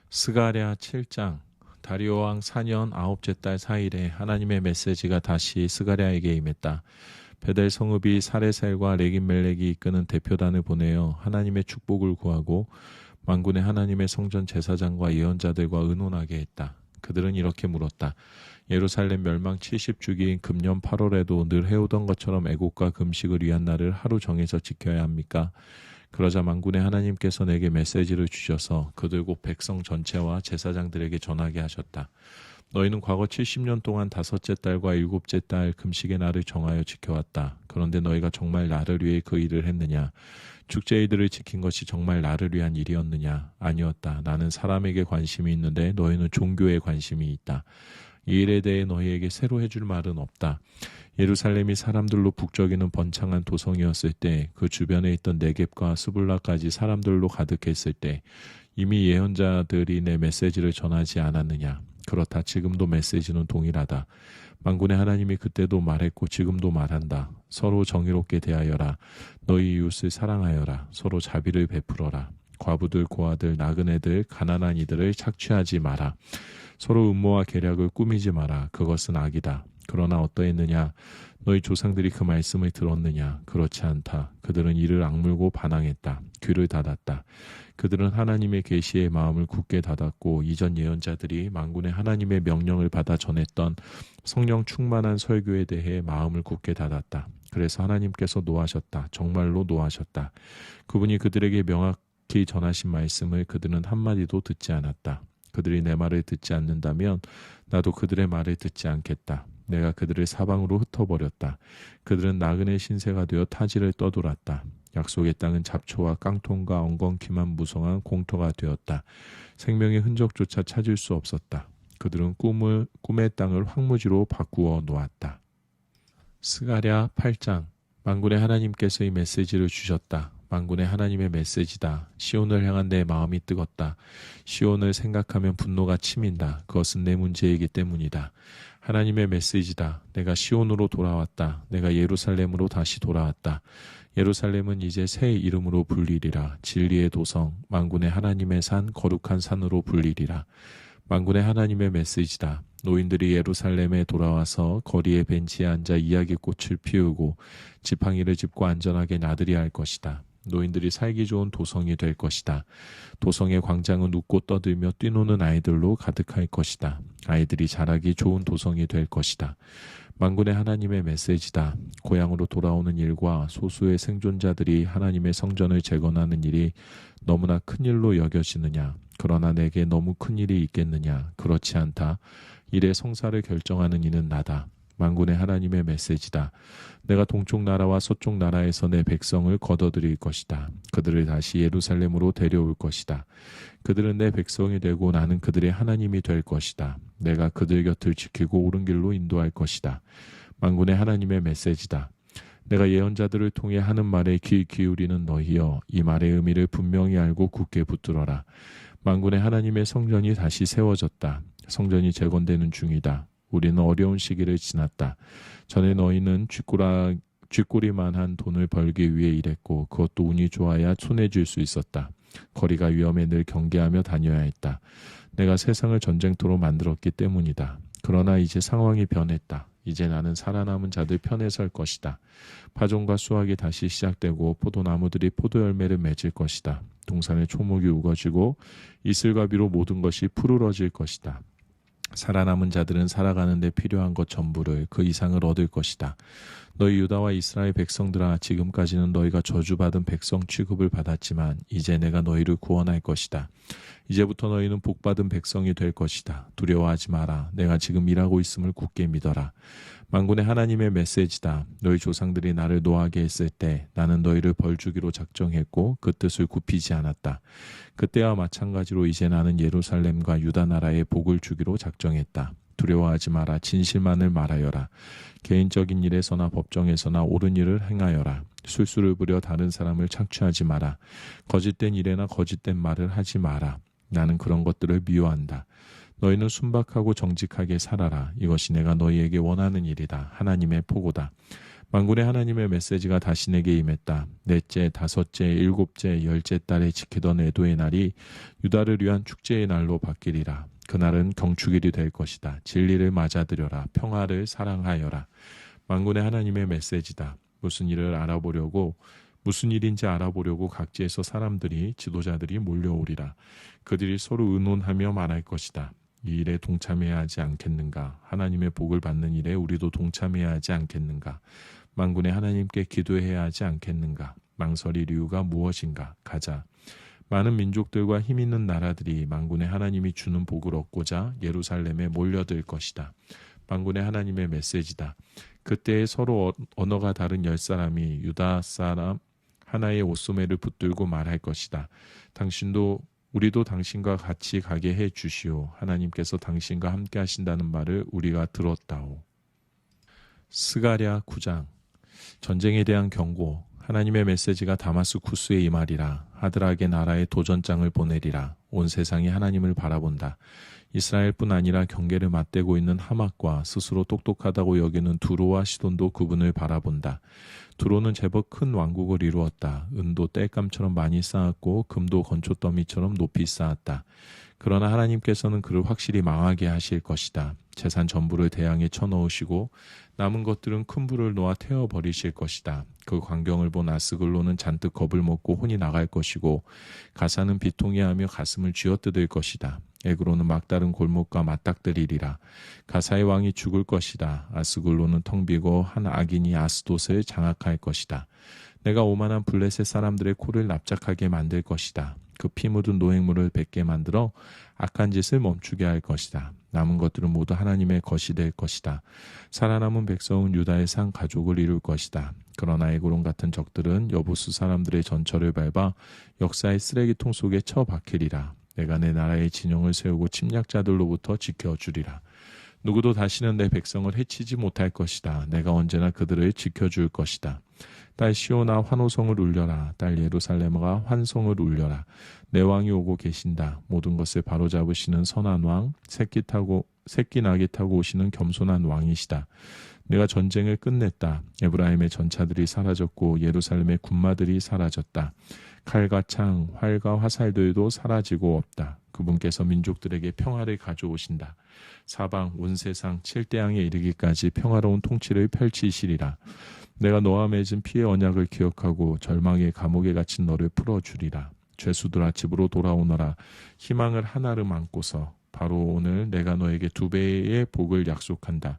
스가랴 7장. 다리오 왕 4년 아홉째 달 4일에 하나님의 메시지가 다시 스가랴에게 임했다. 베델 성읍이 사레셀과 레긴멜렉이 이끄는 대표단을 보내어 하나님의 축복을 구하고 만군의 하나님의 성전 제사장과 예언자들과 의논하게 했다. 그들은 이렇게 물었다. 예루살렘 멸망 70주기인 금년 8월에도 늘 해오던 것처럼 애곡과 금식을 위한 날을 하루 정해서 지켜야 합니까? 그러자 만군의 하나님께서 내게 메시지를 주셔서 그들 곧 백성 전체와 제사장들에게 전하게 하셨다. 너희는 과거 70년 동안 다섯째 달과 일곱째 달 금식의 날을 정하여 지켜왔다. 그런데 너희가 정말 나를 위해 그 일을 했느냐? 축제일들을 지킨 것이 정말 나를 위한 일이었느냐? 아니었다. 나는 사람에게 관심이 있는데 너희는 종교에 관심이 있다. 이 일에 대해 너희에게 새로 해줄 말은 없다. 예루살렘이 사람들로 북적이는 번창한 도성이었을 때, 그 주변에 있던 네겝과 스불라까지 사람들로 가득했을 때 이미 예언자들이 내 메시지를 전하지 않았느냐? 그렇다. 지금도 메시지는 동일하다. 만군의 하나님이 그때도 말했고 지금도 말한다. 서로 정의롭게 대하여라. 너희 이웃을 사랑하여라. 서로 자비를 베풀어라. 과부들, 고아들, 나그네들, 가난한 이들을 착취하지 마라. 서로 음모와 계략을 꾸미지 마라. 그것은 악이다. 그러나 어떠했느냐? 너희 조상들이 그 말씀을 들었느냐? 그렇지 않다. 그들은 이를 악물고 반항했다. 귀를 닫았다. 그들은 하나님의 계시의 마음을 굳게 닫았고 이전 예언자들이 만군의 하나님의 명령을 받아 전했던 성령 충만한 설교에 대해 마음을 굳게 닫았다. 그래서 하나님께서 노하셨다. 정말로 노하셨다. 그분이 그들에게 명확히 전하신 말씀을 그들은 한마디도 듣지 않았다. 그들이 내 말을 듣지 않는다면 나도 그들의 말을 듣지 않겠다. 내가 그들을 사방으로 흩어버렸다. 그들은 나그네 신세가 되어 타지를 떠돌았다. 약속의 땅은 잡초와 깡통과 엉겅퀴만 무성한 공터가 되었다. 생명의 흔적조차 찾을 수 없었다. 그들은 꿈의 땅을 황무지로 바꾸어 놓았다. 스가랴 8장. 만군의 하나님께서 이 메시지를 주셨다. 만군의 하나님의 메시지다. 시온을 향한 내 마음이 뜨겁다. 시온을 생각하면 분노가 치민다. 그것은 내 문제이기 때문이다. 하나님의 메시지다. 내가 시온으로 돌아왔다. 내가 예루살렘으로 다시 돌아왔다. 예루살렘은 이제 새 이름으로 불리리라. 진리의 도성, 만군의 하나님의 산, 거룩한 산으로 불리리라. 만군의 하나님의 메시지다. 노인들이 예루살렘에 돌아와서 거리의 벤치에 앉아 이야기꽃을 피우고 지팡이를 짚고 안전하게 나들이 할 것이다. 노인들이 살기 좋은 도성이 될 것이다. 도성의 광장은 웃고 떠들며 뛰노는 아이들로 가득할 것이다. 아이들이 자라기 좋은 도성이 될 것이다. 만군의 하나님의 메시지다. 고향으로 돌아오는 일과 소수의 생존자들이 하나님의 성전을 재건하는 일이 너무나 큰 일로 여겨지느냐? 그러나 내게 너무 큰 일이 있겠느냐? 그렇지 않다. 일의 성사를 결정하는 이는 나다. 만군의 하나님의 메시지다. 내가 동쪽 나라와 서쪽 나라에서 내 백성을 거둬들일 것이다. 그들을 다시 예루살렘으로 데려올 것이다. 그들은 내 백성이 되고 나는 그들의 하나님이 될 것이다. 내가 그들 곁을 지키고 옳은 길로 인도할 것이다. 만군의 하나님의 메시지다. 내가 예언자들을 통해 하는 말에 귀 기울이는 너희여, 이 말의 의미를 분명히 알고 굳게 붙들어라. 만군의 하나님의 성전이 다시 세워졌다. 성전이 재건되는 중이다. 우리는 어려운 시기를 지났다. 전에 너희는 쥐꼬리만한 돈을 벌기 위해 일했고 그것도 운이 좋아야 손에 쥘 수 있었다. 거리가 위험해 늘 경계하며 다녀야 했다. 내가 세상을 전쟁터로 만들었기 때문이다. 그러나 이제 상황이 변했다. 이제 나는 살아남은 자들 편에 설 것이다. 파종과 수확이 다시 시작되고 포도나무들이 포도열매를 맺을 것이다. 동산의 초목이 우거지고 이슬과 비로 모든 것이 푸르러질 것이다. 살아남은 자들은 살아가는 데 필요한 것 전부를 그 이상을 얻을 것이다. 너희 유다와 이스라엘 백성들아, 지금까지는 너희가 저주받은 백성 취급을 받았지만 이제 내가 너희를 구원할 것이다. 이제부터 너희는 복받은 백성이 될 것이다. 두려워하지 마라. 내가 지금 일하고 있음을 굳게 믿어라. 만군의 하나님의 메시지다. 너희 조상들이 나를 노하게 했을 때 나는 너희를 벌주기로 작정했고 그 뜻을 굽히지 않았다. 그때와 마찬가지로 이제 나는 예루살렘과 유다 나라에 복을 주기로 작정했다. 두려워하지 마라. 진실만을 말하여라. 개인적인 일에서나 법정에서나 옳은 일을 행하여라. 술수를 부려 다른 사람을 착취하지 마라. 거짓된 일에나 거짓된 말을 하지 마라. 나는 그런 것들을 미워한다. 너희는 순박하고 정직하게 살아라. 이것이 내가 너희에게 원하는 일이다. 하나님의 포고다. 만군의 하나님의 메시지가 다시 내게 임했다. 넷째, 다섯째, 일곱째, 열째 달에 지키던 애도의 날이 유다를 위한 축제의 날로 바뀌리라. 그날은 경축일이 될 것이다. 진리를 맞아들여라. 평화를 사랑하여라. 만군의 하나님의 메시지다. 무슨 일인지 알아보려고 각지에서 사람들이, 지도자들이 몰려오리라. 그들이 서로 의논하며 말할 것이다. 이 일에 동참해야 하지 않겠는가? 하나님의 복을 받는 일에 우리도 동참해야 하지 않겠는가? 만군의 하나님께 기도해야 하지 않겠는가? 망설일 이유가 무엇인가? 가자. 많은 민족들과 힘 있는 나라들이 만군의 하나님이 주는 복을 얻고자 예루살렘에 몰려들 것이다. 만군의 하나님의 메시지다. 그때에 서로 언어가 다른 10사람이 유다 사람 하나의 옷소매를 붙들고 말할 것이다. 우리도 당신과 같이 가게 해 주시오. 하나님께서 당신과 함께 하신다는 말을 우리가 들었다오. 스가랴 9장. 전쟁에 대한 경고. 하나님의 메시지가 다마스쿠스에 임하리라. 하드락의 나라에 도전장을 보내리라. 온 세상이 하나님을 바라본다. 이스라엘뿐 아니라 경계를 맞대고 있는 하맛과 스스로 똑똑하다고 여기는 두로와 시돈도 그분을 바라본다. 두로는 제법 큰 왕국을 이루었다. 은도 땔감처럼 많이 쌓았고 금도 건초더미처럼 높이 쌓았다. 그러나 하나님께서는 그를 확실히 망하게 하실 것이다. 재산 전부를 대양에 쳐넣으시고 남은 것들은 큰 불을 놓아 태워버리실 것이다. 그 광경을 본 아스글론은 잔뜩 겁을 먹고 혼이 나갈 것이고 가사는 비통해하며 가슴을 쥐어뜯을 것이다. 에그로는 막다른 골목과 맞닥뜨리리라. 가사의 왕이 죽을 것이다. 아스글론은 텅 비고 한 악인이 아스돗을 장악할 것이다. 내가 오만한 블레셋 사람들의 코를 납작하게 만들 것이다. 그 피 묻은 노획물을 뱉게 만들어 악한 짓을 멈추게 할 것이다. 남은 것들은 모두 하나님의 것이 될 것이다. 살아남은 백성은 유다의 산 가족을 이룰 것이다. 그러나 에그론 같은 적들은 여부수 사람들의 전철을 밟아 역사의 쓰레기통 속에 처박히리라. 내가 내 나라의 진영을 세우고 침략자들로부터 지켜주리라. 누구도 다시는 내 백성을 해치지 못할 것이다. 내가 언제나 그들을 지켜줄 것이다. 딸 시온아 환호성을 울려라. 딸 예루살렘아 환송을 울려라. 내 왕이 오고 계신다. 모든 것을 바로잡으시는 선한 왕, 새끼 나귀 타고 오시는 겸손한 왕이시다. 내가 전쟁을 끝냈다. 에브라임의 전차들이 사라졌고 예루살렘의 군마들이 사라졌다. 칼과 창, 활과 화살들도 사라지고 없다. 그분께서 민족들에게 평화를 가져오신다. 사방 온 세상 칠대양에 이르기까지 평화로운 통치를 펼치시리라. 내가 너와 맺은 피의 언약을 기억하고 절망의 감옥에 갇힌 너를 풀어주리라. 죄수들아 집으로 돌아오너라. 희망을 하나름 안고서 바로 오늘 내가 너에게 2배의 복을 약속한다.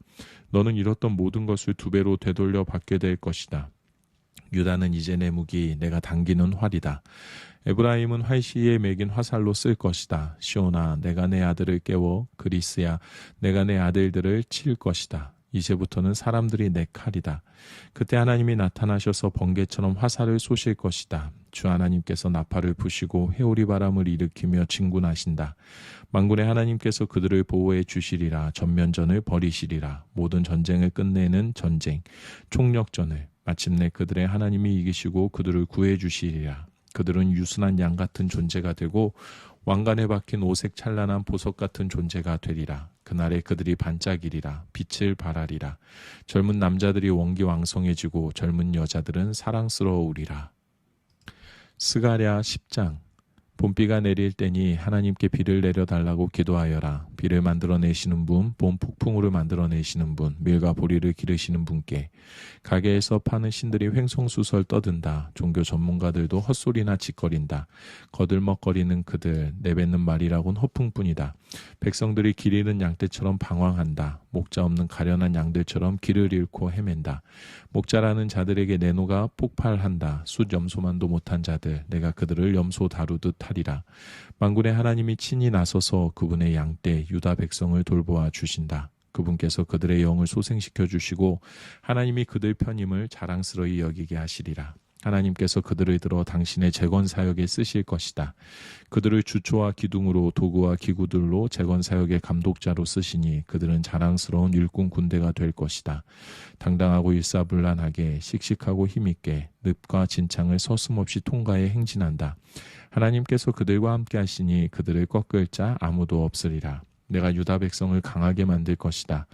너는 잃었던 모든 것을 2배로 되돌려 받게 될 것이다. 유다는 이제 내 무기, 내가 당기는 활이다. 에브라임은 활시에 매긴 화살로 쓸 것이다. 시온아, 내가 내 아들을 깨워. 그리스야, 내가 내 아들들을 칠 것이다. 이제부터는 사람들이 내 칼이다. 그때 하나님이 나타나셔서 번개처럼 화살을 쏘실 것이다. 주 하나님께서 나팔을 부시고 회오리 바람을 일으키며 진군하신다. 만군의 하나님께서 그들을 보호해 주시리라. 전면전을 벌이시리라. 모든 전쟁을 끝내는 전쟁, 총력전을 마침내 그들의 하나님이 이기시고 그들을 구해 주시리라. 그들은 유순한 양 같은 존재가 되고 왕관에 박힌 오색 찬란한 보석 같은 존재가 되리라. 그날에 그들이 반짝이리라. 빛을 발하리라. 젊은 남자들이 원기왕성해지고 젊은 여자들은 사랑스러우리라. 스가랴 10장. 봄비가 내릴 때니 하나님께 비를 내려달라고 기도하여라. 비를 만들어내시는 분, 봄 폭풍우를 만들어내시는 분, 밀과 보리를 기르시는 분께. 가게에서 파는 신들이 횡성수설 떠든다. 종교 전문가들도 헛소리나 짓거린다. 거들먹거리는 그들, 내뱉는 말이라곤 허풍뿐이다. 백성들이 길 잃은 양떼처럼 방황한다. 목자 없는 가련한 양들처럼 길을 잃고 헤맨다. 목자라는 자들에게 내노가 폭발한다. 숫 염소만도 못한 자들, 내가 그들을 염소 다루듯 하리라. 만군의 하나님이 친히 나서서 그분의 양떼 유다 백성을 돌보아 주신다. 그분께서 그들의 영을 소생시켜 주시고 하나님이 그들 편임을 자랑스러이 여기게 하시리라. 하나님께서 그들을 들어 당신의 재건사역에 쓰실 것이다. 그들을 주초와 기둥으로 도구와 기구들로 재건사역의 감독자로 쓰시니 그들은 자랑스러운 일꾼 군대가 될 것이다. 당당하고 일사불란하게 씩씩하고 힘있게 늪과 진창을 서슴없이 통과해 행진한다. 하나님께서 그들과 함께 하시니 그들을 꺾을 자 아무도 없으리라. 내가 유다 백성을 강하게 만들 것이다.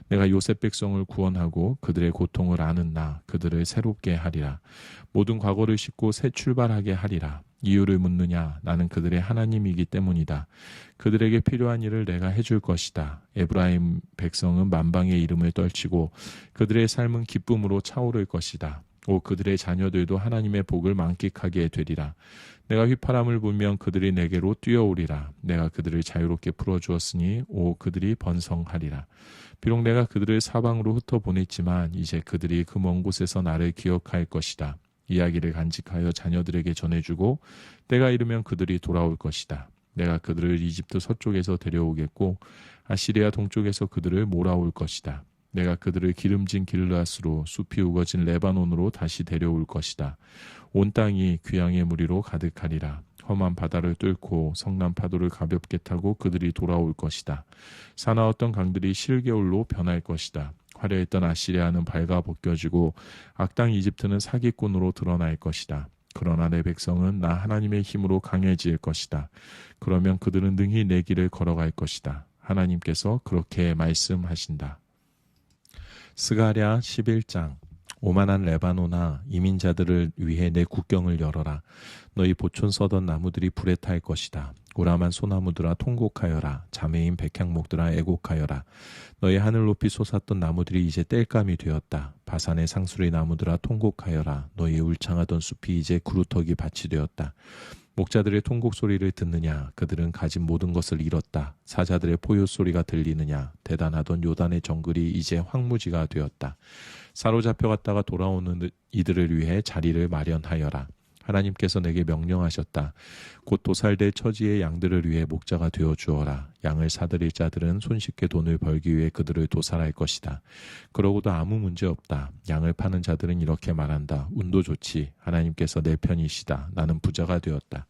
내가 요셉 백성을 구원하고 그들의 고통을 아는 나 그들을 새롭게 하리라. 모든 과거를 씻고 새 출발하게 하리라. 이유를 묻느냐? 나는 그들의 하나님이기 때문이다. 그들에게 필요한 일을 내가 해줄 것이다. 에브라임 백성은 만방의 이름을 떨치고 그들의 삶은 기쁨으로 차오를 것이다. 오 그들의 자녀들도 하나님의 복을 만끽하게 되리라. 내가 휘파람을 불면 그들이 내게로 뛰어오리라. 내가 그들을 자유롭게 풀어주었으니 오 그들이 번성하리라. 비록 내가 그들을 사방으로 흩어보냈지만 이제 그들이 그 먼 곳에서 나를 기억할 것이다. 이야기를 간직하여 자녀들에게 전해주고 때가 이르면 그들이 돌아올 것이다. 내가 그들을 이집트 서쪽에서 데려오겠고 아시리아 동쪽에서 그들을 몰아올 것이다. 내가 그들을 기름진 길르앗으로 숲이 우거진 레바논으로 다시 데려올 것이다. 온 땅이 귀양의 무리로 가득하리라. 험한 바다를 뚫고 성난 파도를 가볍게 타고 그들이 돌아올 것이다. 사나웠던 강들이 실개울로 변할 것이다. 화려했던 아시리아는 밝아 벗겨지고 악당 이집트는 사기꾼으로 드러날 것이다. 그러나 내 백성은 나 하나님의 힘으로 강해질 것이다. 그러면 그들은 능히 내 길을 걸어갈 것이다. 하나님께서 그렇게 말씀하신다. 스가랴 11장. 오만한 레바논아 이민자들을 위해 내 국경을 열어라. 너희 보촌 서던 나무들이 불에 탈 것이다. 우람한 소나무들아 통곡하여라. 자매인 백향목들아 애곡하여라. 너희 하늘 높이 솟았던 나무들이 이제 땔감이 되었다. 바산의 상수리 나무들아 통곡하여라. 너희 울창하던 숲이 이제 구루터기 밭이 되었다. 목자들의 통곡 소리를 듣느냐? 그들은 가진 모든 것을 잃었다. 사자들의 포효 소리가 들리느냐? 대단하던 요단의 정글이 이제 황무지가 되었다. 사로잡혀갔다가 돌아오는 이들을 위해 자리를 마련하여라. 하나님께서 내게 명령하셨다. 곧 도살될 처지의 양들을 위해 목자가 되어 주어라. 양을 사들일 자들은 손쉽게 돈을 벌기 위해 그들을 도살할 것이다. 그러고도 아무 문제 없다. 양을 파는 자들은 이렇게 말한다. 운도 좋지. 하나님께서 내 편이시다. 나는 부자가 되었다.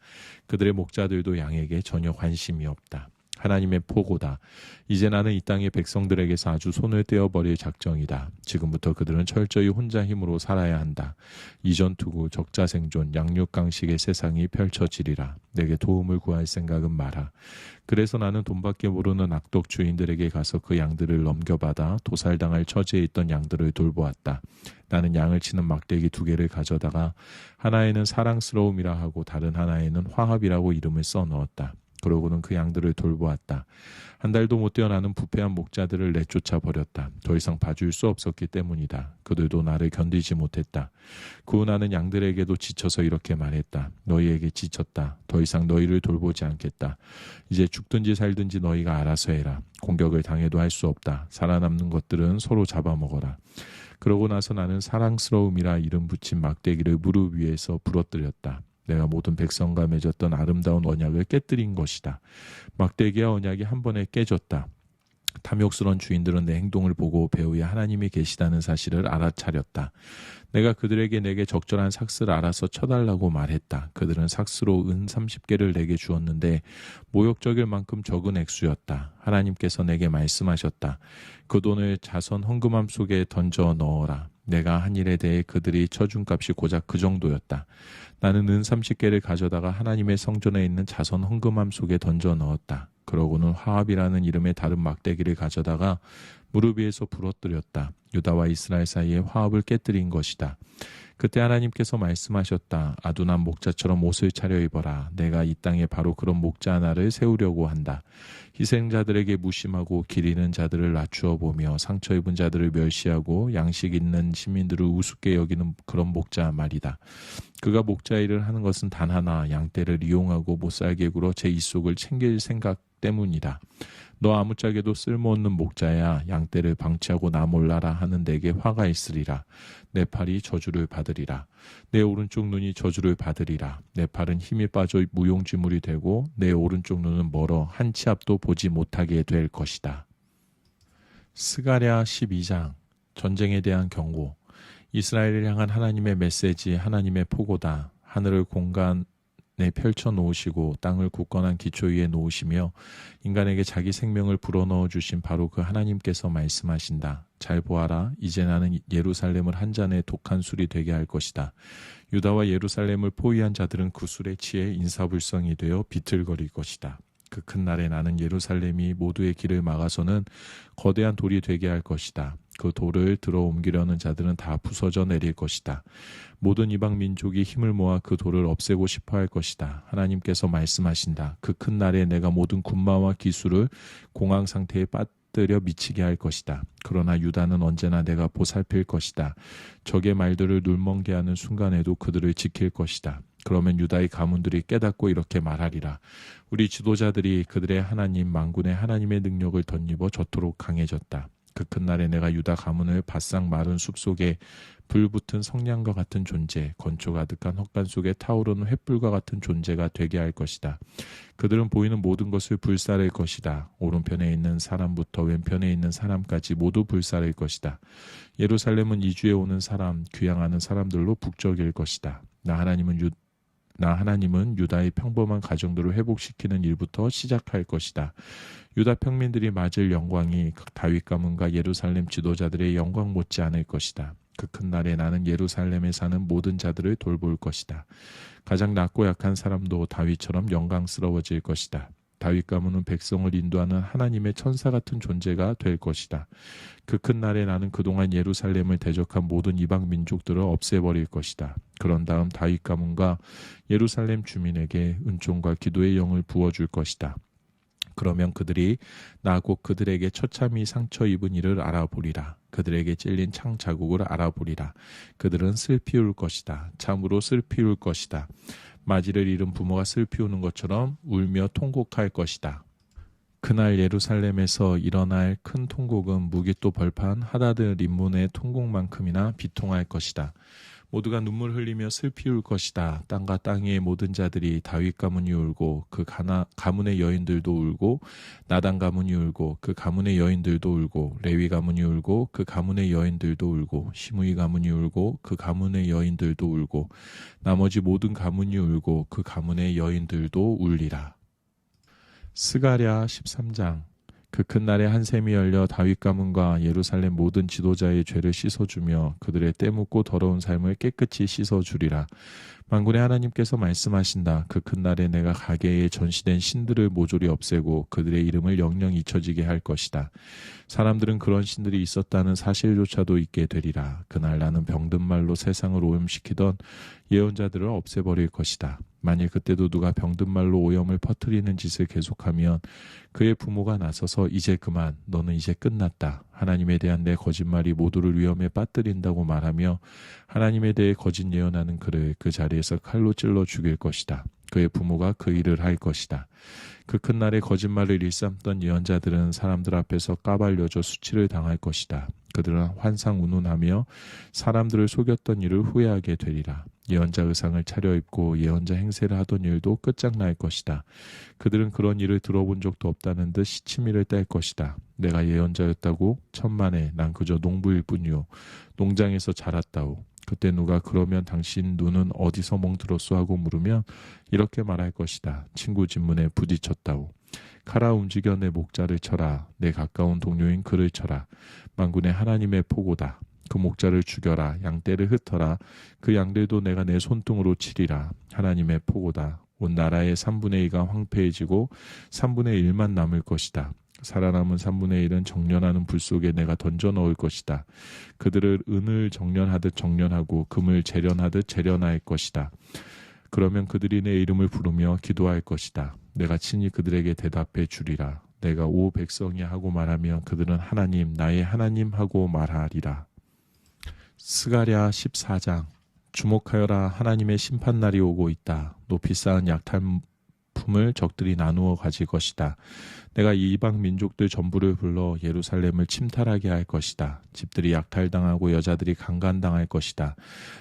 그들의 목자들도 양에게 전혀 관심이 없다. 하나님의 포고다. 이제 나는 이 땅의 백성들에게서 아주 손을 떼어버릴 작정이다. 지금부터 그들은 철저히 혼자 힘으로 살아야 한다. 이전투구, 적자생존, 양육강식의 세상이 펼쳐지리라. 내게 도움을 구할 생각은 마라. 그래서 나는 돈밖에 모르는 악독 주인들에게 가서 그 양들을 넘겨받아 도살당할 처지에 있던 양들을 돌보았다. 나는 양을 치는 막대기 2개를 가져다가 하나에는 사랑스러움이라 하고 다른 하나에는 화합이라고 이름을 써 넣었다. 그러고는 그 양들을 돌보았다. 한 달도 못 되어 나는 부패한 목자들을 내쫓아 버렸다. 더 이상 봐줄 수 없었기 때문이다. 그들도 나를 견디지 못했다. 그 후 나는 양들에게도 지쳐서 이렇게 말했다. 너희에게 지쳤다. 더 이상 너희를 돌보지 않겠다. 이제 죽든지 살든지 너희가 알아서 해라. 공격을 당해도 할 수 없다. 살아남는 것들은 서로 잡아먹어라. 그러고 나서 나는 사랑스러움이라 이름 붙인 막대기를 무릎 위에서 부러뜨렸다. 내가 모든 백성과 맺었던 아름다운 언약을 깨뜨린 것이다. 막대기와 언약이 한 번에 깨졌다. 탐욕스러운 주인들은 내 행동을 보고 배후에 하나님이 계시다는 사실을 알아차렸다. 내가 그들에게 내게 적절한 삭스를 알아서 쳐달라고 말했다. 그들은 삭스로 은 30개를 내게 주었는데 모욕적일 만큼 적은 액수였다. 하나님께서 내게 말씀하셨다. 그 돈을 자선 헌금함 속에 던져 넣어라. 내가 한 일에 대해 그들이 쳐준 값이 고작 그 정도였다. 나는 은 30개를 가져다가 하나님의 성전에 있는 자선 헌금함 속에 던져 넣었다. 그러고는 화합이라는 이름의 다른 막대기를 가져다가 무릎 위에서 부러뜨렸다. 유다와 이스라엘 사이에 화합을 깨뜨린 것이다. 그때 하나님께서 말씀하셨다. 아둔한 목자처럼 옷을 차려 입어라. 내가 이 땅에 바로 그런 목자 하나를 세우려고 한다. 희생자들에게 무심하고 길 잃은 자들을 낮추어 보며 상처 입은 자들을 멸시하고 양식 있는 시민들을 우습게 여기는 그런 목자 말이다. 그가 목자 일을 하는 것은 단 하나, 양떼를 이용하고 못살게 굴어 제 입속을 챙길 생각 때문이다. 너 아무짝에도 쓸모없는 목자야. 양떼를 방치하고 나 몰라라 하는 내게 화가 있으리라. 내 팔이 저주를 받으리라. 내 오른쪽 눈이 저주를 받으리라. 내 팔은 힘이 빠져 무용지물이 되고 내 오른쪽 눈은 멀어 한 치 앞도 보지 못하게 될 것이다. 스가랴 12장. 전쟁에 대한 경고. 이스라엘을 향한 하나님의 메시지, 하나님의 포고다. 하늘을 공간에 펼쳐 놓으시고 땅을 굳건한 기초 위에 놓으시며 인간에게 자기 생명을 불어넣어 주신 바로 그 하나님께서 말씀하신다. 잘 보아라. 이제 나는 예루살렘을 한 잔의 독한 술이 되게 할 것이다. 유다와 예루살렘을 포위한 자들은 그 술에 취해 인사불성이 되어 비틀거릴 것이다. 그 큰 날에 나는 예루살렘이 모두의 길을 막아서는 거대한 돌이 되게 할 것이다. 그 돌을 들어 옮기려는 자들은 다 부서져 내릴 것이다. 모든 이방 민족이 힘을 모아 그 돌을 없애고 싶어 할 것이다. 하나님께서 말씀하신다. 그 큰 날에 내가 모든 군마와 기술을 공황 상태에 빠뜨려 미치게 할 것이다. 그러나 유다는 언제나 내가 보살필 것이다. 적의 말들을 눌멍게 하는 순간에도 그들을 지킬 것이다. 그러면 유다의 가문들이 깨닫고 이렇게 말하리라. 우리 지도자들이 그들의 하나님 만군의 하나님의 능력을 덧입어 저토록 강해졌다. 그 큰 날에 내가 유다 가문을 바싹 마른 숲속에 불붙은 성냥과 같은 존재, 건초 가득한 헛간 속에 타오르는 횃불과 같은 존재가 되게 할 것이다. 그들은 보이는 모든 것을 불사를 것이다. 오른편에 있는 사람부터 왼편에 있는 사람까지 모두 불사를 것이다. 예루살렘은 이주해 오는 사람, 귀향하는 사람들로 북적일 것이다. 나 하나님은 유다의 평범한 가정들을 회복시키는 일부터 시작할 것이다. 유다 평민들이 맞을 영광이 다윗 가문과 예루살렘 지도자들의 영광 못지 않을 것이다. 그 큰 날에 나는 예루살렘에 사는 모든 자들을 돌볼 것이다. 가장 낮고 약한 사람도 다윗처럼 영광스러워질 것이다. 다윗 가문은 백성을 인도하는 하나님의 천사 같은 존재가 될 것이다. 그 큰 날에 나는 그동안 예루살렘을 대적한 모든 이방 민족들을 없애버릴 것이다. 그런 다음 다윗 가문과 예루살렘 주민에게 은총과 기도의 영을 부어줄 것이다. 그러면 그들이 나 곧 그들에게 처참히 상처 입은 이를 알아보리라. 그들에게 찔린 창 자국을 알아보리라. 그들은 슬피 울 것이다. 참으로 슬피 울 것이다. 마지를 잃은 부모가 슬피 우는 것처럼 울며 통곡할 것이다. 그날 예루살렘에서 일어날 큰 통곡은 무기또 벌판 하다드 림몬의 통곡만큼이나 비통할 것이다. 모두가 눈물 흘리며 슬피 울 것이다. 땅과 땅 위의 모든 자들이 다윗 가문이 울고 그 가문의 여인들도 울고 나단 가문이 울고 그 가문의 여인들도 울고 레위 가문이 울고 그 가문의 여인들도 울고 시므이 가문이 울고 그 가문의 여인들도 울고 나머지 모든 가문이 울고 그 가문의 여인들도 울리라. 스가랴 13장. 그 큰 날에 한 샘이 열려 다윗 가문과 예루살렘 모든 지도자의 죄를 씻어주며 그들의 때묻고 더러운 삶을 깨끗이 씻어주리라. 만군의 하나님께서 말씀하신다. 그 큰 날에 내가 가게에 전시된 신들을 모조리 없애고 그들의 이름을 영영 잊혀지게 할 것이다. 사람들은 그런 신들이 있었다는 사실조차도 잊게 되리라. 그날 나는 병든 말로 세상을 오염시키던 예언자들을 없애버릴 것이다. 만일 그때도 누가 병든 말로 오염을 퍼뜨리는 짓을 계속하면 그의 부모가 나서서 이제 그만, 너는 이제 끝났다. 하나님에 대한 내 거짓말이 모두를 위험에 빠뜨린다고 말하며 하나님에 대해 거짓 예언하는 그를 그 자리에서 칼로 찔러 죽일 것이다. 그의 부모가 그 일을 할 것이다. 그 큰 날에 거짓말을 일삼던 예언자들은 사람들 앞에서 까발려져 수치를 당할 것이다. 그들은 환상 운운하며 사람들을 속였던 일을 후회하게 되리라. 예언자 의상을 차려입고 예언자 행세를 하던 일도 끝장날 것이다. 그들은 그런 일을 들어본 적도 없다는 듯 시치미를 뗄 것이다. 내가 예언자였다고? 천만에 난 그저 농부일 뿐이요. 농장에서 자랐다오. 그때 누가 그러면 당신 눈은 어디서 멍들었소 하고 물으면 이렇게 말할 것이다. 친구 집문에 부딪혔다오. 칼아 움직여 내 목자를 쳐라. 내 가까운 동료인 그를 쳐라. 만군의 하나님의 포고다. 그 목자를 죽여라. 양떼를 흩어라. 그 양들도 내가 내 손등으로 치리라. 하나님의 포고다. 온 나라의 3분의 2가 황폐해지고 3분의 1만 남을 것이다. 살아남은 3분의 1은 정련하는 불 속에 내가 던져 넣을 것이다. 그들을 은을 정련하듯 정련하고 금을 재련하듯 재련할 것이다. 그러면 그들이 내 이름을 부르며 기도할 것이다. 내가 친히 그들에게 대답해 주리라. 내가 오 백성이 하고 말하면 그들은 하나님, 나의 하나님 하고 말하리라. 스가랴 14장. 주목하여라. 하나님의 심판날이 오고 있다. 높이 쌓은 약탈품을 적들이 나누어 가질 것이다. 내가 이방 민족들 전부를 불러 예루살렘을 침탈하게 할 것이다. 집들이 약탈당하고 여자들이 강간당할 것이다.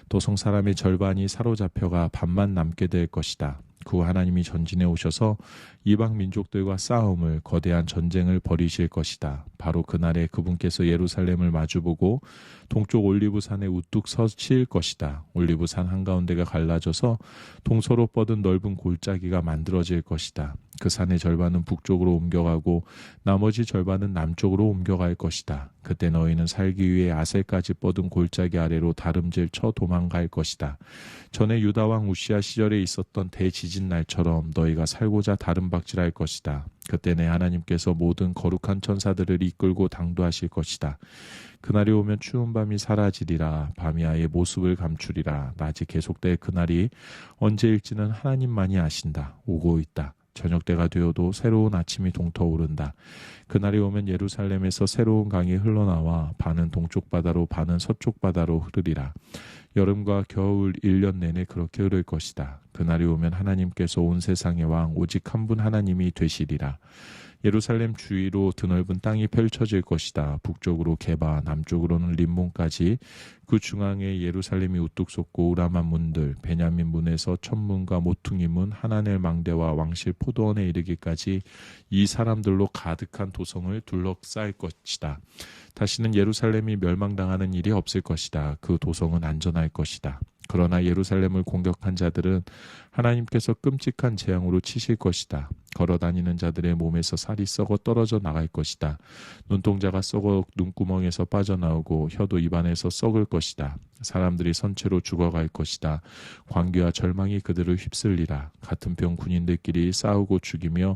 도성 사람의 절반이 사로잡혀가 반만 남게 될 것이다. 그 하나님이 전진해 오셔서 이방 민족들과 싸움을 거대한 전쟁을 벌이실 것이다. 바로 그날에 그분께서 예루살렘을 마주보고 동쪽 올리브산에 우뚝 서실 것이다. 올리브산 한가운데가 갈라져서 동서로 뻗은 넓은 골짜기가 만들어질 것이다. 그 산의 절반은 북쪽으로 옮겨가고 나머지 절반은 남쪽으로 옮겨갈 것이다. 그때 너희는 살기 위해 아셀까지 뻗은 골짜기 아래로 다름질 쳐 도망갈 것이다. 전에 유다왕 우시아 시절에 있었던 대지진 날처럼 너희가 살고자 다름박질할 것이다. 그때 내 하나님께서 모든 거룩한 천사들을 이끌고 당도하실 것이다. 그날이 오면 추운 밤이 사라지리라. 밤이 아예 모습을 감추리라. 낮이 계속될 그날이 언제일지는 하나님만이 아신다. 오고 있다. 저녁 때가 되어도 새로운 아침이 동터오른다. 그날이 오면 예루살렘에서 새로운 강이 흘러나와 반은 동쪽 바다로 반은 서쪽 바다로 흐르리라. 여름과 겨울 1년 내내 그렇게 흐를 것이다. 그날이 오면 하나님께서 온 세상의 왕 오직 한 분 하나님이 되시리라. 예루살렘 주위로 드넓은 땅이 펼쳐질 것이다. 북쪽으로 게바, 남쪽으로는 림몬까지 그 중앙에 예루살렘이 우뚝 솟고 우람한 문들, 베냐민 문에서 천문과 모퉁이 문, 하나넬 망대와 왕실 포도원에 이르기까지 이 사람들로 가득한 도성을 둘러싸일 것이다. 다시는 예루살렘이 멸망당하는 일이 없을 것이다. 그 도성은 안전할 것이다. 그러나 예루살렘을 공격한 자들은 하나님께서 끔찍한 재앙으로 치실 것이다. 걸어다니는 자들의 몸에서 살이 썩어 떨어져 나갈 것이다. 눈동자가 썩어 눈구멍에서 빠져나오고 혀도 입안에서 썩을 것이다. 사람들이 선체로 죽어갈 것이다. 광기와 절망이 그들을 휩쓸리라. 같은 편 군인들끼리 싸우고 죽이며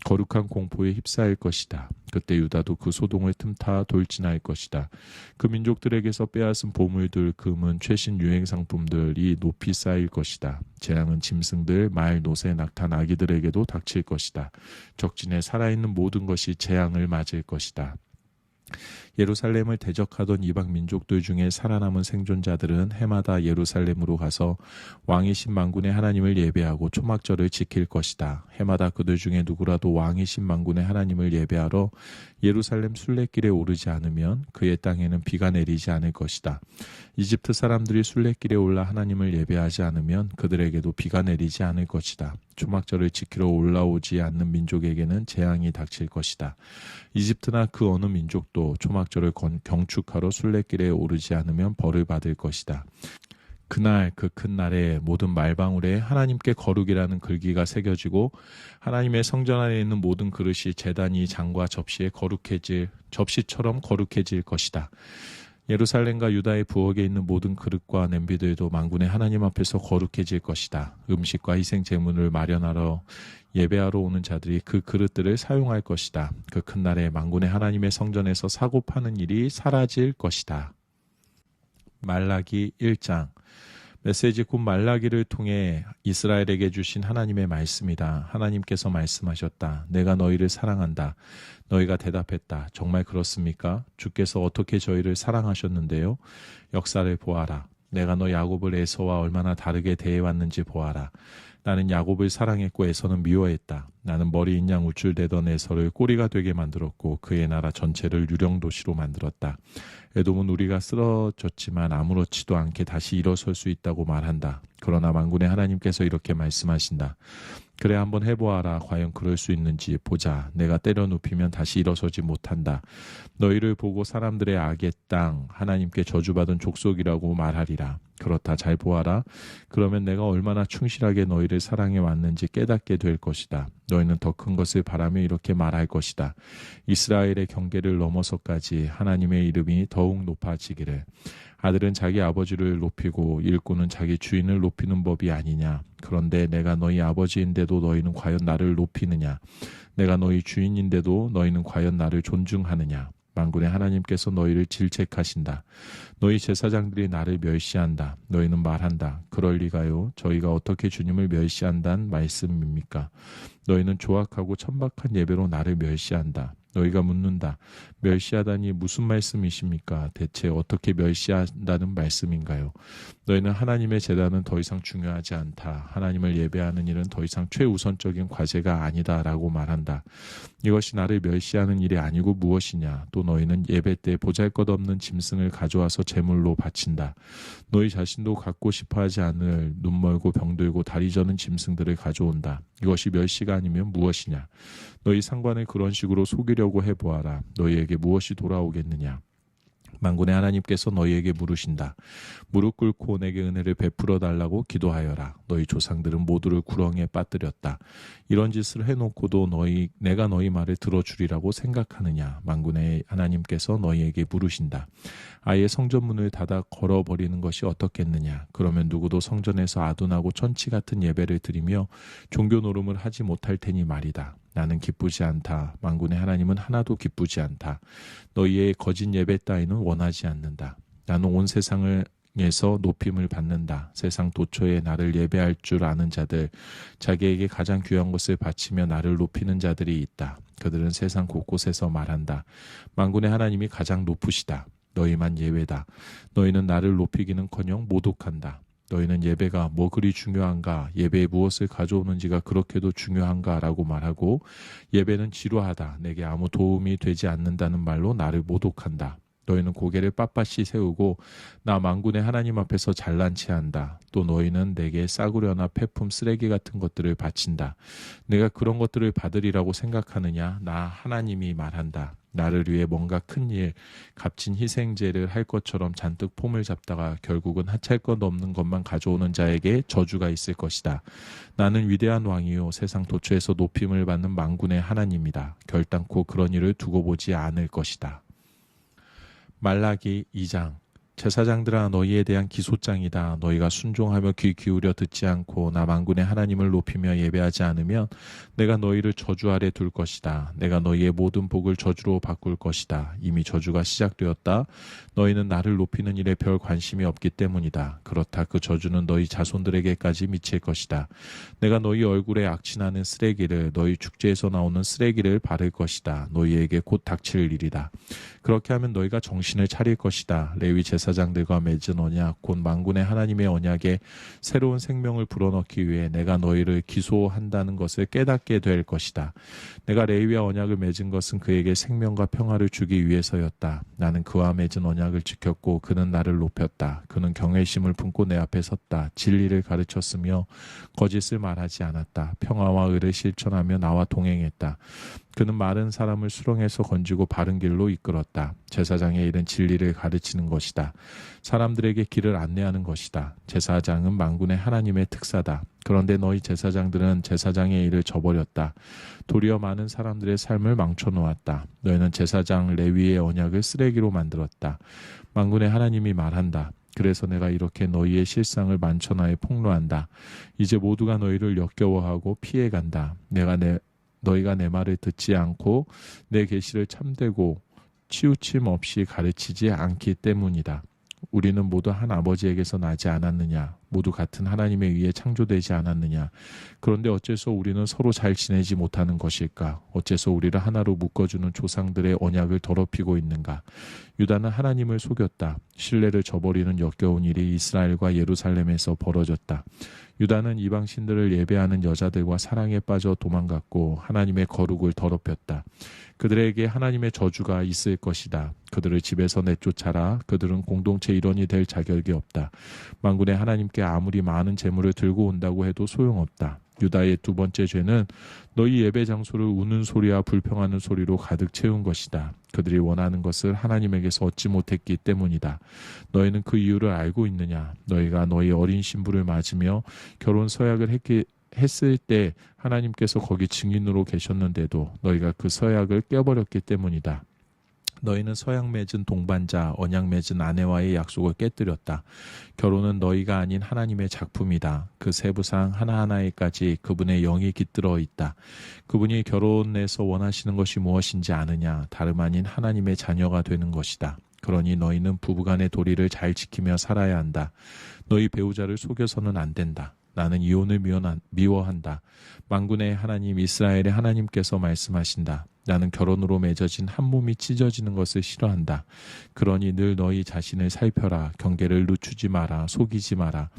거룩한 공포에 휩싸일 것이다. 그때 유다도 그 소동을 틈타 돌진할 것이다. 그 민족들에게서 빼앗은 보물들, 금은, 최신 유행 상품들이 높이 쌓일 것이다. 재앙은 짐승들, 말, 노새, 낙타, 아기들에게도 닥칠 것이다. 적진에 살아있는 모든 것이 재앙을 맞을 것이다. 예루살렘을 대적하던 이방 민족들 중에 살아남은 생존자들은 해마다 예루살렘으로 가서 왕이신 만군의 하나님을 예배하고 초막절을 지킬 것이다. 해마다 그들 중에 누구라도 왕이신 만군의 하나님을 예배하러 예루살렘 순례길에 오르지 않으면 그의 땅에는 비가 내리지 않을 것이다. 이집트 사람들이 순례길에 올라 하나님을 예배하지 않으면 그들에게도 비가 내리지 않을 것이다. 초막절을 지키러 올라오지 않는 민족에게는 재앙이 닥칠 것이다. 이집트나 그 어느 민족도 초막절을 경축하러 순례길에 오르지 않으면 벌을 받을 것이다. 그날 그 큰 날에 모든 말방울에 하나님께 거룩이라는 글귀가 새겨지고 하나님의 성전 안에 있는 모든 그릇이 제단이 장과 접시처럼 거룩해질 것이다. 예루살렘과 유다의 부엌에 있는 모든 그릇과 냄비들도 만군의 하나님 앞에서 거룩해질 것이다. 음식과 희생 제물을 마련하러 예배하러 오는 자들이 그 그릇들을 사용할 것이다. 그 큰 날에 만군의 하나님의 성전에서 사고 파는 일이 사라질 것이다. 말라기 1장. 메시지 곧 말라기를 통해 이스라엘에게 주신 하나님의 말씀이다. 하나님께서 말씀하셨다. 내가 너희를 사랑한다. 너희가 대답했다. 정말 그렇습니까? 주께서 어떻게 저희를 사랑하셨는데요? 역사를 보아라. 내가 너 야곱을 에서와 얼마나 다르게 대해왔는지 보아라. 나는 야곱을 사랑했고 에서는 미워했다. 나는 머리인 양 우쭐대던 에서를 꼬리가 되게 만들었고 그의 나라 전체를 유령도시로 만들었다. 에돔은 우리가 쓰러졌지만 아무렇지도 않게 다시 일어설 수 있다고 말한다. 그러나 만군의 하나님께서 이렇게 말씀하신다. 그래 한번 해보아라. 과연 그럴 수 있는지 보자. 내가 때려 눕히면 다시 일어서지 못한다. 너희를 보고 사람들의 악의 땅 하나님께 저주받은 족속이라고 말하리라. 그렇다. 잘 보아라. 그러면 내가 얼마나 충실하게 너희를 사랑해 왔는지 깨닫게 될 것이다. 너희는 더 큰 것을 바라며 이렇게 말할 것이다. 이스라엘의 경계를 넘어서까지 하나님의 이름이 더욱 높아지기를. 아들은 자기 아버지를 높이고 일꾼은 자기 주인을 높이는 법이 아니냐. 그런데 내가 너희 아버지인데도 너희는 과연 나를 높이느냐. 내가 너희 주인인데도 너희는 과연 나를 존중하느냐. 만군의 하나님께서 너희를 질책하신다. 너희 제사장들이 나를 멸시한다. 너희는 말한다. 그럴 리가요. 저희가 어떻게 주님을 멸시한다는 말씀입니까? 너희는 조악하고 천박한 예배로 나를 멸시한다. 너희가 묻는다. 멸시하다니 무슨 말씀이십니까? 대체 어떻게 멸시한다는 말씀인가요? 너희는 하나님의 제단은 더 이상 중요하지 않다. 하나님을 예배하는 일은 더 이상 최우선적인 과제가 아니다 라고 말한다. 이것이 나를 멸시하는 일이 아니고 무엇이냐? 또 너희는 예배 때 보잘것없는 짐승을 가져와서 제물로 바친다. 너희 자신도 갖고 싶어하지 않을 눈멀고 병들고 다리 저는 짐승들을 가져온다. 이것이 멸시가 아니면 무엇이냐? 너희 상관을 그런 식으로 속이려고 해보아라. 너희에게 무엇이 돌아오겠느냐? 만군의 하나님께서 너희에게 물으신다. 무릎 꿇고 내게 은혜를 베풀어 달라고 기도하여라. 너희 조상들은 모두를 구렁이에 빠뜨렸다. 이런 짓을 해놓고도 내가 너희 말을 들어주리라고 생각하느냐. 만군의 하나님께서 너희에게 물으신다. 아예 성전문을 닫아 걸어버리는 것이 어떻겠느냐. 그러면 누구도 성전에서 아둔하고 천치 같은 예배를 드리며 종교 노름을 하지 못할 테니 말이다. 나는 기쁘지 않다. 만군의 하나님은 하나도 기쁘지 않다. 너희의 거짓 예배 따위는 원하지 않는다. 나는 온 세상에서 높임을 받는다. 세상 도처에 나를 예배할 줄 아는 자들, 자기에게 가장 귀한 것을 바치며 나를 높이는 자들이 있다. 그들은 세상 곳곳에서 말한다. 만군의 하나님이 가장 높으시다. 너희만 예외다. 너희는 나를 높이기는커녕 모독한다. 너희는 예배가 뭐 그리 중요한가, 예배에 무엇을 가져오는지가 그렇게도 중요한가 라고 말하고, 예배는 지루하다, 내게 아무 도움이 되지 않는다는 말로 나를 모독한다. 너희는 고개를 빳빳이 세우고 나 만군의 하나님 앞에서 잘난 체한다. 또 너희는 내게 싸구려나 폐품 쓰레기 같은 것들을 바친다. 내가 그런 것들을 받으리라고 생각하느냐? 나 하나님이 말한다. 나를 위해 뭔가 큰일, 값진 희생제를 할 것처럼 잔뜩 폼을 잡다가 결국은 하찮을것없는 것만 가져오는 자에게 저주가 있을 것이다. 나는 위대한 왕이요 세상 도처에서 높임을 받는 만군의 하나님이다. 결단코 그런 일을 두고 보지 않을 것이다. 말라기 2장. 제사장들아 너희에 대한 기소장이다. 너희가 순종하며 귀 기울여 듣지 않고 나 만군의 하나님을 높이며 예배하지 않으면 내가 너희를 저주 아래 둘 것이다. 내가 너희의 모든 복을 저주로 바꿀 것이다. 이미 저주가 시작되었다. 너희는 나를 높이는 일에 별 관심이 없기 때문이다. 그렇다 그 저주는 너희 자손들에게까지 미칠 것이다. 내가 너희 얼굴에 악취나는 쓰레기를, 너희 축제에서 나오는 쓰레기를 바를 것이다. 너희에게 곧 닥칠 일이다. 그렇게 하면 너희가 정신을 차릴 것이다. 레위 제사장들과 맺은 언약, 곧 만군의 하나님의 언약에 새로운 생명을 불어넣기 위해 내가 너희를 기소한다는 것을 깨닫게 될 것이다. 내가 레위와 언약을 맺은 것은 그에게 생명과 평화를 주기 위해서였다. 나는 그와 맺은 언약을 지켰고 그는 나를 높였다. 그는 경외심을 품고 내 앞에 섰다. 진리를 가르쳤으며 거짓을 말하지 않았다. 평화와 의를 실천하며 나와 동행했다. 그는 마른 사람을 수렁에서 건지고 바른 길로 이끌었다. 제사장의 일은 진리를 가르치는 것이다. 사람들에게 길을 안내하는 것이다. 제사장은 만군의 하나님의 특사다. 그런데 너희 제사장들은 제사장의 일을 저버렸다. 도리어 많은 사람들의 삶을 망쳐놓았다. 너희는 제사장 레위의 언약을 쓰레기로 만들었다. 만군의 하나님이 말한다. 그래서 내가 이렇게 너희의 실상을 만천하에 폭로한다. 이제 모두가 너희를 역겨워하고 피해간다. 너희가 내 말을 듣지 않고 내 계시를 참되고 치우침 없이 가르치지 않기 때문이다. 우리는 모두 한 아버지에게서 나지 않았느냐? 모두 같은 하나님에 의해 창조되지 않았느냐? 그런데 어째서 우리는 서로 잘 지내지 못하는 것일까? 어째서 우리를 하나로 묶어주는 조상들의 언약을 더럽히고 있는가? 유다는 하나님을 속였다. 신뢰를 저버리는 역겨운 일이 이스라엘과 예루살렘에서 벌어졌다. 유다는 이방신들을 예배하는 여자들과 사랑에 빠져 도망갔고 하나님의 거룩을 더럽혔다. 그들에게 하나님의 저주가 있을 것이다. 그들을 집에서 내쫓아라. 그들은 공동체 일원이 될 자격이 없다. 만군의 하나님께 아무리 많은 재물을 들고 온다고 해도 소용없다. 유다의 두 번째 죄는 너희 예배 장소를 우는 소리와 불평하는 소리로 가득 채운 것이다. 그들이 원하는 것을 하나님에게서 얻지 못했기 때문이다. 너희는 그 이유를 알고 있느냐? 너희가 너희 어린 신부를 맞으며 결혼 서약을 했을 때 하나님께서 거기 증인으로 계셨는데도 너희가 그 서약을 깨버렸기 때문이다. 너희는 서약 맺은 동반자, 언약 맺은 아내와의 약속을 깨뜨렸다. 결혼은 너희가 아닌 하나님의 작품이다. 그 세부상 하나하나에까지 그분의 영이 깃들어 있다. 그분이 결혼에서 원하시는 것이 무엇인지 아느냐? 다름 아닌 하나님의 자녀가 되는 것이다. 그러니 너희는 부부간의 도리를 잘 지키며 살아야 한다. 너희 배우자를 속여서는 안 된다. 나는 이혼을 미워한다. 만군의 하나님 이스라엘의 하나님께서 말씀하신다. 나는 결혼으로 맺어진 한 몸이 찢어지는 것을 싫어한다. 그러니 늘 너희 자신을 살펴라. 경계를 늦추지 마라. 속이지 마라.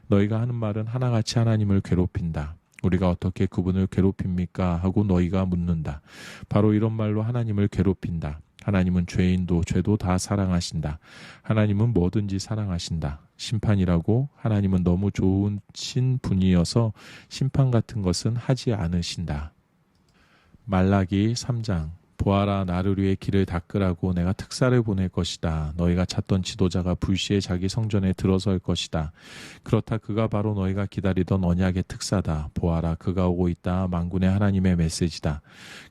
너희가 하는 말은 하나같이 하나님을 괴롭힌다. 우리가 어떻게 그분을 괴롭힙니까? 하고 너희가 묻는다. 바로 이런 말로 하나님을 괴롭힌다. 하나님은 죄인도 죄도 다 사랑하신다. 하나님은 뭐든지 사랑하신다. 심판이라고 하나님은 너무 좋으신 분이어서 심판 같은 것은 하지 않으신다. 말라기 3장. 보아라, 나를 위해 길을 닦으라고 내가 특사를 보낼 것이다. 너희가 찾던 지도자가 불시에 자기 성전에 들어설 것이다. 그렇다, 그가 바로 너희가 기다리던 언약의 특사다. 보아라, 그가 오고 있다. 만군의 하나님의 메시지다.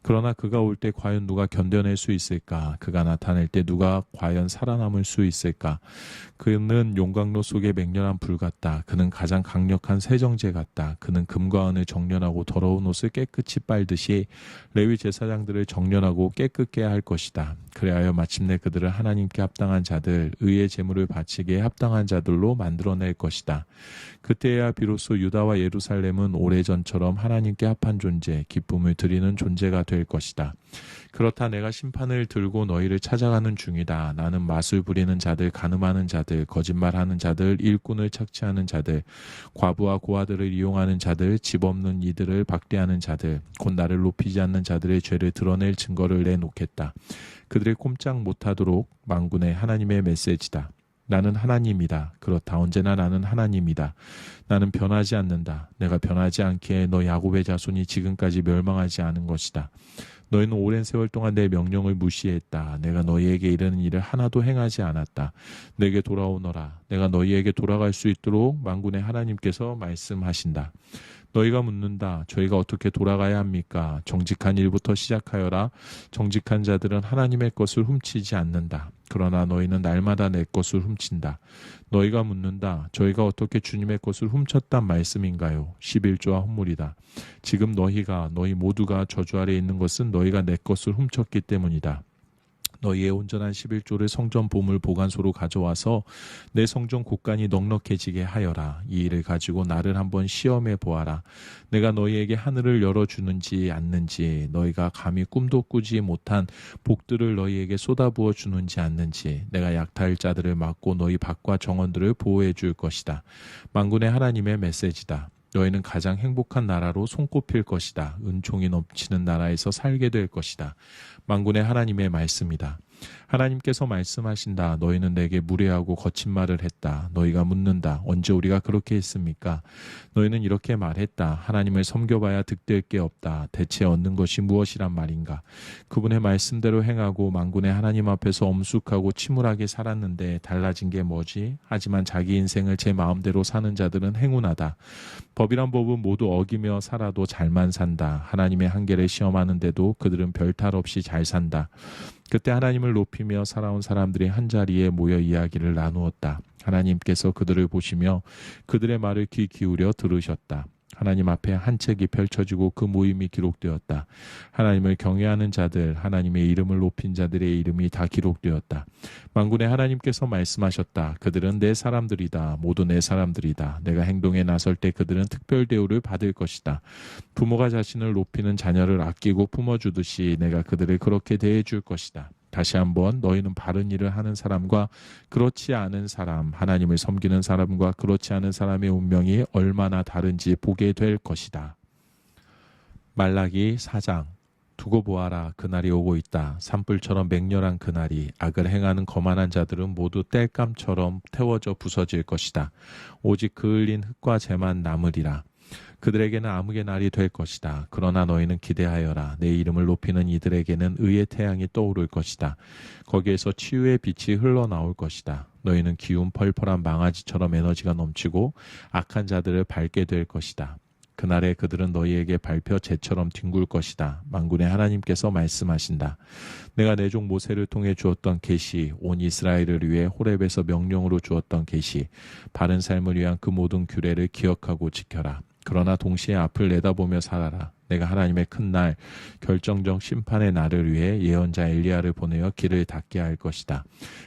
그러나 그가 올 때 과연 누가 견뎌낼 수 있을까? 그가 나타날 때 누가 과연 살아남을 수 있을까? 그는 용광로 속의 맹렬한 불 같다. 그는 가장 강력한 세정제 같다. 그는 금과 은을 정련하고 더러운 옷을 깨끗이 빨듯이 레위 제사장들을 정련하고 깨끗게 할 것이다. 그리하여 마침내 그들을 하나님께 합당한 자들, 의의 제물을 바치기에 합당한 자들로 만들어낼 것이다. 그때야 비로소 유다와 예루살렘은 오래전처럼 하나님께 합한 존재, 기쁨을 드리는 존재가 될 것이다. 그렇다, 내가 심판을 들고 너희를 찾아가는 중이다. 나는 마술 부리는 자들, 간음하는 자들, 거짓말하는 자들, 일꾼을 착취하는 자들, 과부와 고아들을 이용하는 자들, 집 없는 이들을 박대하는 자들, 곧 나를 높이지 않는 자들의 죄를 드러낼 증거를 내놓겠다. 그들을 꼼짝 못하도록 만군의 하나님의 메시지다. 나는 하나님이다. 그렇다, 언제나 나는 하나님이다. 나는 변하지 않는다. 내가 변하지 않기에 너 야곱의 자손이 지금까지 멸망하지 않은 것이다. 너희는 오랜 세월 동안 내 명령을 무시했다. 내가 너희에게 이르는 일을 하나도 행하지 않았다. 내게 돌아오너라. 내가 너희에게 돌아갈 수 있도록 만군의 하나님께서 말씀하신다. 너희가 묻는다. 저희가 어떻게 돌아가야 합니까? 정직한 일부터 시작하여라. 정직한 자들은 하나님의 것을 훔치지 않는다. 그러나 너희는 날마다 내 것을 훔친다. 너희가 묻는다. 저희가 어떻게 주님의 것을 훔쳤단 말씀인가요? 11조와 혼물이다. 지금 너희 모두가 저주 아래 있는 것은 너희가 내 것을 훔쳤기 때문이다. 너희의 온전한 11조를 성전 보물 보관소로 가져와서 내 성전 곳간이 넉넉해지게 하여라. 이 일을 가지고 나를 한번 시험해 보아라. 내가 너희에게 하늘을 열어주는지 않는지, 너희가 감히 꿈도 꾸지 못한 복들을 너희에게 쏟아부어 주는지 않는지, 내가 약탈 자들을 막고 너희 밭과 정원들을 보호해 줄 것이다. 만군의 하나님의 메시지다. 너희는 가장 행복한 나라로 손꼽힐 것이다. 은총이 넘치는 나라에서 살게 될 것이다. 만군의 하나님의 말씀이다. 하나님께서 말씀하신다. 너희는 내게 무례하고 거친 말을 했다. 너희가 묻는다. 언제 우리가 그렇게 했습니까? 너희는 이렇게 말했다. 하나님을 섬겨봐야 득될 게 없다. 대체 얻는 것이 무엇이란 말인가? 그분의 말씀대로 행하고 만군의 하나님 앞에서 엄숙하고 침울하게 살았는데 달라진 게 뭐지? 하지만 자기 인생을 제 마음대로 사는 자들은 행운하다. 법이란 법은 모두 어기며 살아도 잘만 산다. 하나님의 한계를 시험하는데도 그들은 별탈 없이 잘 산다. 그때 하나님을 높이며 살아온 사람들이 한자리에 모여 이야기를 나누었다. 하나님께서 그들을 보시며 그들의 말을 귀 기울여 들으셨다. 하나님 앞에 한 책이 펼쳐지고 그 모임이 기록되었다. 하나님을 경외하는 자들, 하나님의 이름을 높인 자들의 이름이 다 기록되었다. 만군의 하나님께서 말씀하셨다. 그들은 내 사람들이다. 모두 내 사람들이다. 내가 행동에 나설 때 그들은 특별 대우를 받을 것이다. 부모가 자신을 높이는 자녀를 아끼고 품어주듯이 내가 그들을 그렇게 대해줄 것이다. 다시 한번, 너희는 바른 일을 하는 사람과 그렇지 않은 사람, 하나님을 섬기는 사람과 그렇지 않은 사람의 운명이 얼마나 다른지 보게 될 것이다. 말라기 4장. 두고 보아라, 그날이 오고 있다. 산불처럼 맹렬한 그날이. 악을 행하는 거만한 자들은 모두 땔감처럼 태워져 부서질 것이다. 오직 그을린 흙과 재만 남으리라. 그들에게는 암흑의 날이 될 것이다. 그러나 너희는 기대하여라. 내 이름을 높이는 이들에게는 의의 태양이 떠오를 것이다. 거기에서 치유의 빛이 흘러나올 것이다. 너희는 기운 펄펄한 망아지처럼 에너지가 넘치고 악한 자들을 밟게 될 것이다. 그날에 그들은 너희에게 밟혀 재처럼 뒹굴 것이다. 만군의 하나님께서 말씀하신다. 내가 내 종 모세를 통해 주었던 계시, 온 이스라엘을 위해 호렙에서 명령으로 주었던 계시, 바른 삶을 위한 그 모든 규례를 기억하고 지켜라. 그러나 동시에 앞을 내다보며 살아라. 내가 하나님의 큰 날, 결정적 심판의 날을 위해 예언자 엘리야를 보내어 길을 닦게 할 것이다.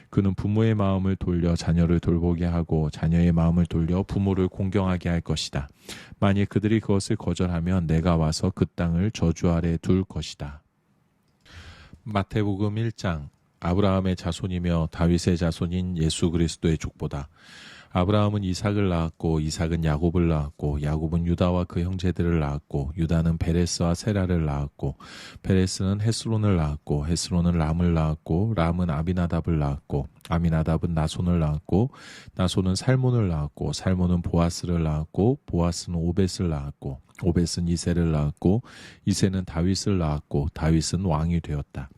그는 부모의 마음을 돌려 자녀를 돌보게 하고 자녀의 마음을 돌려 부모를 공경하게 할 것이다. 만일 그들이 그것을 거절하면 내가 와서 그 땅을 저주 아래 둘 것이다. 마태복음 1장. 아브라함의 자손이며 다윗의 자손인 예수 그리스도의 족보다. 아브라함은 이삭을 낳았고 이삭은 야곱을 낳았고 야곱은 유다와 그 형제들을 낳았고 유다는 베레스와 세라를 낳았고 베레스는 헤스론을 낳았고 헤스론은 람을 낳았고 람은 아미나답을 낳았고 아미나답은 나손을 낳았고 나손은 살몬을 낳았고 살몬은 보아스를 낳았고 보아스는 오벳을 낳았고 오벳은 이새를 낳았고 이새는 다윗을 낳았고 다윗은 왕이 되었다.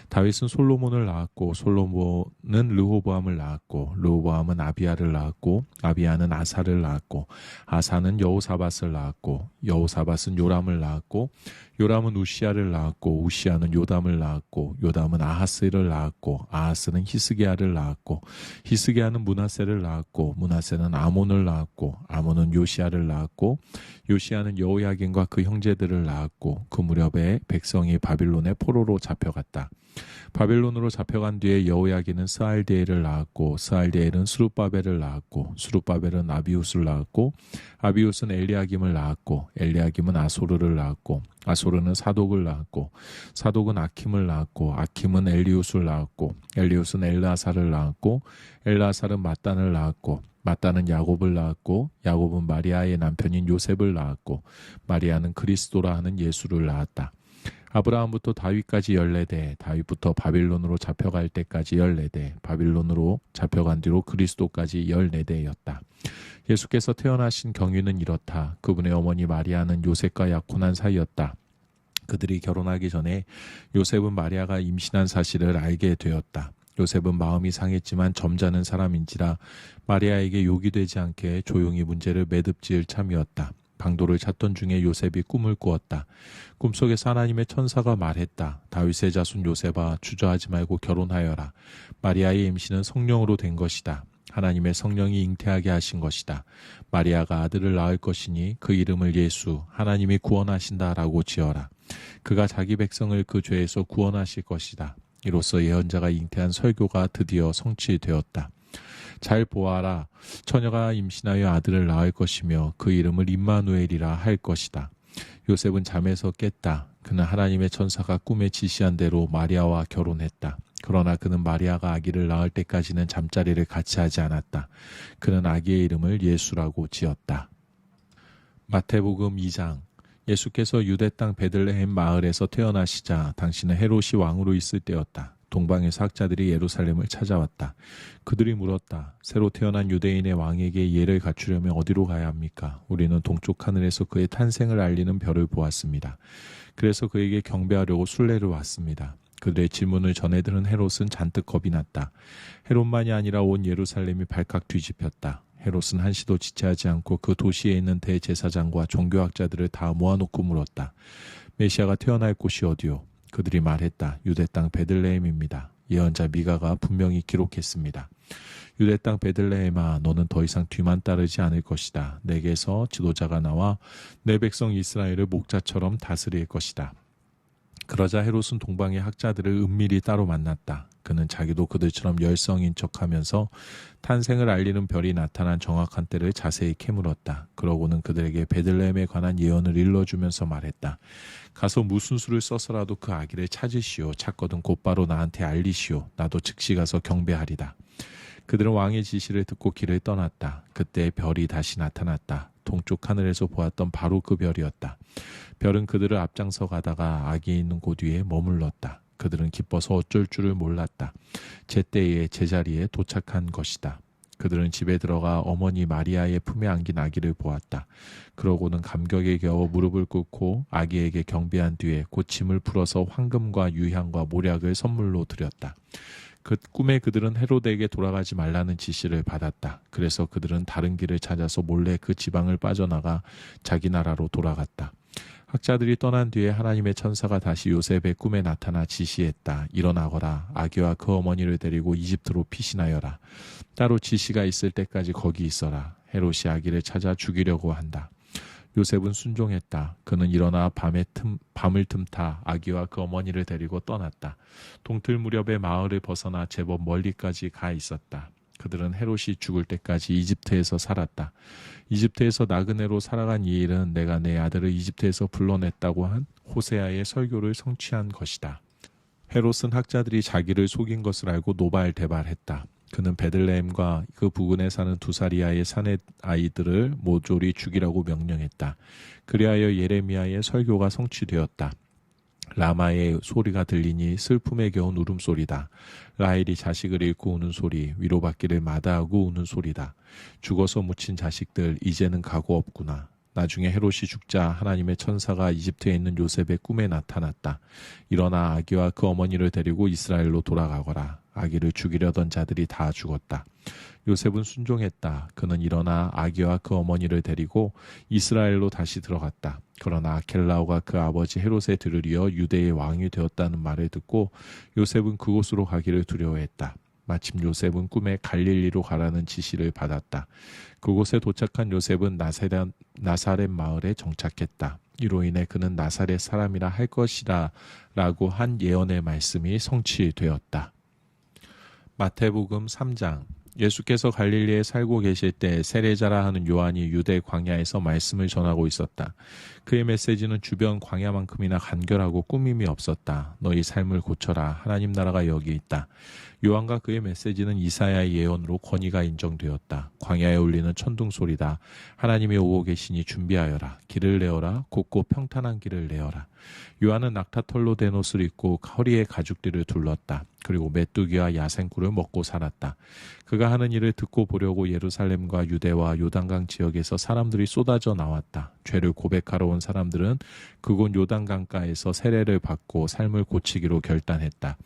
다윗은 솔로몬을 낳았고 솔로몬은 르호보암을 낳았고 르호보암은 아비야를 낳았고 아비야는 아사를 낳았고 아사는 여호사밧을 낳았고 여호사밧은 요람을 낳았고 요람은 우시야를 낳았고 우시야는 요담을 낳았고 요담은 아하스를 낳았고 아하스는 히스기야를 낳았고 히스기야는 므낫세를 낳았고 므낫세는 아몬을 낳았고 아몬은 요시야를 낳았고 요시야는 여호야긴과 그 형제들을 낳았고 그 무렵에 백성이 바빌론의 포로로 잡혀갔다. 바빌론으로 잡혀간 뒤에 여호야긴은 스알디엘을 낳았고 스알디엘은 스룹바벨을 낳았고 스룹바벨은 아비웃을 낳았고 아비웃은 엘리야김을 낳았고 엘리야김은 아소르를 낳았고 아소르는 사독을 낳았고 사독은 아킴을 낳았고 아킴은 엘리웃을 낳았고 엘리웃은 엘르아사를 낳았고 엘르아사는 mat단을 낳았고 mat단은 야곱을 낳았고 야곱은 마리아의 남편인 요셉을 낳았고 마리아는 그리스도라 하는 예수를 낳았다. 아브라함부터 다윗까지 14대, 다윗부터 바빌론으로 잡혀갈 때까지 14대, 바빌론으로 잡혀간 뒤로 그리스도까지 14대였다. 예수께서 태어나신 경위는 이렇다. 그분의 어머니 마리아는 요셉과 약혼한 사이였다. 그들이 결혼하기 전에 요셉은 마리아가 임신한 사실을 알게 되었다. 요셉은 마음이 상했지만 점잖은 사람인지라 마리아에게 욕이 되지 않게 조용히 문제를 매듭지을 참이었다. 방도를 찾던 중에 요셉이 꿈을 꾸었다. 꿈속에서 하나님의 천사가 말했다. 다윗의 자손 요셉아, 주저하지 말고 결혼하여라. 마리아의 임신은 성령으로 된 것이다. 하나님의 성령이 잉태하게 하신 것이다. 마리아가 아들을 낳을 것이니 그 이름을 예수, 하나님이 구원하신다라고 지어라. 그가 자기 백성을 그 죄에서 구원하실 것이다. 이로써 예언자가 잉태한 설교가 드디어 성취되었다. 잘 보아라. 처녀가 임신하여 아들을 낳을 것이며 그 이름을 임마누엘이라 할 것이다. 요셉은 잠에서 깼다. 그는 하나님의 천사가 꿈에 지시한 대로 마리아와 결혼했다. 그러나 그는 마리아가 아기를 낳을 때까지는 잠자리를 같이 하지 않았다. 그는 아기의 이름을 예수라고 지었다. 마태복음 2장. 예수께서 유대 땅 베들레헴 마을에서 태어나시자 당시는 헤롯이 왕으로 있을 때였다. 동방에서 학자들이 예루살렘을 찾아왔다. 그들이 물었다. 새로 태어난 유대인의 왕에게 예를 갖추려면 어디로 가야 합니까? 우리는 동쪽 하늘에서 그의 탄생을 알리는 별을 보았습니다. 그래서 그에게 경배하려고 순례를 왔습니다. 그들의 질문을 전해 들은 헤롯은 잔뜩 겁이 났다. 헤롯만이 아니라 온 예루살렘이 발칵 뒤집혔다. 헤롯은 한시도 지체하지 않고 그 도시에 있는 대제사장과 종교학자들을 다 모아놓고 물었다. 메시아가 태어날 곳이 어디요? 그들이 말했다. 유대 땅 베들레헴입니다. 예언자 미가가 분명히 기록했습니다. 유대 땅 베들레헴아, 너는 더 이상 뒤만 따르지 않을 것이다. 내게서 지도자가 나와 내 백성 이스라엘을 목자처럼 다스릴 것이다. 그러자 헤롯은 동방의 학자들을 은밀히 따로 만났다. 그는 자기도 그들처럼 열성인 척하면서 탄생을 알리는 별이 나타난 정확한 때를 자세히 캐물었다. 그러고는 그들에게 베들레헴에 관한 예언을 일러주면서 말했다. 가서 무슨 수를 써서라도 그 아기를 찾으시오. 찾거든 곧바로 나한테 알리시오. 나도 즉시 가서 경배하리다. 그들은 왕의 지시를 듣고 길을 떠났다. 그때 별이 다시 나타났다. 동쪽 하늘에서 보았던 바로 그 별이었다. 별은 그들을 앞장서 가다가 아기 있는 곳 위에 머물렀다. 그들은 기뻐서 어쩔 줄을 몰랐다. 제때에 제자리에 도착한 것이다. 그들은 집에 들어가 어머니 마리아의 품에 안긴 아기를 보았다. 그러고는 감격에 겨워 무릎을 꿇고 아기에게 경배한 뒤에 곧 짐을 풀어서 황금과 유향과 모략을 선물로 드렸다. 그 꿈에 그들은 헤롯에게 돌아가지 말라는 지시를 받았다. 그래서 그들은 다른 길을 찾아서 몰래 그 지방을 빠져나가 자기 나라로 돌아갔다. 학자들이 떠난 뒤에 하나님의 천사가 다시 요셉의 꿈에 나타나 지시했다. 일어나거라. 아기와 그 어머니를 데리고 이집트로 피신하여라. 따로 지시가 있을 때까지 거기 있어라. 헤롯이 아기를 찾아 죽이려고 한다. 요셉은 순종했다. 그는 일어나 밤을 틈타 아기와 그 어머니를 데리고 떠났다. 동틀 무렵에 마을을 벗어나 제법 멀리까지 가 있었다. 그들은 헤롯이 죽을 때까지 이집트에서 살았다. 이집트에서 나그네로 살아간 이 일은 내가 내 아들을 이집트에서 불러냈다고 한 호세아의 설교를 성취한 것이다. 헤롯은 학자들이 자기를 속인 것을 알고 노발대발했다. 그는 베들레헴과 그 부근에 사는 두 살 이하의 사내 아이들을 모조리 죽이라고 명령했다. 그리하여 예레미야의 설교가 성취되었다. 라마의 소리가 들리니 슬픔에 겨운 울음소리다. 라헬이 자식을 잃고 우는 소리, 위로받기를 마다하고 우는 소리다. 죽어서 묻힌 자식들, 이제는 가고 없구나. 나중에 헤롯이 죽자 하나님의 천사가 이집트에 있는 요셉의 꿈에 나타났다. 일어나 아기와 그 어머니를 데리고 이스라엘로 돌아가거라. 아기를 죽이려던 자들이 다 죽었다. 요셉은 순종했다. 그는 일어나 아기와 그 어머니를 데리고 이스라엘로 다시 들어갔다. 그러나 아켈라오가 그 아버지 헤롯의 들을 이어 유대의 왕이 되었다는 말을 듣고 요셉은 그곳으로 가기를 두려워했다. 마침 요셉은 꿈에 갈릴리로 가라는 지시를 받았다. 그곳에 도착한 요셉은 나사렛 마을에 정착했다. 이로 인해 그는 나사렛 사람이라 할 것이라 라고 한 예언의 말씀이 성취되었다. 마태복음 3장. 예수께서 갈릴리에 살고 계실 때 세례자라 하는 요한이 유대 광야에서 말씀을 전하고 있었다. 그의 메시지는 주변 광야만큼이나 간결하고 꾸밈이 없었다. 너희 삶을 고쳐라. 하나님 나라가 여기 있다. 요한과 그의 메시지는 이사야의 예언으로 권위가 인정되었다. 광야에 울리는 천둥소리다. 하나님이 오고 계시니 준비하여라. 길을 내어라. 곱고 평탄한 길을 내어라. 요한은 낙타털로 된 옷을 입고 허리에 가죽띠를 둘렀다. 그리고 메뚜기와 야생꿀을 먹고 살았다. 그가 하는 일을 듣고 보려고 예루살렘과 유대와 요단강 지역에서 사람들이 쏟아져 나왔다. 죄를 고백하러 온 사람들은 그곳 요단강가에서 세례를 받고 삶을 고치기로 결단했다.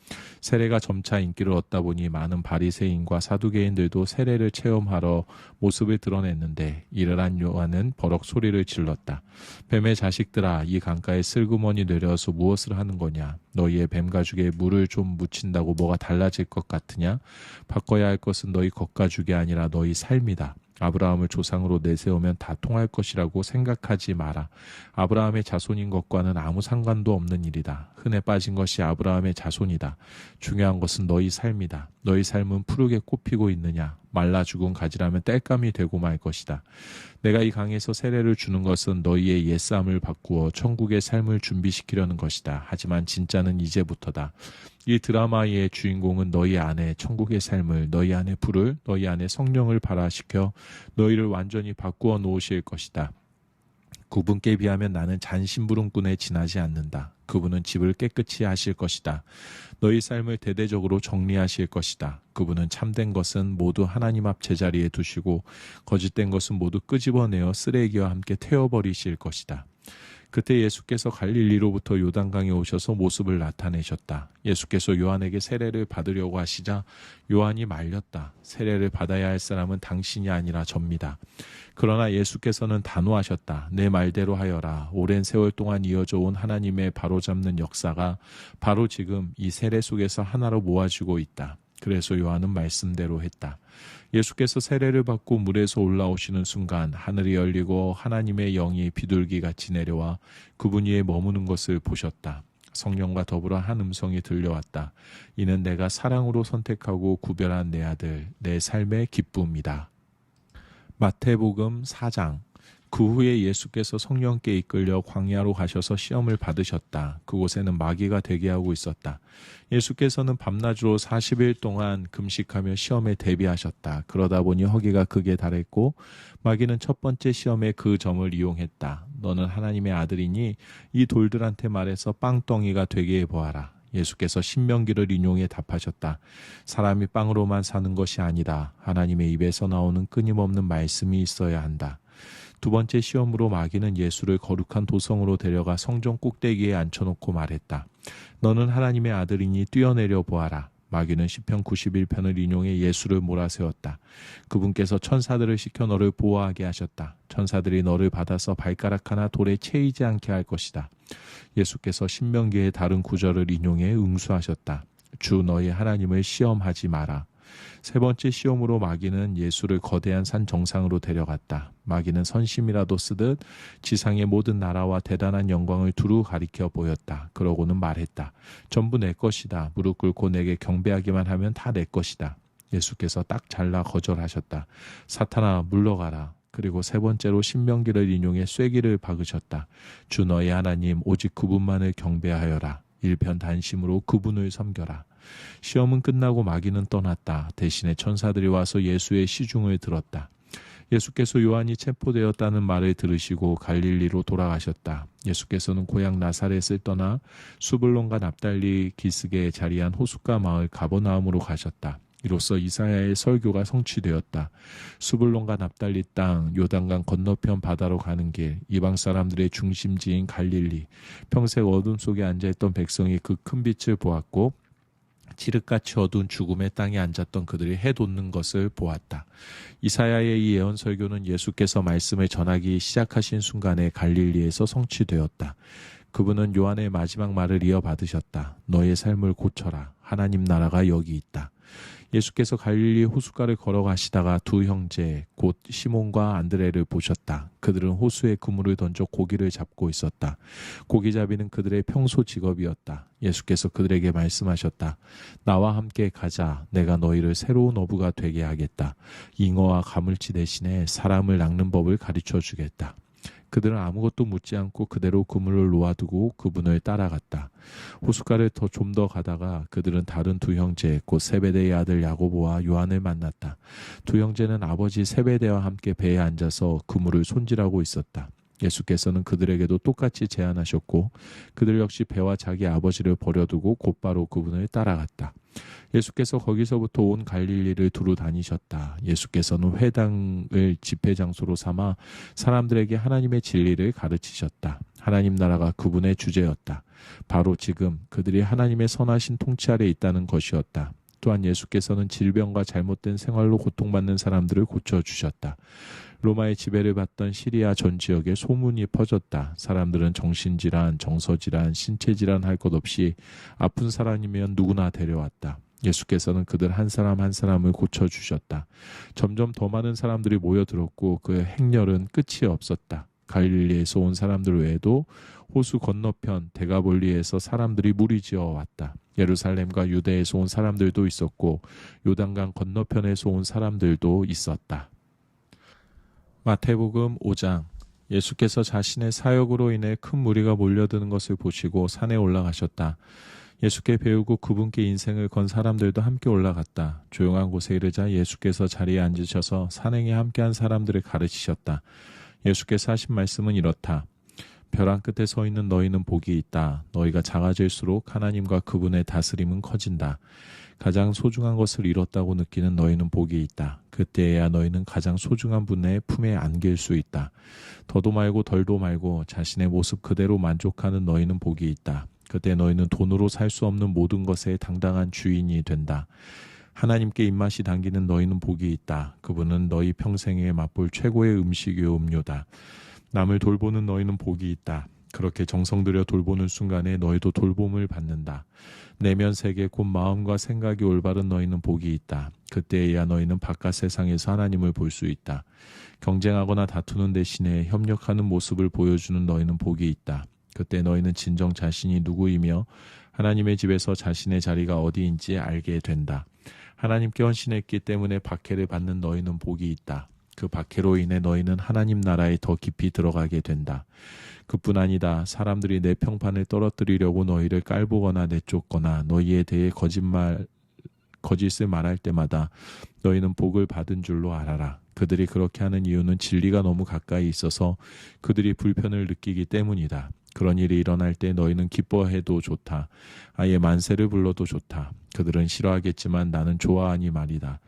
세례가 점차 인기를 얻다 보니 많은 바리새인과 사두개인들도 세례를 체험하러 모습을 드러냈는데 이를 한 요한은 버럭 소리를 질렀다. 뱀의 자식들아, 이 강가에 슬그머니 내려서 무엇을 하는 거냐? 너희의 뱀 가죽에 물을 좀 묻힌다고 뭐가 달라질 것 같으냐? 바꿔야 할 것은 너희 겉가죽이 아니라 너희 삶이다. 아브라함을 조상으로 내세우면 다 통할 것이라고 생각하지 마라. 아브라함의 자손인 것과는 아무 상관도 없는 일이다. 흔해 빠진 것이 아브라함의 자손이다. 중요한 것은 너희 삶이다. 너희 삶은 푸르게 꽃피고 있느냐? 말라 죽은 가지라면 땔감이 되고 말 것이다. 내가 이 강에서 세례를 주는 것은 너희의 옛삶을 바꾸어 천국의 삶을 준비시키려는 것이다. 하지만 진짜는 이제부터다. 이 드라마의 주인공은 너희 안에 천국의 삶을, 너희 안에 불을, 너희 안에 성령을 발화시켜 너희를 완전히 바꾸어 놓으실 것이다. 그분께 비하면 나는 잔심부름꾼에 지나지 않는다. 그분은 집을 깨끗이 하실 것이다. 너희 삶을 대대적으로 정리하실 것이다. 그분은 참된 것은 모두 하나님 앞 제자리에 두시고 거짓된 것은 모두 끄집어내어 쓰레기와 함께 태워버리실 것이다. 그때 예수께서 갈릴리로부터 요단강에 오셔서 모습을 나타내셨다. 예수께서 요한에게 세례를 받으려고 하시자 요한이 말렸다. 세례를 받아야 할 사람은 당신이 아니라 접니다. 그러나 예수께서는 단호하셨다. 내 말대로 하여라. 오랜 세월 동안 이어져 온 하나님의 바로잡는 역사가 바로 지금 이 세례 속에서 하나로 모아지고 있다. 그래서 요한은 말씀대로 했다. 예수께서 세례를 받고 물에서 올라오시는 순간 하늘이 열리고 하나님의 영이 비둘기같이 내려와 그분 위에 머무는 것을 보셨다. 성령과 더불어 한 음성이 들려왔다. 이는 내가 사랑으로 선택하고 구별한 내 아들, 내 삶의 기쁨이다. 마태복음 4장. 그 후에 예수께서 성령께 이끌려 광야로 가셔서 시험을 받으셨다. 그곳에는 마귀가 대기하고 있었다. 예수께서는 밤낮으로 40일 동안 금식하며 시험에 대비하셨다. 그러다 보니 허기가 극에 달했고 마귀는 첫 번째 시험에 그 점을 이용했다. 너는 하나님의 아들이니 이 돌들한테 말해서 빵덩이가 되게 해보아라. 예수께서 신명기를 인용해 답하셨다. 사람이 빵으로만 사는 것이 아니다. 하나님의 입에서 나오는 끊임없는 말씀이 있어야 한다. 두 번째 시험으로 마귀는 예수를 거룩한 도성으로 데려가 성전 꼭대기에 앉혀놓고 말했다. 너는 하나님의 아들이니 뛰어내려 보아라. 마귀는 시편 91편을 인용해 예수를 몰아세웠다. 그분께서 천사들을 시켜 너를 보호하게 하셨다. 천사들이 너를 받아서 발가락 하나 돌에 채이지 않게 할 것이다. 예수께서 신명기의 다른 구절을 인용해 응수하셨다. 주 너희 하나님을 시험하지 마라. 세 번째 시험으로 마귀는 예수를 거대한 산 정상으로 데려갔다. 마귀는 선심이라도 쓰듯 지상의 모든 나라와 대단한 영광을 두루 가리켜 보였다. 그러고는 말했다. 전부 내 것이다. 무릎 꿇고 내게 경배하기만 하면 다 내 것이다. 예수께서 딱 잘라 거절하셨다. 사탄아 물러가라. 그리고 세 번째로 신명기를 인용해 쐐기를 박으셨다. 주 너의 하나님 오직 그분만을 경배하여라. 일편단심으로 그분을 섬겨라. 시험은 끝나고 마귀는 떠났다. 대신에 천사들이 와서 예수의 시중을 들었다. 예수께서 요한이 체포되었다는 말을 들으시고 갈릴리로 돌아가셨다. 예수께서는 고향 나사렛을 떠나 수불론과 납달리 기슭에 자리한 호숫가 마을 가버나움으로 가셨다. 이로써 이사야의 설교가 성취되었다. 수불론과 납달리 땅, 요단강 건너편 바다로 가는 길, 이방 사람들의 중심지인 갈릴리, 평생 어둠 속에 앉아있던 백성이 그 큰 빛을 보았고 칠흑같이 어두운 죽음의 땅에 앉았던 그들이 해 돋는 것을 보았다. 이사야의 이 예언 설교는 예수께서 말씀을 전하기 시작하신 순간에 갈릴리에서 성취되었다. 그분은 요한의 마지막 말을 이어받으셨다. 너의 삶을 고쳐라. 하나님 나라가 여기 있다. 예수께서 갈릴리 호숫가를 걸어가시다가 두 형제 곧 시몬과 안드레를 보셨다. 그들은 호수에 그물을 던져 고기를 잡고 있었다. 고기잡이는 그들의 평소 직업이었다. 예수께서 그들에게 말씀하셨다. 나와 함께 가자. 내가 너희를 새로운 어부가 되게 하겠다. 잉어와 가물치 대신에 사람을 낚는 법을 가르쳐 주겠다. 그들은 아무것도 묻지 않고 그대로 그물을 놓아두고 그분을 따라갔다. 호숫가를 좀 더 가다가 그들은 다른 두 형제 곧 세베대의 아들 야고보와 요한을 만났다. 두 형제는 아버지 세베대와 함께 배에 앉아서 그물을 손질하고 있었다. 예수께서는 그들에게도 똑같이 제안하셨고 그들 역시 배와 자기 아버지를 버려두고 곧바로 그분을 따라갔다. 예수께서 거기서부터 온 갈릴리를 두루 다니셨다. 예수께서는 회당을 집회 장소로 삼아 사람들에게 하나님의 진리를 가르치셨다. 하나님 나라가 그분의 주제였다. 바로 지금 그들이 하나님의 선하신 통치 아래 있다는 것이었다. 또한 예수께서는 질병과 잘못된 생활로 고통받는 사람들을 고쳐주셨다. 로마의 지배를 받던 시리아 전 지역에 소문이 퍼졌다. 사람들은 정신질환, 정서질환, 신체질환 할 것 없이 아픈 사람이면 누구나 데려왔다. 예수께서는 그들 한 사람 한 사람을 고쳐주셨다. 점점 더 많은 사람들이 모여들었고 그 행렬은 끝이 없었다. 갈릴리에서 온 사람들 외에도 호수 건너편 데가볼리에서 사람들이 무리지어 왔다. 예루살렘과 유대에서 온 사람들도 있었고 요단강 건너편에서 온 사람들도 있었다. 마태복음 5장. 예수께서 자신의 사역으로 인해 큰 무리가 몰려드는 것을 보시고 산에 올라가셨다. 예수께 배우고 그분께 인생을 건 사람들도 함께 올라갔다. 조용한 곳에 이르자 예수께서 자리에 앉으셔서 산행에 함께한 사람들을 가르치셨다. 예수께서 하신 말씀은 이렇다. 벼랑 끝에 서 있는 너희는 복이 있다. 너희가 작아질수록 하나님과 그분의 다스림은 커진다. 가장 소중한 것을 잃었다고 느끼는 너희는 복이 있다. 그때야 너희는 가장 소중한 분의 품에 안길 수 있다. 더도 말고 덜도 말고 자신의 모습 그대로 만족하는 너희는 복이 있다. 그때 너희는 돈으로 살 수 없는 모든 것의 당당한 주인이 된다. 하나님께 입맛이 당기는 너희는 복이 있다. 그분은 너희 평생에 맛볼 최고의 음식이요 음료다. 남을 돌보는 너희는 복이 있다. 그렇게 정성 들여 돌보는 순간에 너희도 돌봄을 받는다. 내면 세계 곧 마음과 생각이 올바른 너희는 복이 있다. 그때에야 너희는 바깥 세상에서 하나님을 볼 수 있다. 경쟁하거나 다투는 대신에 협력하는 모습을 보여주는 너희는 복이 있다. 그때 너희는 진정 자신이 누구이며 하나님의 집에서 자신의 자리가 어디인지 알게 된다. 하나님께 헌신했기 때문에 박해를 받는 너희는 복이 있다. 그 박해로 인해 너희는 하나님 나라에 더 깊이 들어가게 된다. 그뿐 아니다. 사람들이 내 평판을 떨어뜨리려고 너희를 깔보거나 내쫓거나 너희에 대해 거짓을 말할 때마다 너희는 복을 받은 줄로 알아라. 그들이 그렇게 하는 이유는 진리가 너무 가까이 있어서 그들이 불편을 느끼기 때문이다. 그런 일이 일어날 때 너희는 기뻐해도 좋다. 아예 만세를 불러도 좋다. 그들은 싫어하겠지만 나는 좋아하니 말이다.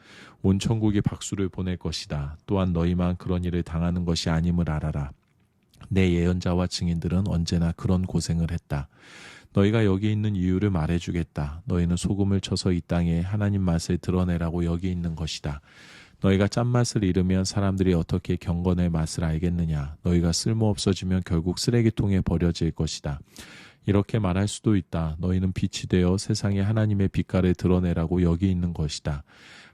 온 천국이 박수를 보낼 것이다. 또한 너희만 그런 일을 당하는 것이 아님을 알아라. 내 예언자와 증인들은 언제나 그런 고생을 했다. 너희가 여기 있는 이유를 말해주겠다. 너희는 소금을 쳐서 이 땅에 하나님 맛을 드러내라고 여기 있는 것이다. 너희가 짠맛을 잃으면 사람들이 어떻게 경건의 맛을 알겠느냐. 너희가 쓸모없어지면 결국 쓰레기통에 버려질 것이다. 이렇게 말할 수도 있다. 너희는 빛이 되어 세상에 하나님의 빛깔을 드러내라고 여기 있는 것이다.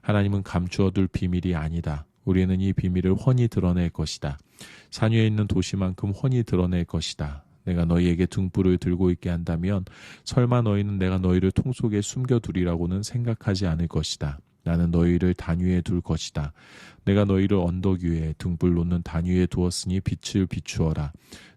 하나님은 감추어둘 비밀이 아니다. 우리는 이 비밀을 훤히 드러낼 것이다. 산 위에 있는 도시만큼 훤히 드러낼 것이다. 내가 너희에게 등불을 들고 있게 한다면 설마 너희는 내가 너희를 통 속에 숨겨두리라고는 생각하지 않을 것이다. 나는 너희를 단 위에 둘 것이다. 내가 너희를 언덕 위에 등불 놓는 단 위에 두었으니 빛을 비추어라.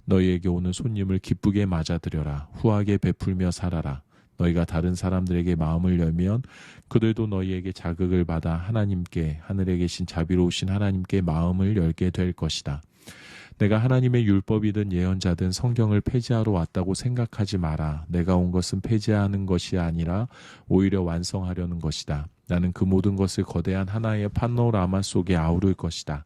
너희에게 오는 손님을 기쁘게 맞아들여라. 후하게 베풀며 살아라. 너희가 다른 사람들에게 마음을 열면 그들도 너희에게 자극을 받아 하나님께, 하늘에 계신 자비로우신 하나님께 마음을 열게 될 것이다. 내가 하나님의 율법이든 예언자든 성경을 폐지하러 왔다고 생각하지 마라. 내가 온 것은 폐지하는 것이 아니라 오히려 완성하려는 것이다. 나는 그 모든 것을 거대한 하나의 파노라마 속에 아우를 것이다.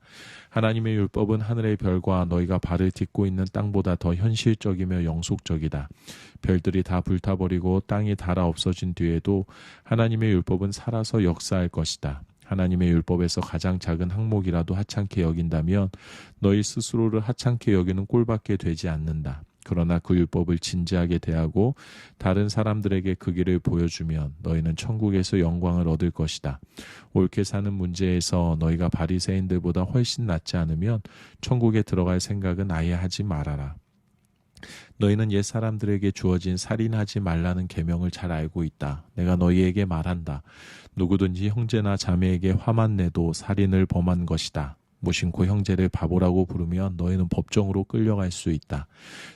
하나님의 율법은 하늘의 별과 너희가 발을 딛고 있는 땅보다 더 현실적이며 영속적이다. 별들이 다 불타버리고 땅이 닳아 없어진 뒤에도 하나님의 율법은 살아서 역사할 것이다. 하나님의 율법에서 가장 작은 항목이라도 하찮게 여긴다면 너희 스스로를 하찮게 여기는 꼴밖에 되지 않는다. 그러나 그 율법을 진지하게 대하고 다른 사람들에게 그 길을 보여주면 너희는 천국에서 영광을 얻을 것이다. 옳게 사는 문제에서 너희가 바리새인들보다 훨씬 낫지 않으면 천국에 들어갈 생각은 아예 하지 말아라. 너희는 옛 사람들에게 주어진 살인하지 말라는 계명을 잘 알고 있다. 내가 너희에게 말한다. 누구든지 형제나 자매에게 화만 내도 살인을 범한 것이다. 무심코 형제를 바보라고 부르면 너희는 법정으로 끌려갈 수 있다.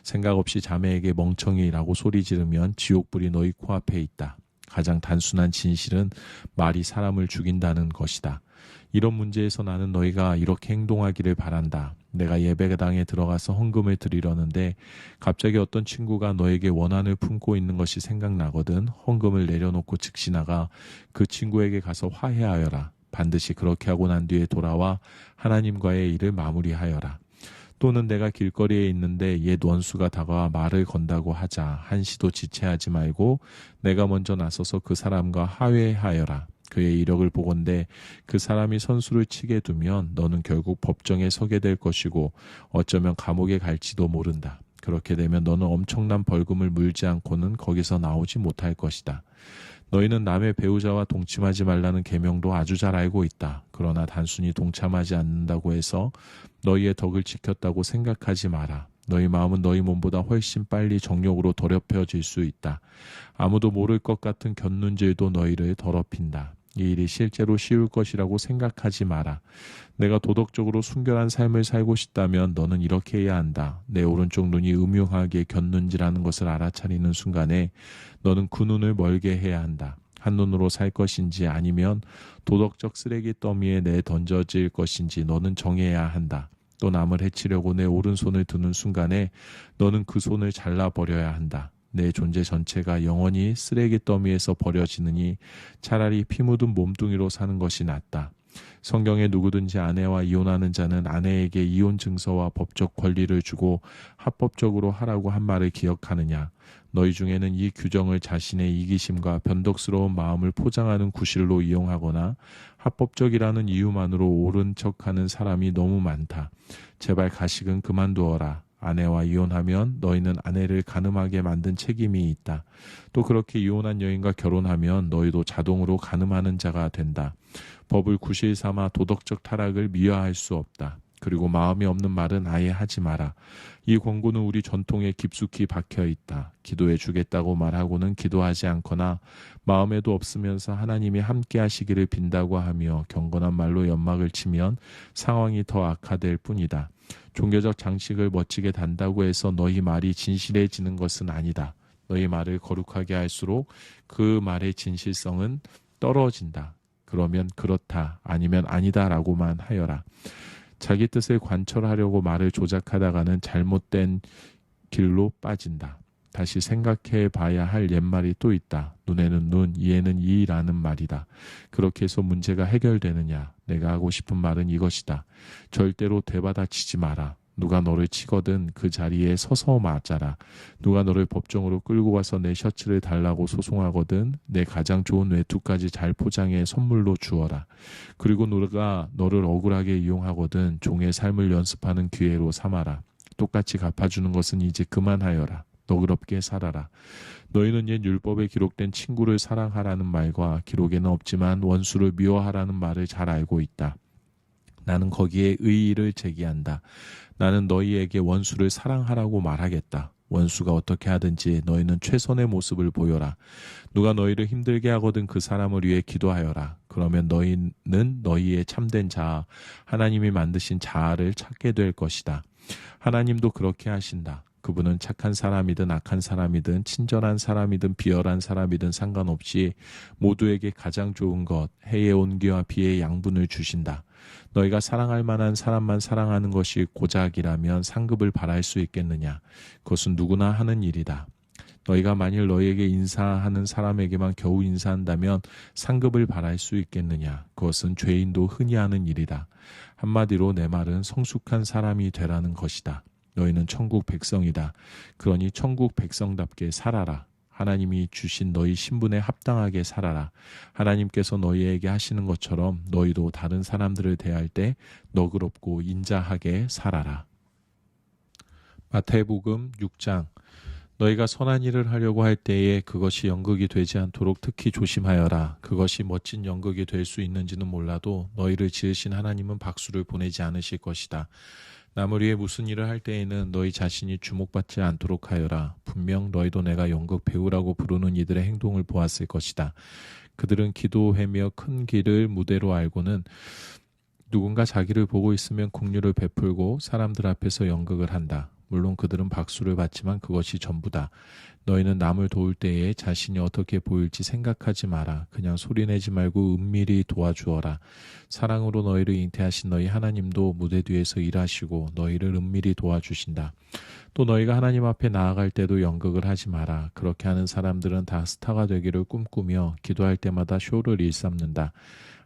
생각 없이 자매에게 멍청이라고 소리 지르면 지옥불이 너희 코앞에 있다. 가장 단순한 진실은 말이 사람을 죽인다는 것이다. 이런 문제에서 나는 너희가 이렇게 행동하기를 바란다. 내가 예배당에 들어가서 헌금을 드리려는데 갑자기 어떤 친구가 너에게 원한을 품고 있는 것이 생각나거든. 헌금을 내려놓고 즉시 나가 그 친구에게 가서 화해하여라. 반드시 그렇게 하고 난 뒤에 돌아와 하나님과의 일을 마무리하여라. 또는 내가 길거리에 있는데 옛 원수가 다가와 말을 건다고 하자. 한시도 지체하지 말고 내가 먼저 나서서 그 사람과 화해하여라. 그의 이력을 보건대 그 사람이 선수를 치게 두면 너는 결국 법정에 서게 될 것이고 어쩌면 감옥에 갈지도 모른다. 그렇게 되면 너는 엄청난 벌금을 물지 않고는 거기서 나오지 못할 것이다. 너희는 남의 배우자와 동침하지 말라는 계명도 아주 잘 알고 있다. 그러나 단순히 동참하지 않는다고 해서 너희의 덕을 지켰다고 생각하지 마라. 너희 마음은 너희 몸보다 훨씬 빨리 정욕으로 더럽혀질 수 있다. 아무도 모를 것 같은 곁눈질도 너희를 더럽힌다. 이 일이 실제로 쉬울 것이라고 생각하지 마라. 내가 도덕적으로 순결한 삶을 살고 싶다면 너는 이렇게 해야 한다. 내 오른쪽 눈이 음흉하게 곁눈질하는 것을 알아차리는 순간에 너는 그 눈을 멀게 해야 한다. 한 눈으로 살 것인지 아니면 도덕적 쓰레기 더미에 내던져질 것인지 너는 정해야 한다. 또 남을 해치려고 내 오른손을 드는 순간에 너는 그 손을 잘라버려야 한다. 내 존재 전체가 영원히 쓰레기 더미에서 버려지느니 차라리 피 묻은 몸뚱이로 사는 것이 낫다. 성경에 누구든지 아내와 이혼하는 자는 아내에게 이혼 증서와 법적 권리를 주고 합법적으로 하라고 한 말을 기억하느냐. 너희 중에는 이 규정을 자신의 이기심과 변덕스러운 마음을 포장하는 구실로 이용하거나 합법적이라는 이유만으로 옳은 척하는 사람이 너무 많다. 제발 가식은 그만두어라. 아내와 이혼하면 너희는 아내를 간음하게 만든 책임이 있다. 또 그렇게 이혼한 여인과 결혼하면 너희도 자동으로 간음하는 자가 된다. 법을 구실 삼아 도덕적 타락을 미화할 수 없다. 그리고 마음이 없는 말은 아예 하지 마라. 이 권고는 우리 전통에 깊숙이 박혀 있다. 기도해 주겠다고 말하고는 기도하지 않거나 마음에도 없으면서 하나님이 함께 하시기를 빈다고 하며 경건한 말로 연막을 치면 상황이 더 악화될 뿐이다. 종교적 장식을 멋지게 단다고 해서 너희 말이 진실해지는 것은 아니다. 너희 말을 거룩하게 할수록 그 말의 진실성은 떨어진다. 그러면 그렇다 아니면 아니다라고만 하여라. 자기 뜻을 관철하려고 말을 조작하다가는 잘못된 길로 빠진다. 다시 생각해 봐야 할 옛말이 또 있다. 눈에는 눈, 이에는 이라는 말이다. 그렇게 해서 문제가 해결되느냐? 내가 하고 싶은 말은 이것이다. 절대로 되받아치지 마라. 누가 너를 치거든 그 자리에 서서 맞아라. 누가 너를 법정으로 끌고 가서 내 셔츠를 달라고 소송하거든 내 가장 좋은 외투까지 잘 포장해 선물로 주어라. 그리고 누가 너를 억울하게 이용하거든 종의 삶을 연습하는 기회로 삼아라. 똑같이 갚아주는 것은 이제 그만하여라. 너그럽게 살아라. 너희는 옛 율법에 기록된 친구를 사랑하라는 말과 기록에는 없지만 원수를 미워하라는 말을 잘 알고 있다. 나는 거기에 의의를 제기한다. 나는 너희에게 원수를 사랑하라고 말하겠다. 원수가 어떻게 하든지 너희는 최선의 모습을 보여라. 누가 너희를 힘들게 하거든 그 사람을 위해 기도하여라. 그러면 너희는 너희의 참된 자아, 하나님이 만드신 자아를 찾게 될 것이다. 하나님도 그렇게 하신다. 그분은 착한 사람이든 악한 사람이든 친절한 사람이든 비열한 사람이든 상관없이 모두에게 가장 좋은 것, 해의 온기와 비의 양분을 주신다. 너희가 사랑할 만한 사람만 사랑하는 것이 고작이라면 상급을 바랄 수 있겠느냐? 그것은 누구나 하는 일이다. 너희가 만일 너희에게 인사하는 사람에게만 겨우 인사한다면 상급을 바랄 수 있겠느냐? 그것은 죄인도 흔히 하는 일이다. 한마디로 내 말은 성숙한 사람이 되라는 것이다. 너희는 천국 백성이다. 그러니 천국 백성답게 살아라. 하나님이 주신 너희 신분에 합당하게 살아라. 하나님께서 너희에게 하시는 것처럼 너희도 다른 사람들을 대할 때 너그럽고 인자하게 살아라. 마태복음 6장. 너희가 선한 일을 하려고 할 때에 그것이 연극이 되지 않도록 특히 조심하여라. 그것이 멋진 연극이 될 수 있는지는 몰라도 너희를 지으신 하나님은 박수를 보내지 않으실 것이다. 남을 위해 무슨 일을 할 때에는 너희 자신이 주목받지 않도록 하여라. 분명 너희도 내가 연극 배우라고 부르는 이들의 행동을 보았을 것이다. 그들은 기도하며 큰 길을 무대로 알고는 누군가 자기를 보고 있으면 긍휼을 베풀고 사람들 앞에서 연극을 한다. 물론 그들은 박수를 받지만 그것이 전부다. 너희는 남을 도울 때에 자신이 어떻게 보일지 생각하지 마라. 그냥 소리내지 말고 은밀히 도와주어라. 사랑으로 너희를 잉태하신 너희 하나님도 무대 뒤에서 일하시고 너희를 은밀히 도와주신다. 또 너희가 하나님 앞에 나아갈 때도 연극을 하지 마라. 그렇게 하는 사람들은 다 스타가 되기를 꿈꾸며 기도할 때마다 쇼를 일삼는다.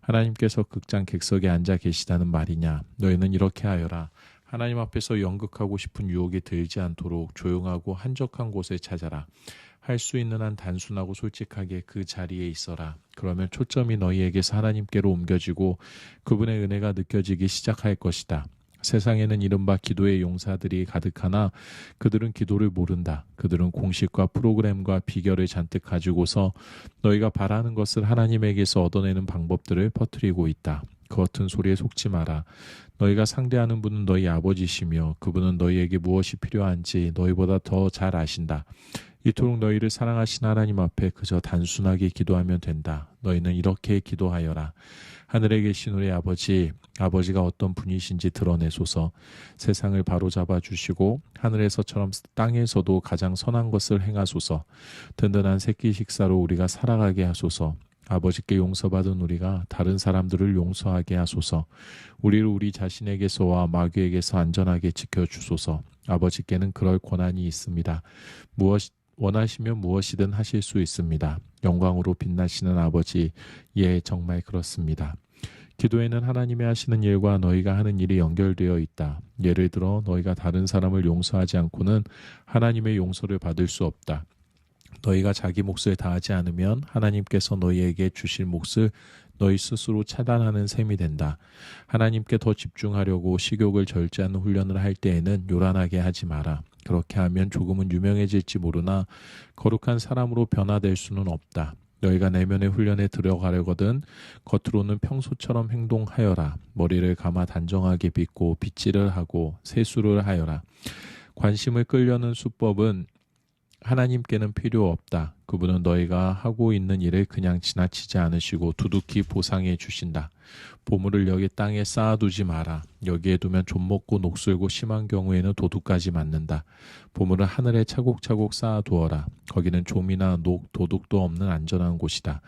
하나님께서 극장 객석에 앉아 계시다는 말이냐? 너희는 이렇게 하여라. 하나님 앞에서 연극하고 싶은 유혹이 들지 않도록 조용하고 한적한 곳에 찾아라. 할 수 있는 한 단순하고 솔직하게 그 자리에 있어라. 그러면 초점이 너희에게서 하나님께로 옮겨지고 그분의 은혜가 느껴지기 시작할 것이다. 세상에는 이른바 기도의 용사들이 가득하나 그들은 기도를 모른다. 그들은 공식과 프로그램과 비결을 잔뜩 가지고서 너희가 바라는 것을 하나님에게서 얻어내는 방법들을 퍼뜨리고 있다. 그 같은 소리에 속지 마라. 너희가 상대하는 분은 너희 아버지시며 그분은 너희에게 무엇이 필요한지 너희보다 더 잘 아신다. 이토록 너희를 사랑하신 하나님 앞에 그저 단순하게 기도하면 된다. 너희는 이렇게 기도하여라. 하늘에 계신 우리 아버지가 어떤 분이신지 드러내소서. 세상을 바로잡아 주시고 하늘에서처럼 땅에서도 가장 선한 것을 행하소서. 든든한 새끼 식사로 우리가 살아가게 하소서. 아버지께 용서받은 우리가 다른 사람들을 용서하게 하소서. 우리를 우리 자신에게서와 마귀에게서 안전하게 지켜주소서. 아버지께는 그럴 권한이 있습니다. 원하시면 무엇이든 하실 수 있습니다. 영광으로 빛나시는 아버지, 예, 정말 그렇습니다. 기도에는 하나님이 하시는 일과 너희가 하는 일이 연결되어 있다. 예를 들어 너희가 다른 사람을 용서하지 않고는 하나님의 용서를 받을 수 없다. 너희가 자기 몫을 다하지 않으면 하나님께서 너희에게 주실 몫을 너희 스스로 차단하는 셈이 된다. 하나님께 더 집중하려고 식욕을 절제하는 훈련을 할 때에는 요란하게 하지 마라. 그렇게 하면 조금은 유명해질지 모르나 거룩한 사람으로 변화될 수는 없다. 너희가 내면의 훈련에 들어가려거든 겉으로는 평소처럼 행동하여라. 머리를 감아 단정하게 빗고 빗질을 하고 세수를 하여라. 관심을 끌려는 수법은 하나님께는 필요 없다. 그분은 너희가 하고 있는 일을 그냥 지나치지 않으시고 두둑히 보상해 주신다. 보물을 여기 땅에 쌓아두지 마라. 여기에 두면 좀먹고 녹슬고 심한 경우에는 도둑까지 맞는다. 보물을 하늘에 차곡차곡 쌓아두어라. 거기는 좀이나 녹, 도둑도 없는 안전한 곳이다.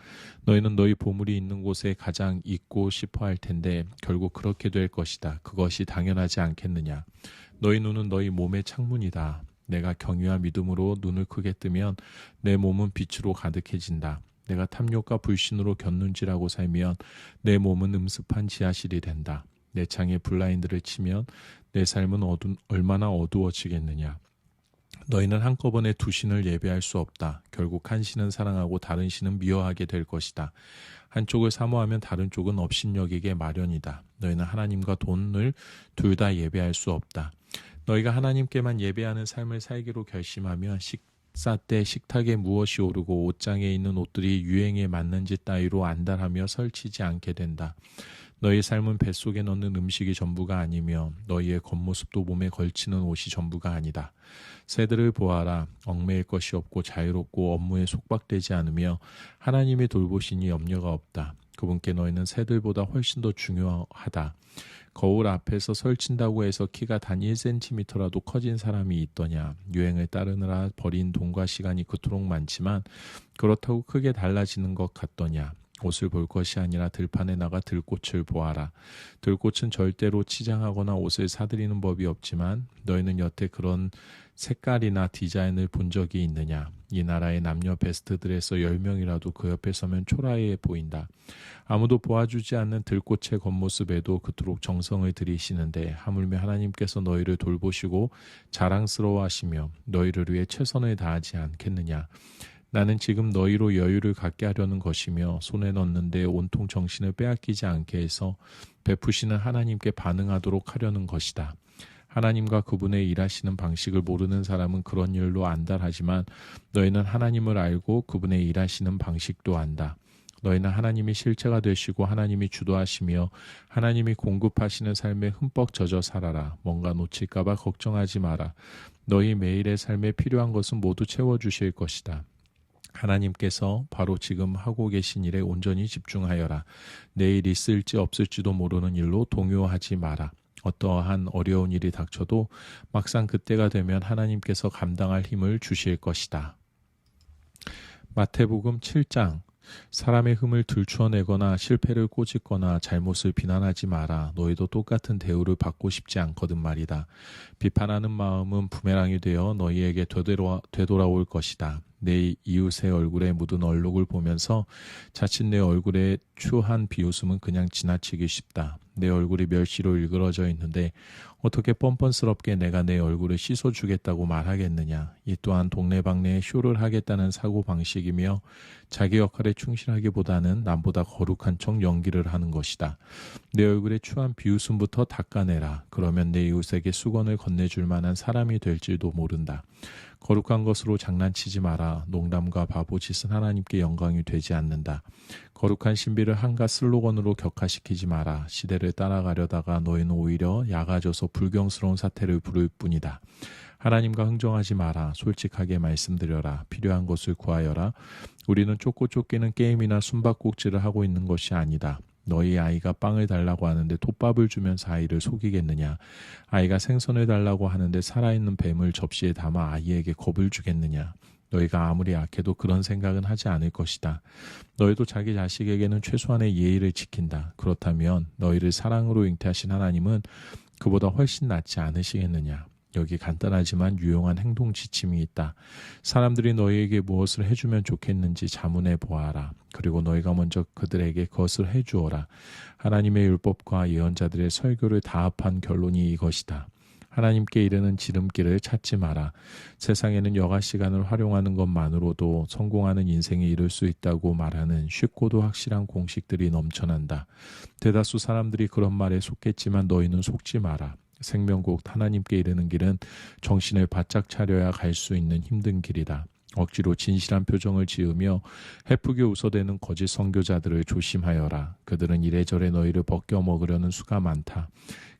너희는 너희 보물이 있는 곳에 가장 있고 싶어 할 텐데 결국 그렇게 될 것이다. 그것이 당연하지 않겠느냐. 너희 눈은 너희 몸의 창문이다. 내가 경외와 믿음으로 눈을 크게 뜨면 내 몸은 빛으로 가득해진다. 내가 탐욕과 불신으로 곁눈질하고 살면 내 몸은 음습한 지하실이 된다. 내 창에 블라인드를 치면 내 삶은 얼마나 어두워지겠느냐. 너희는 한꺼번에 두 신을 예배할 수 없다. 결국 한 신은 사랑하고 다른 신은 미워하게 될 것이다. 한쪽을 사모하면 다른 쪽은 업신여기게 마련이다. 너희는 하나님과 돈을 둘 다 예배할 수 없다. 너희가 하나님께만 예배하는 삶을 살기로 결심하면 식사 때 식탁에 무엇이 오르고 옷장에 있는 옷들이 유행에 맞는지 따위로 안달하며 설치지 않게 된다. 너희 삶은 뱃속에 넣는 음식이 전부가 아니며 너희의 겉모습도 몸에 걸치는 옷이 전부가 아니다. 새들을 보아라. 얽매일 것이 없고 자유롭고 업무에 속박되지 않으며 하나님의 돌보시니 염려가 없다. 그분께 너희는 새들보다 훨씬 더 중요하다. 거울 앞에서 설친다고 해서 키가 단 1cm라도 커진 사람이 있더냐. 유행을 따르느라 버린 돈과 시간이 그토록 많지만 그렇다고 크게 달라지는 것 같더냐. 옷을 볼 것이 아니라 들판에 나가 들꽃을 보아라. 들꽃은 절대로 치장하거나 옷을 사들이는 법이 없지만 너희는 여태 그런 색깔이나 디자인을 본 적이 있느냐? 이 나라의 남녀 베스트들에서 10명이라도 그 옆에 서면 초라해 보인다. 아무도 보아주지 않는 들꽃의 겉모습에도 그토록 정성을 들이시는데 하물며 하나님께서 너희를 돌보시고 자랑스러워하시며 너희를 위해 최선을 다하지 않겠느냐? 나는 지금 너희로 여유를 갖게 하려는 것이며 손에 넣는데 온통 정신을 빼앗기지 않게 해서 베푸시는 하나님께 반응하도록 하려는 것이다. 하나님과 그분의 일하시는 방식을 모르는 사람은 그런 일로 안달하지만 너희는 하나님을 알고 그분의 일하시는 방식도 안다. 너희는 하나님이 실체가 되시고 하나님이 주도하시며 하나님이 공급하시는 삶에 흠뻑 젖어 살아라. 뭔가 놓칠까 봐 걱정하지 마라. 너희 매일의 삶에 필요한 것은 모두 채워주실 것이다. 하나님께서 바로 지금 하고 계신 일에 온전히 집중하여라. 내일 있을지 없을지도 모르는 일로 동요하지 마라. 어떠한 어려운 일이 닥쳐도 막상 그때가 되면 하나님께서 감당할 힘을 주실 것이다. 마태복음 7장. 사람의 흠을 들추어내거나 실패를 꼬집거나 잘못을 비난하지 마라. 너희도 똑같은 대우를 받고 싶지 않거든 말이다. 비판하는 마음은 부메랑이 되어 너희에게 되돌아올 것이다. 내 이웃의 얼굴에 묻은 얼룩을 보면서 자칫 내 얼굴에 추한 비웃음은 그냥 지나치기 쉽다. 내 얼굴이 멸시로 일그러져 있는데 어떻게 뻔뻔스럽게 내가 내 얼굴을 씻어주겠다고 말하겠느냐. 이 또한 동네방네에 쇼를 하겠다는 사고방식이며 자기 역할에 충실하기보다는 남보다 거룩한 척 연기를 하는 것이다. 내 얼굴에 추한 비웃음부터 닦아내라. 그러면 내 이웃에게 수건을 건네줄 만한 사람이 될지도 모른다. 거룩한 것으로 장난치지 마라. 농담과 바보짓은 하나님께 영광이 되지 않는다. 거룩한 신비를 한갓 슬로건으로 격화시키지 마라. 시대를 따라가려다가 너희는 오히려 약아져서 불경스러운 사태를 부를 뿐이다. 하나님과 흥정하지 마라. 솔직하게 말씀드려라. 필요한 것을 구하여라. 우리는 쫓고 쫓기는 게임이나 숨바꼭질을 하고 있는 것이 아니다. 너희 아이가 빵을 달라고 하는데 톱밥을 주면서 아이를 속이겠느냐? 아이가 생선을 달라고 하는데 살아있는 뱀을 접시에 담아 아이에게 겁을 주겠느냐? 너희가 아무리 악해도 그런 생각은 하지 않을 것이다. 너희도 자기 자식에게는 최소한의 예의를 지킨다. 그렇다면 너희를 사랑으로 잉태하신 하나님은 그보다 훨씬 낫지 않으시겠느냐? 여기 간단하지만 유용한 행동 지침이 있다. 사람들이 너희에게 무엇을 해주면 좋겠는지 자문해 보아라. 그리고 너희가 먼저 그들에게 그것을 해주어라. 하나님의 율법과 예언자들의 설교를 다 합한 결론이 이것이다. 하나님께 이르는 지름길을 찾지 마라. 세상에는 여가 시간을 활용하는 것만으로도 성공하는 인생에 이를 수 있다고 말하는 쉽고도 확실한 공식들이 넘쳐난다. 대다수 사람들이 그런 말에 속겠지만 너희는 속지 마라. 생명국 하나님께 이르는 길은 정신을 바짝 차려야 갈 수 있는 힘든 길이다. 억지로 진실한 표정을 지으며 해프게 웃어대는 거짓 선교자들을 조심하여라. 그들은 이래저래 너희를 벗겨 먹으려는 수가 많다.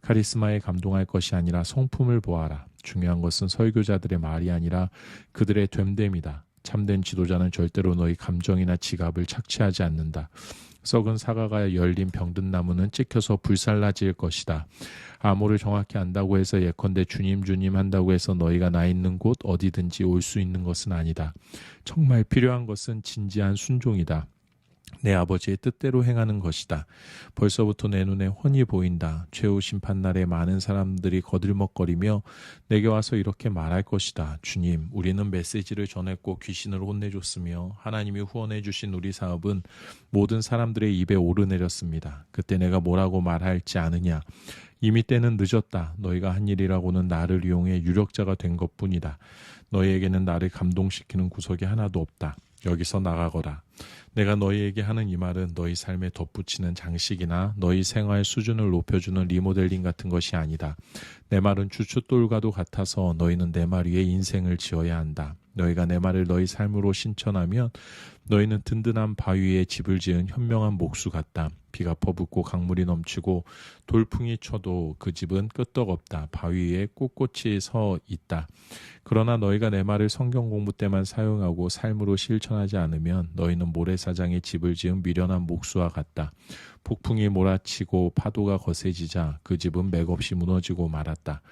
카리스마에 감동할 것이 아니라 성품을 보아라. 중요한 것은 설교자들의 말이 아니라 그들의 됨됨이다. 참된 지도자는 절대로 너희 감정이나 지갑을 착취하지 않는다. 썩은 사과가 열린 병든 나무는 찍혀서 불살라질 것이다. 암호를 정확히 안다고 해서 예컨대 주님 주님 한다고 해서 너희가 나 있는 곳 어디든지 올 수 있는 것은 아니다. 정말 필요한 것은 진지한 순종이다. 내 아버지의 뜻대로 행하는 것이다. 벌써부터 내 눈에 훤히 보인다. 최후 심판날에 많은 사람들이 거들먹거리며 내게 와서 이렇게 말할 것이다. 주님, 우리는 메시지를 전했고 귀신을 혼내줬으며 하나님이 후원해 주신 우리 사업은 모든 사람들의 입에 오르내렸습니다. 그때 내가 뭐라고 말할지 아느냐? 이미 때는 늦었다. 너희가 한 일이라고는 나를 이용해 유력자가 된 것뿐이다. 너희에게는 나를 감동시키는 구석이 하나도 없다. 여기서 나가거라. 내가 너희에게 하는 이 말은 너희 삶에 덧붙이는 장식이나 너희 생활 수준을 높여주는 리모델링 같은 것이 아니다. 내 말은 주춧돌과도 같아서 너희는 내 말 위에 인생을 지어야 한다. 너희가 내 말을 너희 삶으로 신천하면 너희는 든든한 바위에 집을 지은 현명한 목수 같다. 비가 퍼붓고 강물이 넘치고 돌풍이 쳐도 그 집은 끄떡없다. 바위 위에 꼿꼿이 서 있다. 그러나 너희가 내 말을 성경 공부 때만 사용하고 삶으로 실천하지 않으면 너희는 모래사장에 집을 지은 미련한 목수와 같다. 폭풍이 몰아치고 파도가 거세지자 그 집은 맥없이 무너지고 말았다.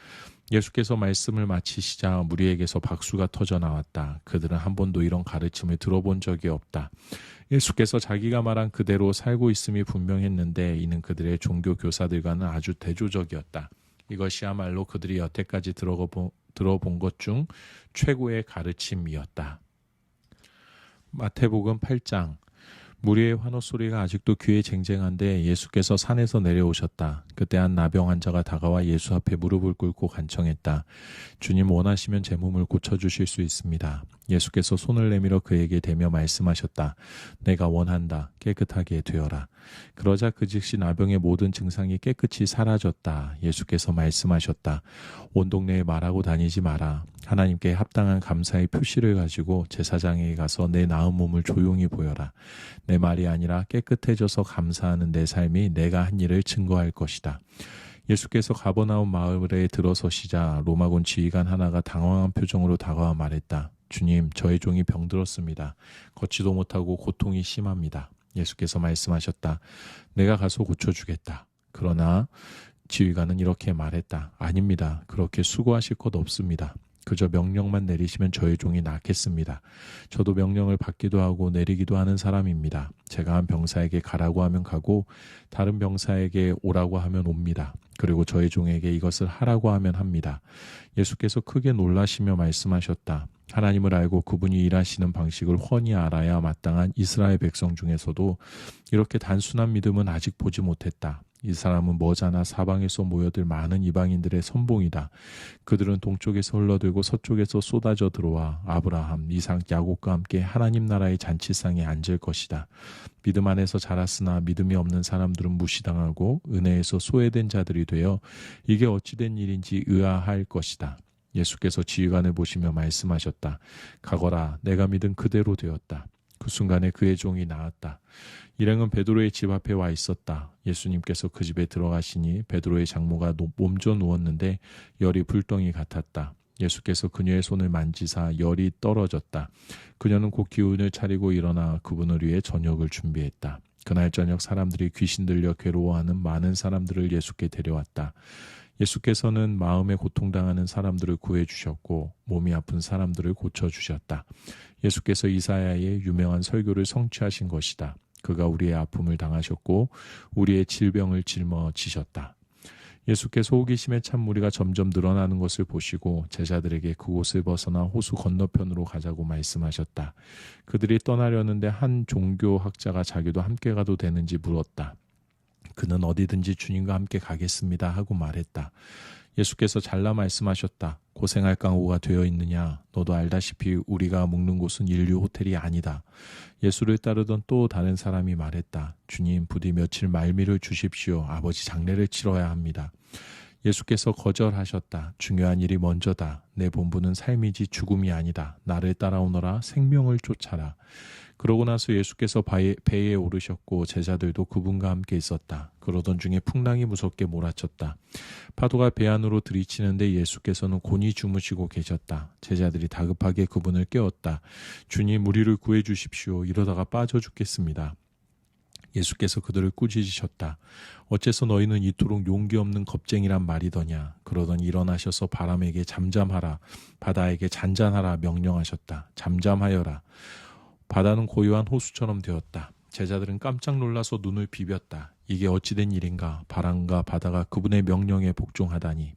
예수께서 말씀을 마치시자 무리에게서 박수가 터져 나왔다. 그들은 한 번도 이런 가르침을 들어본 적이 없다. 예수께서 자기가 말한 그대로 살고 있음이 분명했는데 이는 그들의 종교 교사들과는 아주 대조적이었다. 이것이야말로 그들이 여태까지 들어본 것 중 최고의 가르침이었다. 마태복음 8장. 무리의 환호 소리가 아직도 귀에 쟁쟁한데 예수께서 산에서 내려오셨다. 그때 한 나병 환자가 다가와 예수 앞에 무릎을 꿇고 간청했다. 주님, 원하시면 제 몸을 고쳐주실 수 있습니다. 예수께서 손을 내밀어 그에게 대며 말씀하셨다. 내가 원한다. 깨끗하게 되어라. 그러자 그 즉시 나병의 모든 증상이 깨끗이 사라졌다. 예수께서 말씀하셨다. 온 동네에 말하고 다니지 마라. 하나님께 합당한 감사의 표시를 가지고 제사장에게 가서 내 나은 몸을 조용히 보여라. 내 말이 아니라 깨끗해져서 감사하는 내 삶이 내가 한 일을 증거할 것이다. 예수께서 가버나움 마을에 들어서시자 로마군 지휘관 하나가 당황한 표정으로 다가와 말했다. 주님, 저의 종이 병들었습니다. 걷지도 못하고 고통이 심합니다. 예수께서 말씀하셨다. 내가 가서 고쳐주겠다. 그러나 지휘관은 이렇게 말했다. 아닙니다. 그렇게 수고하실 것 없습니다. 그저 명령만 내리시면 저의 종이 낫겠습니다. 저도 명령을 받기도 하고 내리기도 하는 사람입니다. 제가 한 병사에게 가라고 하면 가고 다른 병사에게 오라고 하면 옵니다. 그리고 저의 종에게 이것을 하라고 하면 합니다. 예수께서 크게 놀라시며 말씀하셨다. 하나님을 알고 그분이 일하시는 방식을 훤히 알아야 마땅한 이스라엘 백성 중에서도 이렇게 단순한 믿음은 아직 보지 못했다. 이 사람은 머자나 사방에서 모여들 많은 이방인들의 선봉이다. 그들은 동쪽에서 흘러들고 서쪽에서 쏟아져 들어와 아브라함, 이삭, 야곱과 함께 하나님 나라의 잔치상에 앉을 것이다. 믿음 안에서 자랐으나 믿음이 없는 사람들은 무시당하고 은혜에서 소외된 자들이 되어 이게 어찌된 일인지 의아할 것이다. 예수께서 지휘관을 보시며 말씀하셨다. 가거라, 내가 믿은 그대로 되었다. 그 순간에 그의 종이 나았다. 일행은 베드로의 집 앞에 와 있었다. 예수님께서 그 집에 들어가시니 베드로의 장모가 몸져 누웠는데 열이 불덩이 같았다. 예수께서 그녀의 손을 만지사 열이 떨어졌다. 그녀는 곧 기운을 차리고 일어나 그분을 위해 저녁을 준비했다. 그날 저녁 사람들이 귀신 들려 괴로워하는 많은 사람들을 예수께 데려왔다. 예수께서는 마음에 고통당하는 사람들을 구해주셨고 몸이 아픈 사람들을 고쳐주셨다. 예수께서 이사야의 유명한 설교를 성취하신 것이다. 그가 우리의 아픔을 당하셨고 우리의 질병을 짊어지셨다. 예수께서 호기심에 찬 무리가 점점 늘어나는 것을 보시고 제자들에게 그곳을 벗어나 호수 건너편으로 가자고 말씀하셨다. 그들이 떠나려는데 한 종교학자가 자기도 함께 가도 되는지 물었다. 그는 어디든지 주님과 함께 가겠습니다 하고 말했다. 예수께서 잘라 말씀하셨다. 고생할 각오가 되어 있느냐? 너도 알다시피 우리가 묵는 곳은 인류 호텔이 아니다. 예수를 따르던 또 다른 사람이 말했다. 주님, 부디 며칠 말미를 주십시오. 아버지 장례를 치러야 합니다. 예수께서 거절하셨다. 중요한 일이 먼저다. 내 본분은 삶이지 죽음이 아니다. 나를 따라오너라. 생명을 쫓아라. 그러고 나서 예수께서 배에 오르셨고 제자들도 그분과 함께 있었다. 그러던 중에 풍랑이 무섭게 몰아쳤다. 파도가 배 안으로 들이치는데 예수께서는 곤히 주무시고 계셨다. 제자들이 다급하게 그분을 깨웠다. 주님, 우리를 구해 주십시오. 이러다가 빠져 죽겠습니다. 예수께서 그들을 꾸짖으셨다. 어째서 너희는 이토록 용기 없는 겁쟁이란 말이더냐. 그러더니 일어나셔서 바람에게 잠잠하라, 바다에게 잔잔하라 명령하셨다. 잠잠하여라. 바다는 고요한 호수처럼 되었다. 제자들은 깜짝 놀라서 눈을 비볐다. 이게 어찌된 일인가. 바람과 바다가 그분의 명령에 복종하다니.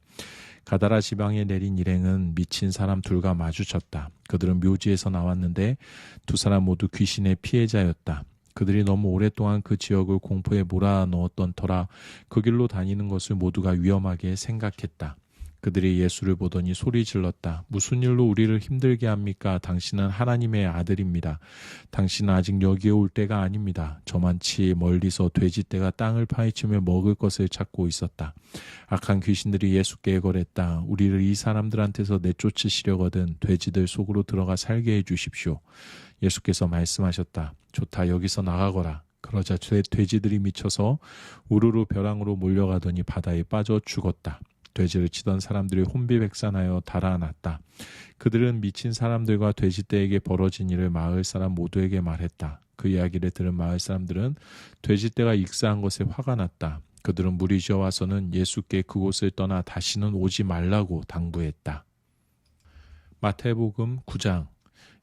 가다라 지방에 내린 일행은 미친 사람 둘과 마주쳤다. 그들은 묘지에서 나왔는데 두 사람 모두 귀신의 피해자였다. 그들이 너무 오랫동안 그 지역을 공포에 몰아넣었던 터라 그 길로 다니는 것을 모두가 위험하게 생각했다. 그들이 예수를 보더니 소리 질렀다. 무슨 일로 우리를 힘들게 합니까? 당신은 하나님의 아들입니다. 당신은 아직 여기에 올 때가 아닙니다. 저만치 멀리서 돼지떼가 땅을 파헤치며 먹을 것을 찾고 있었다. 악한 귀신들이 예수께 애걸했다. 우리를 이 사람들한테서 내쫓으시려거든 돼지들 속으로 들어가 살게 해주십시오. 예수께서 말씀하셨다. 좋다, 여기서 나가거라. 그러자 돼지들이 미쳐서 우르르 벼랑으로 몰려가더니 바다에 빠져 죽었다. 돼지를 치던 사람들이 혼비백산하여 달아났다. 그들은 미친 사람들과 돼지떼에게 벌어진 일을 마을 사람 모두에게 말했다. 그 이야기를 들은 마을 사람들은 돼지떼가 익사한 것에 화가 났다. 그들은 무리 지어 와서는 예수께 그곳을 떠나 다시는 오지 말라고 당부했다. 마태복음 9장.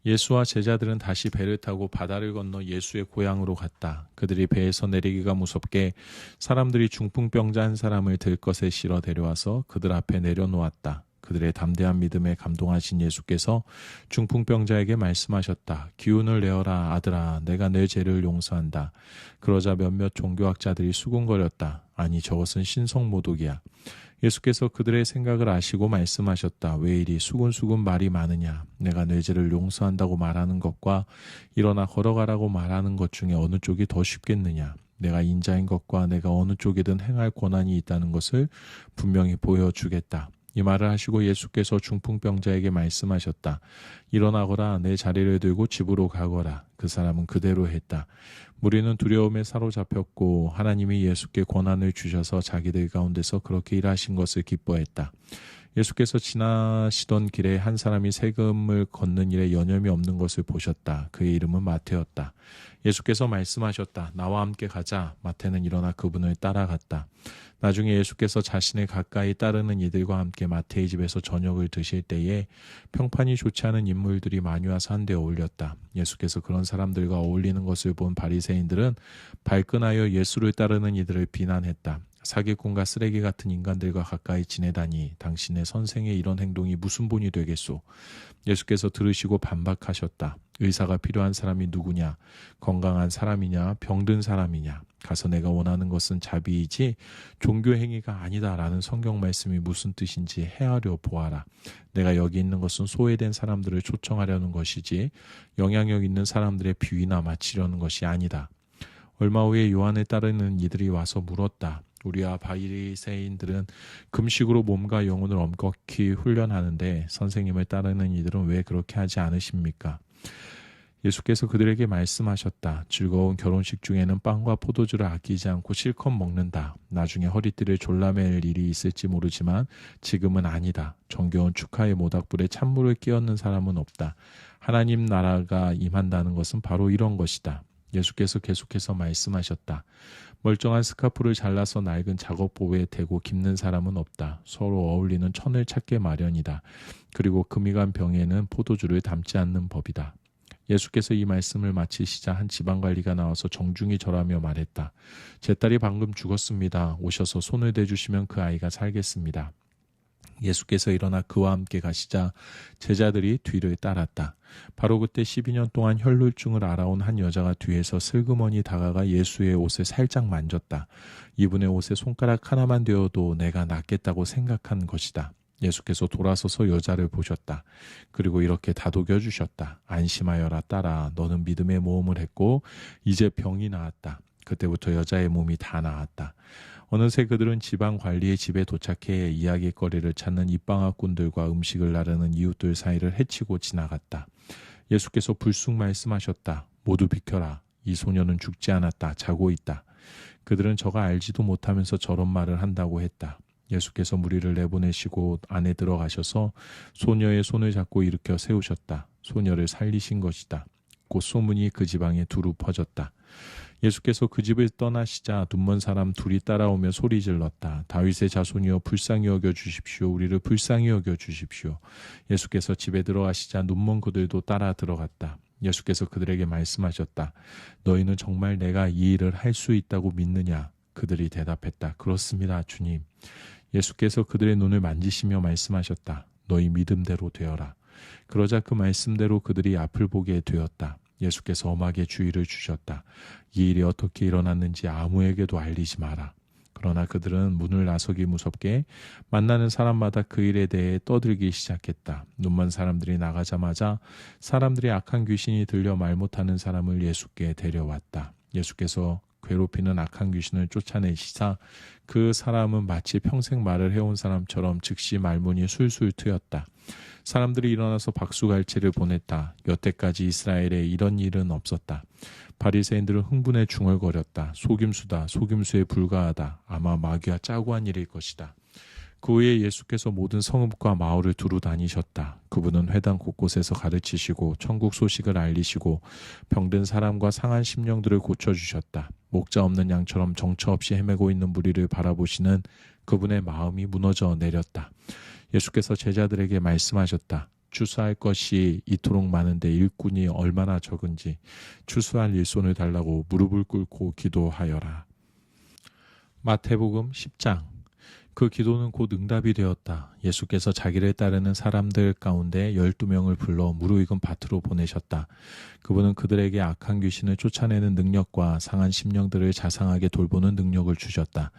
예수와 제자들은 다시 배를 타고 바다를 건너 예수의 고향으로 갔다. 그들이 배에서 내리기가 무섭게 사람들이 중풍병자 한 사람을 들것에 실어 데려와서 그들 앞에 내려놓았다. 그들의 담대한 믿음에 감동하신 예수께서 중풍병자에게 말씀하셨다. 기운을 내어라 아들아, 내가 내 죄를 용서한다. 그러자 몇몇 종교학자들이 수군거렸다. 아니, 저것은 신성모독이야. 예수께서 그들의 생각을 아시고 말씀하셨다. 왜 이리 수군수군 말이 많으냐. 내가 내 죄를 용서한다고 말하는 것과 일어나 걸어가라고 말하는 것 중에 어느 쪽이 더 쉽겠느냐. 내가 인자인 것과 내가 어느 쪽이든 행할 권한이 있다는 것을 분명히 보여주겠다. 이 말을 하시고 예수께서 중풍병자에게 말씀하셨다. 일어나거라, 내 자리를 들고 집으로 가거라. 그 사람은 그대로 했다. 무리는 두려움에 사로잡혔고 하나님이 예수께 권한을 주셔서 자기들 가운데서 그렇게 일하신 것을 기뻐했다. 예수께서 지나시던 길에 한 사람이 세금을 걷는 일에 여념이 없는 것을 보셨다. 그의 이름은 마태였다. 예수께서 말씀하셨다. 나와 함께 가자. 마태는 일어나 그분을 따라갔다. 나중에 예수께서 자신의 가까이 따르는 이들과 함께 마태의 집에서 저녁을 드실 때에 평판이 좋지 않은 인물들이 많이 와서 한데 어울렸다. 예수께서 그런 사람들과 어울리는 것을 본 바리새인들은 발끈하여 예수를 따르는 이들을 비난했다. 사기꾼과 쓰레기 같은 인간들과 가까이 지내다니 당신의 선생의 이런 행동이 무슨 본이 되겠소. 예수께서 들으시고 반박하셨다. 의사가 필요한 사람이 누구냐? 건강한 사람이냐? 병든 사람이냐? 가서 내가 원하는 것은 자비이지 종교 행위가 아니다라는 성경 말씀이 무슨 뜻인지 헤아려 보아라. 내가 여기 있는 것은 소외된 사람들을 초청하려는 것이지 영향력 있는 사람들의 비위나 마치려는 것이 아니다. 얼마 후에 요한을 따르는 이들이 와서 물었다. 우리와 바리새인들은 금식으로 몸과 영혼을 엄격히 훈련하는데 선생님을 따르는 이들은 왜 그렇게 하지 않으십니까? 예수께서 그들에게 말씀하셨다. 즐거운 결혼식 중에는 빵과 포도주를 아끼지 않고 실컷 먹는다. 나중에 허리띠를 졸라맬 일이 있을지 모르지만 지금은 아니다. 정겨운 축하의 모닥불에 찬물을 끼얹는 사람은 없다. 하나님 나라가 임한다는 것은 바로 이런 것이다. 예수께서 계속해서 말씀하셨다. 멀쩡한 스카프를 잘라서 낡은 작업복에 대고 깁는 사람은 없다. 서로 어울리는 천을 찾게 마련이다. 그리고 금이 간 병에는 포도주를 담지 않는 법이다. 예수께서 이 말씀을 마치시자 한 지방관리가 나와서 정중히 절하며 말했다. 제 딸이 방금 죽었습니다. 오셔서 손을 대주시면 그 아이가 살겠습니다. 예수께서 일어나 그와 함께 가시자 제자들이 뒤를 따랐다. 바로 그때 12년 동안 혈루증을 앓아온 한 여자가 뒤에서 슬그머니 다가가 예수의 옷을 살짝 만졌다. 이분의 옷에 손가락 하나만 되어도 내가 낫겠다고 생각한 것이다. 예수께서 돌아서서 여자를 보셨다. 그리고 이렇게 다독여 주셨다. 안심하여라 딸아, 너는 믿음의 모험을 했고 이제 병이 나았다. 그때부터 여자의 몸이 다 나았다. 어느새 그들은 지방관리의 집에 도착해 이야기거리를 찾는 입방아꾼들과 음식을 나르는 이웃들 사이를 헤치고 지나갔다. 예수께서 불쑥 말씀하셨다. 모두 비켜라. 이 소녀는 죽지 않았다. 자고 있다. 그들은 저가 알지도 못하면서 저런 말을 한다고 했다. 예수께서 무리를 내보내시고 안에 들어가셔서 소녀의 손을 잡고 일으켜 세우셨다. 소녀를 살리신 것이다. 곧 소문이 그 지방에 두루 퍼졌다. 예수께서 그 집을 떠나시자 눈먼 사람 둘이 따라오며 소리 질렀다. 다윗의 자손이여 불쌍히 여겨 주십시오. 우리를 불쌍히 여겨 주십시오. 예수께서 집에 들어가시자 눈먼 그들도 따라 들어갔다. 예수께서 그들에게 말씀하셨다. 너희는 정말 내가 이 일을 할 수 있다고 믿느냐? 그들이 대답했다. 그렇습니다, 주님. 예수께서 그들의 눈을 만지시며 말씀하셨다. 너희 믿음대로 되어라. 그러자 그 말씀대로 그들이 앞을 보게 되었다. 예수께서 엄하게 주의를 주셨다. 이 일이 어떻게 일어났는지 아무에게도 알리지 마라. 그러나 그들은 문을 나서기 무섭게 만나는 사람마다 그 일에 대해 떠들기 시작했다. 눈먼 사람들이 나가자마자 사람들이 악한 귀신이 들려 말 못하는 사람을 예수께 데려왔다. 예수께서 괴롭히는 악한 귀신을 쫓아내시자 그 사람은 마치 평생 말을 해온 사람처럼 즉시 말문이 술술 트였다. 사람들이 일어나서 박수갈채를 보냈다. 여태까지 이스라엘에 이런 일은 없었다. 바리새인들은 흥분에 중얼거렸다. 속임수다. 속임수에 불과하다. 아마 마귀가 짜고 한 일일 것이다. 그 후에 예수께서 모든 성읍과 마을을 두루 다니셨다. 그분은 회당 곳곳에서 가르치시고 천국 소식을 알리시고 병든 사람과 상한 심령들을 고쳐주셨다. 목자 없는 양처럼 정처 없이 헤매고 있는 무리를 바라보시는 그분의 마음이 무너져 내렸다. 예수께서 제자들에게 말씀하셨다. 추수할 것이 이토록 많은데 일꾼이 얼마나 적은지 추수할 일손을 달라고 무릎을 꿇고 기도하여라. 마태복음 10장. 그 기도는 곧 응답이 되었다. 예수께서 자기를 따르는 사람들 가운데 12명을 불러 무르익은 밭으로 보내셨다. 그분은 그들에게 악한 귀신을 쫓아내는 능력과 상한 심령들을 자상하게 돌보는 능력을 주셨다.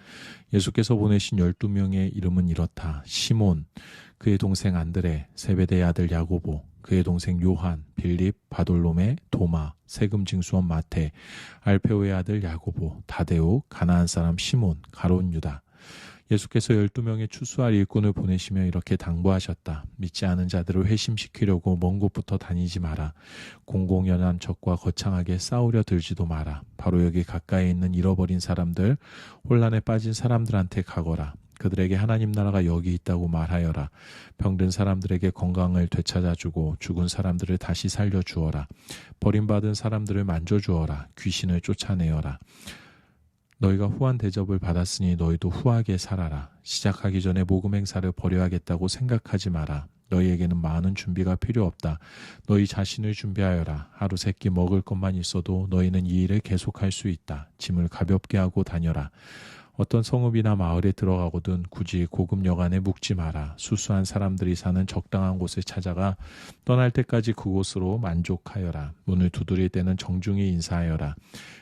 예수께서 보내신 12명의 이름은 이렇다. 시몬, 그의 동생 안드레, 세베대의 아들 야고보, 그의 동생 요한, 빌립, 바돌로메, 도마, 세금 징수원 마태, 알페오의 아들 야고보, 다데오, 가나안 사람 시몬, 가롯 유다. 예수께서 12명의 추수할 일꾼을 보내시며 이렇게 당부하셨다. 믿지 않은 자들을 회심시키려고 먼 곳부터 다니지 마라. 공공연한 적과 거창하게 싸우려 들지도 마라. 바로 여기 가까이 있는 잃어버린 사람들, 혼란에 빠진 사람들한테 가거라. 그들에게 하나님 나라가 여기 있다고 말하여라. 병든 사람들에게 건강을 되찾아주고 죽은 사람들을 다시 살려주어라. 버림받은 사람들을 만져주어라. 귀신을 쫓아내어라. 너희가 후한 대접을 받았으니 너희도 후하게 살아라. 시작하기 전에 모금 행사를 벌여야겠다고 생각하지 마라. 너희에게는 많은 준비가 필요 없다. 너희 자신을 준비하여라. 하루 세 끼 먹을 것만 있어도 너희는 이 일을 계속할 수 있다. 짐을 가볍게 하고 다녀라. 어떤 성읍이나 마을에 들어가거든 굳이 고급 여관에 묵지 마라. 수수한 사람들이 사는 적당한 곳을 찾아가 떠날 때까지 그곳으로 만족하여라. 문을 두드릴 때는 정중히 인사하여라.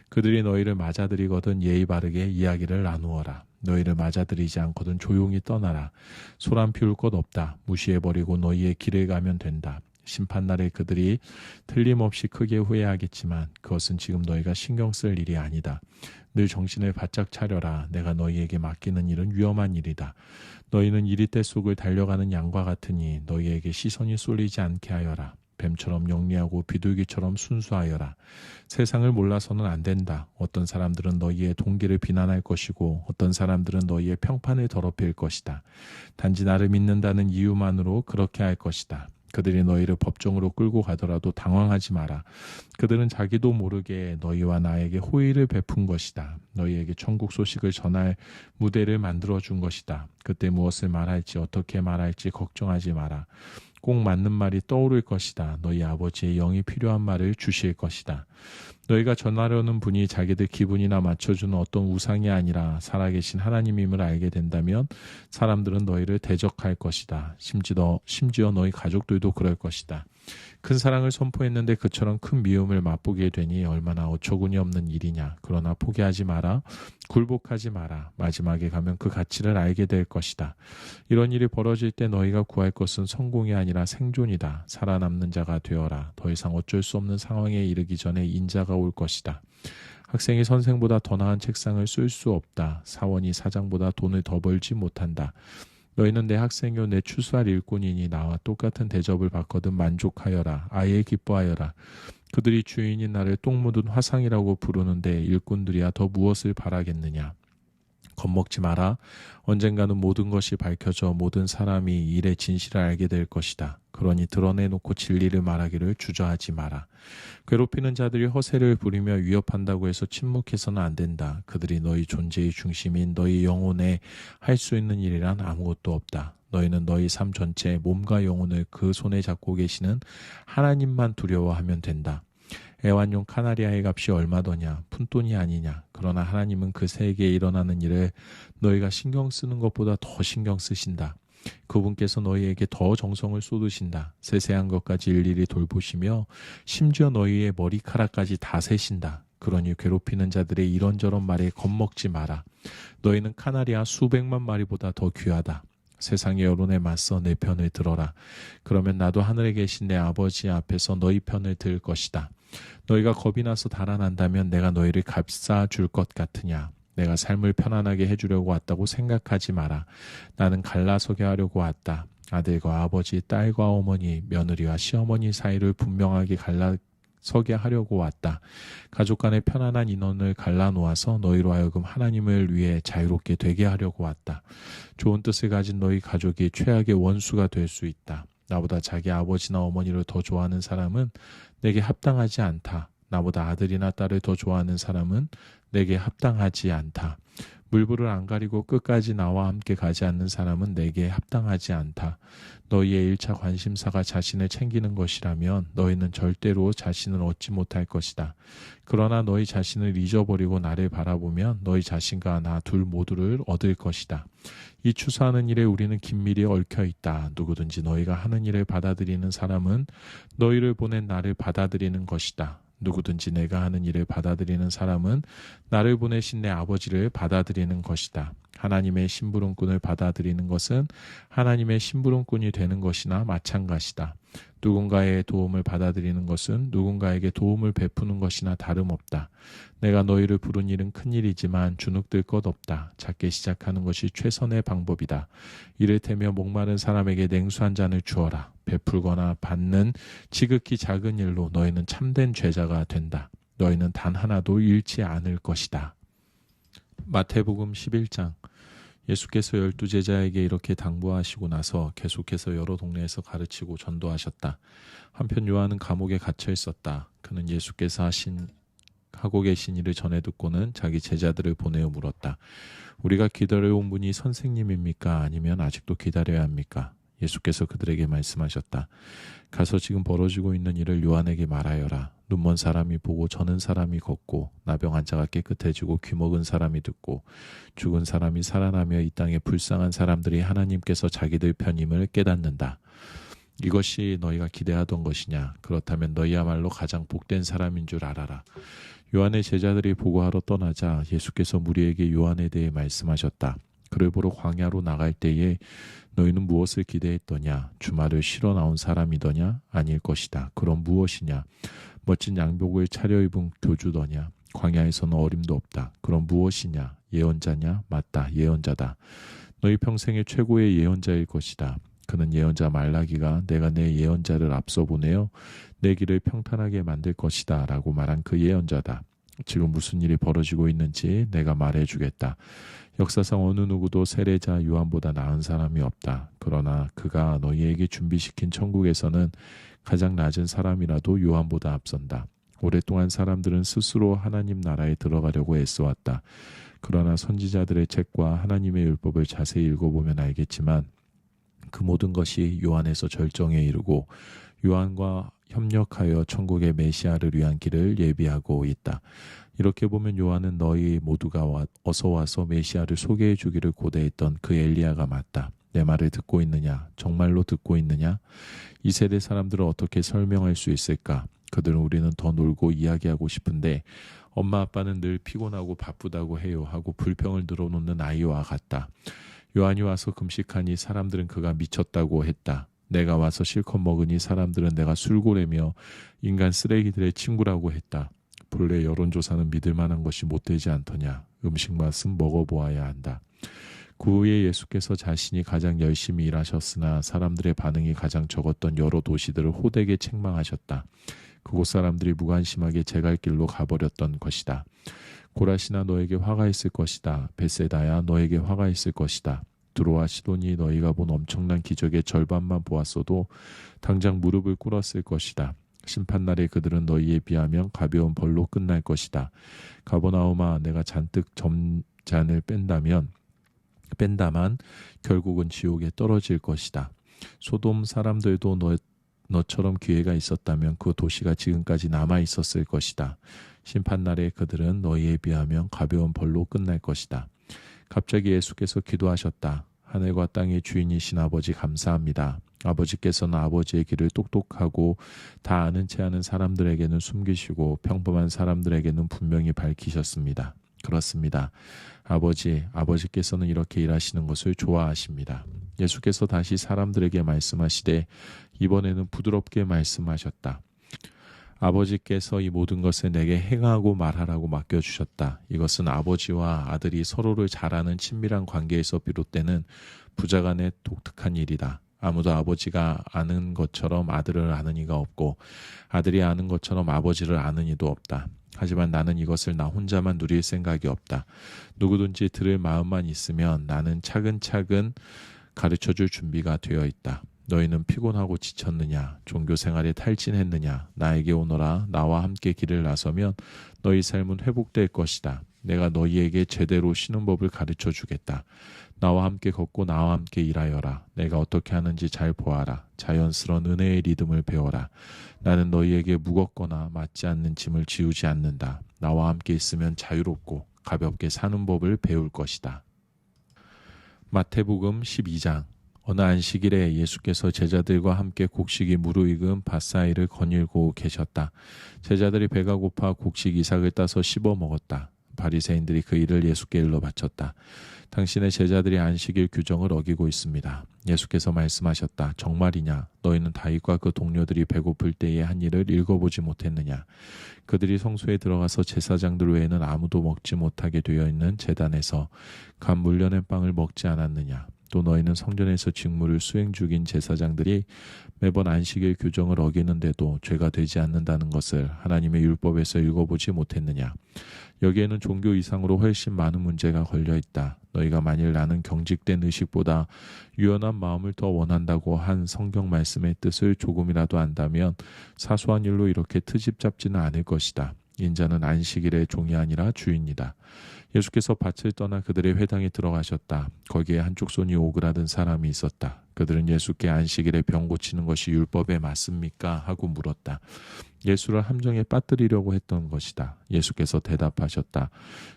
그들이 너희를 맞아들이거든 예의 바르게 이야기를 나누어라. 너희를 맞아들이지 않거든 조용히 떠나라. 소란 피울 것 없다. 무시해버리고 너희의 길을 가면 된다. 심판날에 그들이 틀림없이 크게 후회하겠지만 그것은 지금 너희가 신경 쓸 일이 아니다. 늘 정신을 바짝 차려라. 내가 너희에게 맡기는 일은 위험한 일이다. 너희는 이리떼 속을 달려가는 양과 같으니 너희에게 시선이 쏠리지 않게 하여라. 뱀처럼 영리하고 비둘기처럼 순수하여라. 세상을 몰라서는 안 된다. 어떤 사람들은 너희의 동기를 비난할 것이고 어떤 사람들은 너희의 평판을 더럽힐 것이다. 단지 나를 믿는다는 이유만으로 그렇게 할 것이다. 그들이 너희를 법정으로 끌고 가더라도 당황하지 마라. 그들은 자기도 모르게 너희와 나에게 호의를 베푼 것이다. 너희에게 천국 소식을 전할 무대를 만들어준 것이다. 그때 무엇을 말할지 어떻게 말할지 걱정하지 마라. 꼭 맞는 말이 떠오를 것이다. 너희 아버지의 영이 필요한 말을 주실 것이다. 너희가 전하려는 분이 자기들 기분이나 맞춰주는 어떤 우상이 아니라 살아계신 하나님임을 알게 된다면 사람들은 너희를 대적할 것이다. 심지어 너희 가족들도 그럴 것이다. 큰 사랑을 선포했는데 그처럼 큰 미움을 맛보게 되니 얼마나 어처구니 없는 일이냐. 그러나 포기하지 마라. 굴복하지 마라. 마지막에 가면 그 가치를 알게 될 것이다. 이런 일이 벌어질 때 너희가 구할 것은 성공이 아니라 생존이다. 살아남는 자가 되어라. 더 이상 어쩔 수 없는 상황에 이르기 전에 인자가 올 것이다. 학생이 선생보다 더 나은 책상을 쓸 수 없다. 사원이 사장보다 돈을 더 벌지 못한다. 너희는 내 학생이요 내 추수할 일꾼이니 나와 똑같은 대접을 받거든 만족하여라. 아예 기뻐하여라. 그들이 주인이 나를 똥 묻은 화상이라고 부르는데 일꾼들이야 더 무엇을 바라겠느냐. 겁먹지 마라. 언젠가는 모든 것이 밝혀져 모든 사람이 일의 진실을 알게 될 것이다. 그러니 드러내놓고 진리를 말하기를 주저하지 마라. 괴롭히는 자들이 허세를 부리며 위협한다고 해서 침묵해서는 안 된다. 그들이 너희 존재의 중심인 너희 영혼에 할 수 있는 일이란 아무것도 없다. 너희는 너희 삶 전체의 몸과 영혼을 그 손에 잡고 계시는 하나님만 두려워하면 된다. 애완용 카나리아의 값이 얼마더냐? 푼돈이 아니냐? 그러나 하나님은 그 세계에 일어나는 일을 너희가 신경 쓰는 것보다 더 신경 쓰신다. 그분께서 너희에게 더 정성을 쏟으신다. 세세한 것까지 일일이 돌보시며 심지어 너희의 머리카락까지 다 세신다. 그러니 괴롭히는 자들의 이런저런 말에 겁먹지 마라. 너희는 카나리아 수백만 마리보다 더 귀하다. 세상의 여론에 맞서 내 편을 들어라. 그러면 나도 하늘에 계신 내 아버지 앞에서 너희 편을 들 것이다. 너희가 겁이 나서 달아난다면 내가 너희를 값싸줄 것 같으냐. 내가 삶을 편안하게 해주려고 왔다고 생각하지 마라. 나는 갈라서게 하려고 왔다. 아들과 아버지, 딸과 어머니, 며느리와 시어머니 사이를 분명하게 갈라서게 하려고 왔다. 가족 간의 편안한 인원을 갈라놓아서 너희로 하여금 하나님을 위해 자유롭게 되게 하려고 왔다. 좋은 뜻을 가진 너희 가족이 최악의 원수가 될 수 있다. 나보다 자기 아버지나 어머니를 더 좋아하는 사람은 내게 합당하지 않다. 나보다 아들이나 딸을 더 좋아하는 사람은 내게 합당하지 않다. 물불을 안 가리고 끝까지 나와 함께 가지 않는 사람은 내게 합당하지 않다. 너희의 1차 관심사가 자신을 챙기는 것이라면 너희는 절대로 자신을 얻지 못할 것이다. 그러나 너희 자신을 잊어버리고 나를 바라보면 너희 자신과 나 둘 모두를 얻을 것이다. 이 추수하는 일에 우리는 긴밀히 얽혀 있다. 누구든지 너희가 하는 일을 받아들이는 사람은 너희를 보낸 나를 받아들이는 것이다. 누구든지 내가 하는 일을 받아들이는 사람은 나를 보내신 내 아버지를 받아들이는 것이다. 하나님의 심부름꾼을 받아들이는 것은 하나님의 심부름꾼이 되는 것이나 마찬가지다. 누군가의 도움을 받아들이는 것은 누군가에게 도움을 베푸는 것이나 다름없다. 내가 너희를 부른 일은 큰 일이지만 주눅들 것 없다. 작게 시작하는 것이 최선의 방법이다. 이를테면 목마른 사람에게 냉수 한 잔을 주어라. 베풀거나 받는 지극히 작은 일로 너희는 참된 제자가 된다. 너희는 단 하나도 잃지 않을 것이다. 마태복음 11장. 예수께서 12제자에게 이렇게 당부하시고 나서 계속해서 여러 동네에서 가르치고 전도하셨다. 한편 요한은 감옥에 갇혀 있었다. 그는 예수께서 하고 계신 일을 전해 듣고는 자기 제자들을 보내어 물었다. 우리가 기다려온 분이 선생님입니까? 아니면 아직도 기다려야 합니까? 예수께서 그들에게 말씀하셨다. 가서 지금 벌어지고 있는 일을 요한에게 말하여라. 눈먼 사람이 보고 저는 사람이 걷고 나병 환자가 깨끗해지고 귀먹은 사람이 듣고 죽은 사람이 살아나며 이 땅에 불쌍한 사람들이 하나님께서 자기들 편임을 깨닫는다. 이것이 너희가 기대하던 것이냐? 그렇다면 너희야말로 가장 복된 사람인 줄 알아라. 요한의 제자들이 보고하러 떠나자 예수께서 무리에게 요한에 대해 말씀하셨다. 그를 보러 광야로 나갈 때에 너희는 무엇을 기대했더냐? 주말을 쉬러 나온 사람이더냐? 아닐 것이다. 그럼 무엇이냐? 멋진 양복을 차려입은 교주더냐? 광야에서는 어림도 없다. 그럼 무엇이냐? 예언자냐? 맞다. 예언자다. 너희 평생의 최고의 예언자일 것이다. 그는 예언자 말라기가 내가 내 예언자를 앞서 보내어 내 길을 평탄하게 만들 것이다 라고 말한 그 예언자다. 지금 무슨 일이 벌어지고 있는지 내가 말해주겠다. 역사상 어느 누구도 세례자 요한보다 나은 사람이 없다. 그러나 그가 너희에게 준비시킨 천국에서는 가장 낮은 사람이라도 요한보다 앞선다. 오랫동안 사람들은 스스로 하나님 나라에 들어가려고 애써왔다. 그러나 선지자들의 책과 하나님의 율법을 자세히 읽어보면 알겠지만 그 모든 것이 요한에서 절정에 이르고 요한과 협력하여 천국의 메시아를 위한 길을 예비하고 있다. 이렇게 보면 요한은 너희 모두가 어서 와서 메시아를 소개해 주기를 고대했던 그 엘리야가 맞다. 내 말을 듣고 있느냐? 정말로 듣고 있느냐? 이 세대 사람들을 어떻게 설명할 수 있을까? 그들은 우리는 더 놀고 이야기하고 싶은데 엄마 아빠는 늘 피곤하고 바쁘다고 해요 하고 불평을 늘어놓는 아이와 같다. 요한이 와서 금식하니 사람들은 그가 미쳤다고 했다. 내가 와서 실컷 먹으니 사람들은 내가 술고래며 인간 쓰레기들의 친구라고 했다. 본래 여론조사는 믿을 만한 것이 못되지 않더냐. 음식 맛은 먹어보아야 한다. 그 후에 예수께서 자신이 가장 열심히 일하셨으나 사람들의 반응이 가장 적었던 여러 도시들을 호되게 책망하셨다. 그곳 사람들이 무관심하게 제갈 길로 가버렸던 것이다. 고라시나 너에게 화가 있을 것이다. 베세다야 너에게 화가 있을 것이다. 두로와 시돈이 너희가 본 엄청난 기적의 절반만 보았어도 당장 무릎을 꿇었을 것이다. 심판날에 그들은 너희에 비하면 가벼운 벌로 끝날 것이다. 가버나움아 내가 잔뜩 점잔을 뺀다만 결국은 지옥에 떨어질 것이다. 소돔 사람들도 너처럼 기회가 있었다면 그 도시가 지금까지 남아 있었을 것이다. 심판날에 그들은 너희에 비하면 가벼운 벌로 끝날 것이다. 갑자기 예수께서 기도하셨다. 하늘과 땅의 주인이신 아버지 감사합니다. 아버지께서는 아버지의 길을 똑똑하고 다 아는 체 하는 사람들에게는 숨기시고 평범한 사람들에게는 분명히 밝히셨습니다. 그렇습니다. 아버지께서는 이렇게 일하시는 것을 좋아하십니다. 예수께서 다시 사람들에게 말씀하시되 이번에는 부드럽게 말씀하셨다. 아버지께서 이 모든 것을 내게 행하고 말하라고 맡겨주셨다. 이것은 아버지와 아들이 서로를 잘 아는 친밀한 관계에서 비롯되는 부자간의 독특한 일이다. 아무도 아버지가 아는 것처럼 아들을 아는 이가 없고 아들이 아는 것처럼 아버지를 아는 이도 없다. 하지만 나는 이것을 나 혼자만 누릴 생각이 없다. 누구든지 들을 마음만 있으면 나는 차근차근 가르쳐줄 준비가 되어 있다. 너희는 피곤하고 지쳤느냐? 종교 생활에 탈진했느냐? 나에게 오너라. 나와 함께 길을 나서면 너희 삶은 회복될 것이다. 내가 너희에게 제대로 쉬는 법을 가르쳐 주겠다. 나와 함께 걷고 나와 함께 일하여라. 내가 어떻게 하는지 잘 보아라. 자연스러운 은혜의 리듬을 배워라. 나는 너희에게 무겁거나 맞지 않는 짐을 지우지 않는다. 나와 함께 있으면 자유롭고 가볍게 사는 법을 배울 것이다. 마태복음 12장. 어느 안식일에 예수께서 제자들과 함께 곡식이 무르익은 밭 사이를 거닐고 계셨다. 제자들이 배가 고파 곡식 이삭을 따서 씹어 먹었다. 바리새인들이 그 일을 예수께 일러 바쳤다. 당신의 제자들이 안식일 규정을 어기고 있습니다. 예수께서 말씀하셨다. 정말이냐? 너희는 다윗과 그 동료들이 배고플 때의 한 일을 읽어보지 못했느냐? 그들이 성소에 들어가서 제사장들 외에는 아무도 먹지 못하게 되어 있는 제단에서 간 물려낸 빵을 먹지 않았느냐? 또 너희는 성전에서 직무를 수행 중인 제사장들이 매번 안식일 규정을 어기는데도 죄가 되지 않는다는 것을 하나님의 율법에서 읽어보지 못했느냐? 여기에는 종교 이상으로 훨씬 많은 문제가 걸려 있다. 너희가 만일 나는 경직된 의식보다 유연한 마음을 더 원한다고 한 성경 말씀의 뜻을 조금이라도 안다면 사소한 일로 이렇게 트집 잡지는 않을 것이다. 인자는 안식일의 종이 아니라 주인이다. 예수께서 밭을 떠나 그들의 회당에 들어가셨다. 거기에 한쪽 손이 오그라든 사람이 있었다. 그들은 예수께 안식일에 병 고치는 것이 율법에 맞습니까? 하고 물었다. 예수를 함정에 빠뜨리려고 했던 것이다. 예수께서 대답하셨다.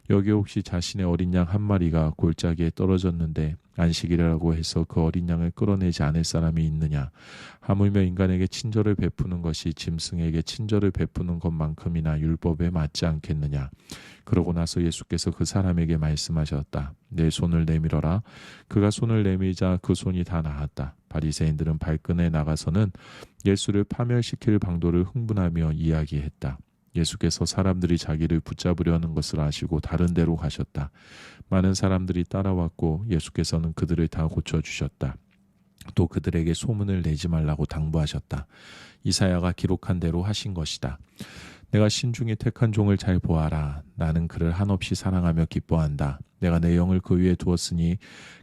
여기 혹시 자신의 어린 양 한 마리가 골짜기에 떨어졌는데 안식일이라고 해서 그 어린 양을 끌어내지 않을 사람이 있느냐? 하물며 인간에게 친절을 베푸는 것이 짐승에게 친절을 베푸는 것만큼이나 율법에 맞지 않겠느냐? 그러고 나서 예수께서 그 사람에게 말씀하셨다. 내 손을 내밀어라. 그가 손을 내밀자 그 손이 다 나았다. 바리새인들은 발끈해 나가서는 예수를 파멸시킬 방도를 흥분하며 이야기했다. 예수께서 사람들이 자기를 붙잡으려는 것을 아시고 다른 데로 가셨다. 많은 사람들이 따라왔고 예수께서는 그들을 다 고쳐주셨다. 또 그들에게 소문을 내지 말라고 당부하셨다. 이사야가 기록한 대로 하신 것이다. 내가 신중히 택한 종을 잘 보아라. 나는 그를 한없이 사랑하며 기뻐한다. 내가 내 영을 그 위에 두었으니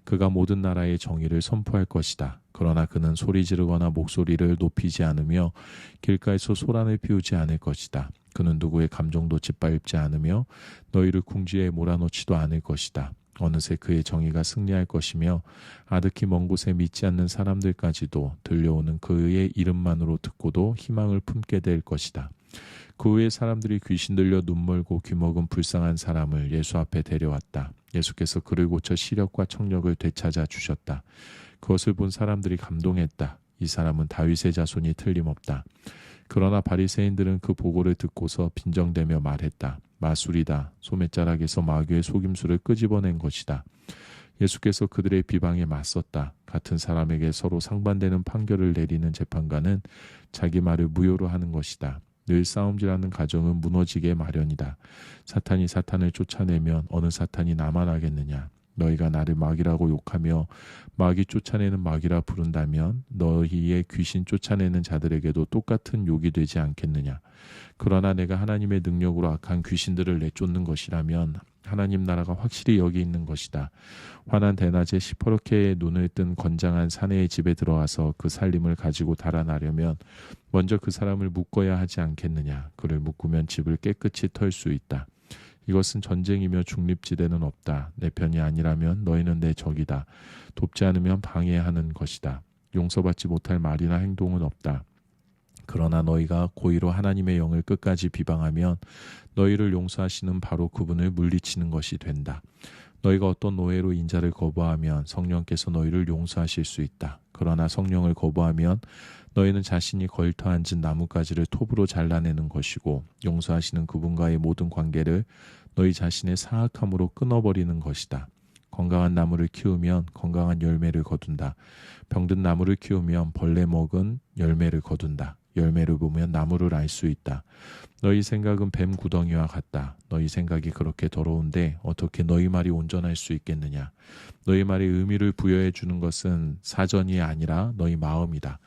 그가 모든 나라의 정의를 선포할 것이다. 그러나 그는 소리 지르거나 목소리를 높이지 않으며 길가에서 소란을 피우지 않을 것이다. 그는 누구의 감정도 짓밟지 않으며 너희를 궁지에 몰아넣지도 않을 것이다. 어느새 그의 정의가 승리할 것이며 아득히 먼 곳에 믿지 않는 사람들까지도 들려오는 그의 이름만으로 듣고도 희망을 품게 될 것이다. 그 후에 사람들이 귀신 들려 눈멀고 귀먹은 불쌍한 사람을 예수 앞에 데려왔다. 예수께서 그를 고쳐 시력과 청력을 되찾아 주셨다. 그것을 본 사람들이 감동했다. 이 사람은 다윗의 자손이 틀림없다. 그러나 바리새인들은 그 보고를 듣고서 빈정대며 말했다. 마술이다. 소매자락에서 마귀의 속임수를 끄집어낸 것이다. 예수께서 그들의 비방에 맞섰다. 같은 사람에게 서로 상반되는 판결을 내리는 재판관은 자기 말을 무효로 하는 것이다. 늘 싸움질하는 가정은 무너지게 마련이다. 사탄이 사탄을 쫓아내면 어느 사탄이 나만 하겠느냐. 너희가 나를 마귀라고 욕하며 마귀 쫓아내는 마귀라 부른다면 너희의 귀신 쫓아내는 자들에게도 똑같은 욕이 되지 않겠느냐. 그러나 내가 하나님의 능력으로 악한 귀신들을 내쫓는 것이라면 하나님 나라가 확실히 여기 있는 것이다. 환한 대낮에 시퍼렇게 눈을 뜬 건장한 사내의 집에 들어와서 그 살림을 가지고 달아나려면 먼저 그 사람을 묶어야 하지 않겠느냐. 그를 묶으면 집을 깨끗이 털 수 있다. 이것은 전쟁이며 중립지대는 없다. 내 편이 아니라면 너희는 내 적이다. 돕지 않으면 방해하는 것이다. 용서받지 못할 말이나 행동은 없다. 그러나 너희가 고의로 하나님의 영을 끝까지 비방하면 너희를 용서하시는 바로 그분을 물리치는 것이 된다. 너희가 어떤 노예로 인자를 거부하면 성령께서 너희를 용서하실 수 있다. 그러나 성령을 거부하면 너희는 자신이 걸터 앉은 나뭇가지를 톱으로 잘라내는 것이고 용서하시는 그분과의 모든 관계를 너희 자신의 사악함으로 끊어버리는 것이다. 건강한 나무를 키우면 건강한 열매를 거둔다. 병든 나무를 키우면 벌레 먹은 열매를 거둔다. 열매를 보면 나무를 알 수 있다. 너희 생각은 뱀 구덩이와 같다. 너희 생각이 그렇게 더러운데 어떻게 너희 말이 온전할 수 있겠느냐. 너희 말에 의미를 부여해 주는 것은 사전이 아니라 너희 마음이다.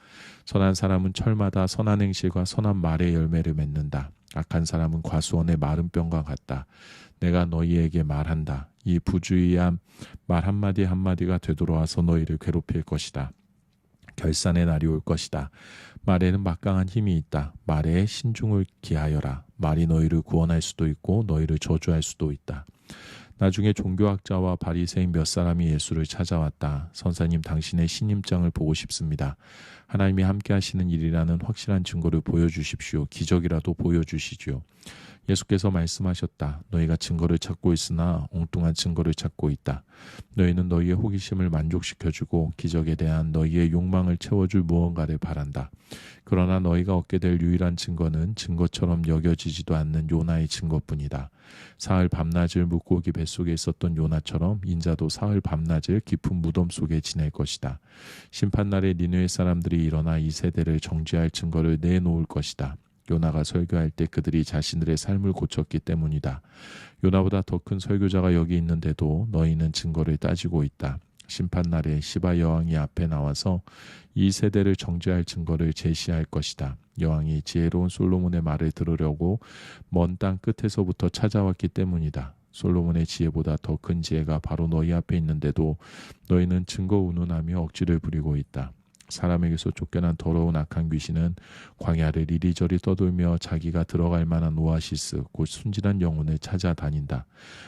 선한 사람은 철마다 선한 행실과 선한 말의 열매를 맺는다. 악한 사람은 과수원의 마른 병과 같다. 내가 너희에게 말한다. 이 부주의한 말 한마디 한마디가 되돌아와서 너희를 괴롭힐 것이다. 결산의 날이 올 것이다. 말에는 막강한 힘이 있다. 말에 신중을 기하여라. 말이 너희를 구원할 수도 있고 너희를 저주할 수도 있다. 나중에 종교학자와 바리새인 몇 사람이 예수를 찾아왔다. 선사님, 당신의 신임장을 보고 싶습니다. 하나님이 함께 하시는 일이라는 확실한 증거를 보여주십시오. 기적이라도 보여주시지요. 예수께서 말씀하셨다. 너희가 증거를 찾고 있으나 엉뚱한 증거를 찾고 있다. 너희는 너희의 호기심을 만족시켜주고 기적에 대한 너희의 욕망을 채워줄 무언가를 바란다. 그러나 너희가 얻게 될 유일한 증거는 증거처럼 여겨지지도 않는 요나의 증거뿐이다. 사흘 밤낮을 물고기 뱃속에 있었던 요나처럼 인자도 사흘 밤낮을 깊은 무덤 속에 지낼 것이다. 심판날에 니느웨 사람들이 일어나 이 세대를 정죄할 증거를 내놓을 것이다. 요나가 설교할 때 그들이 자신들의 삶을 고쳤기 때문이다. 요나보다 더 큰 설교자가 여기 있는데도 너희는 증거를 따지고 있다. 심판날에 시바 여왕이 앞에 나와서 이 세대를 정죄할 증거를 제시할 것이다. 여왕이 지혜로운 솔로몬의 말을 들으려고 먼 땅 끝에서부터 찾아왔기 때문이다. 솔로몬의 지혜보다 더 큰 지혜가 바로 너희 앞에 있는데도 너희는 증거 운운하며 억지를 부리고 있다. 사람에게서 쫓겨난 더러운 악한 귀신은 광야를 이리저리 떠돌며 자기가 들어갈 만한 오아시스, 곧 순진한 영혼을 찾아다닌다.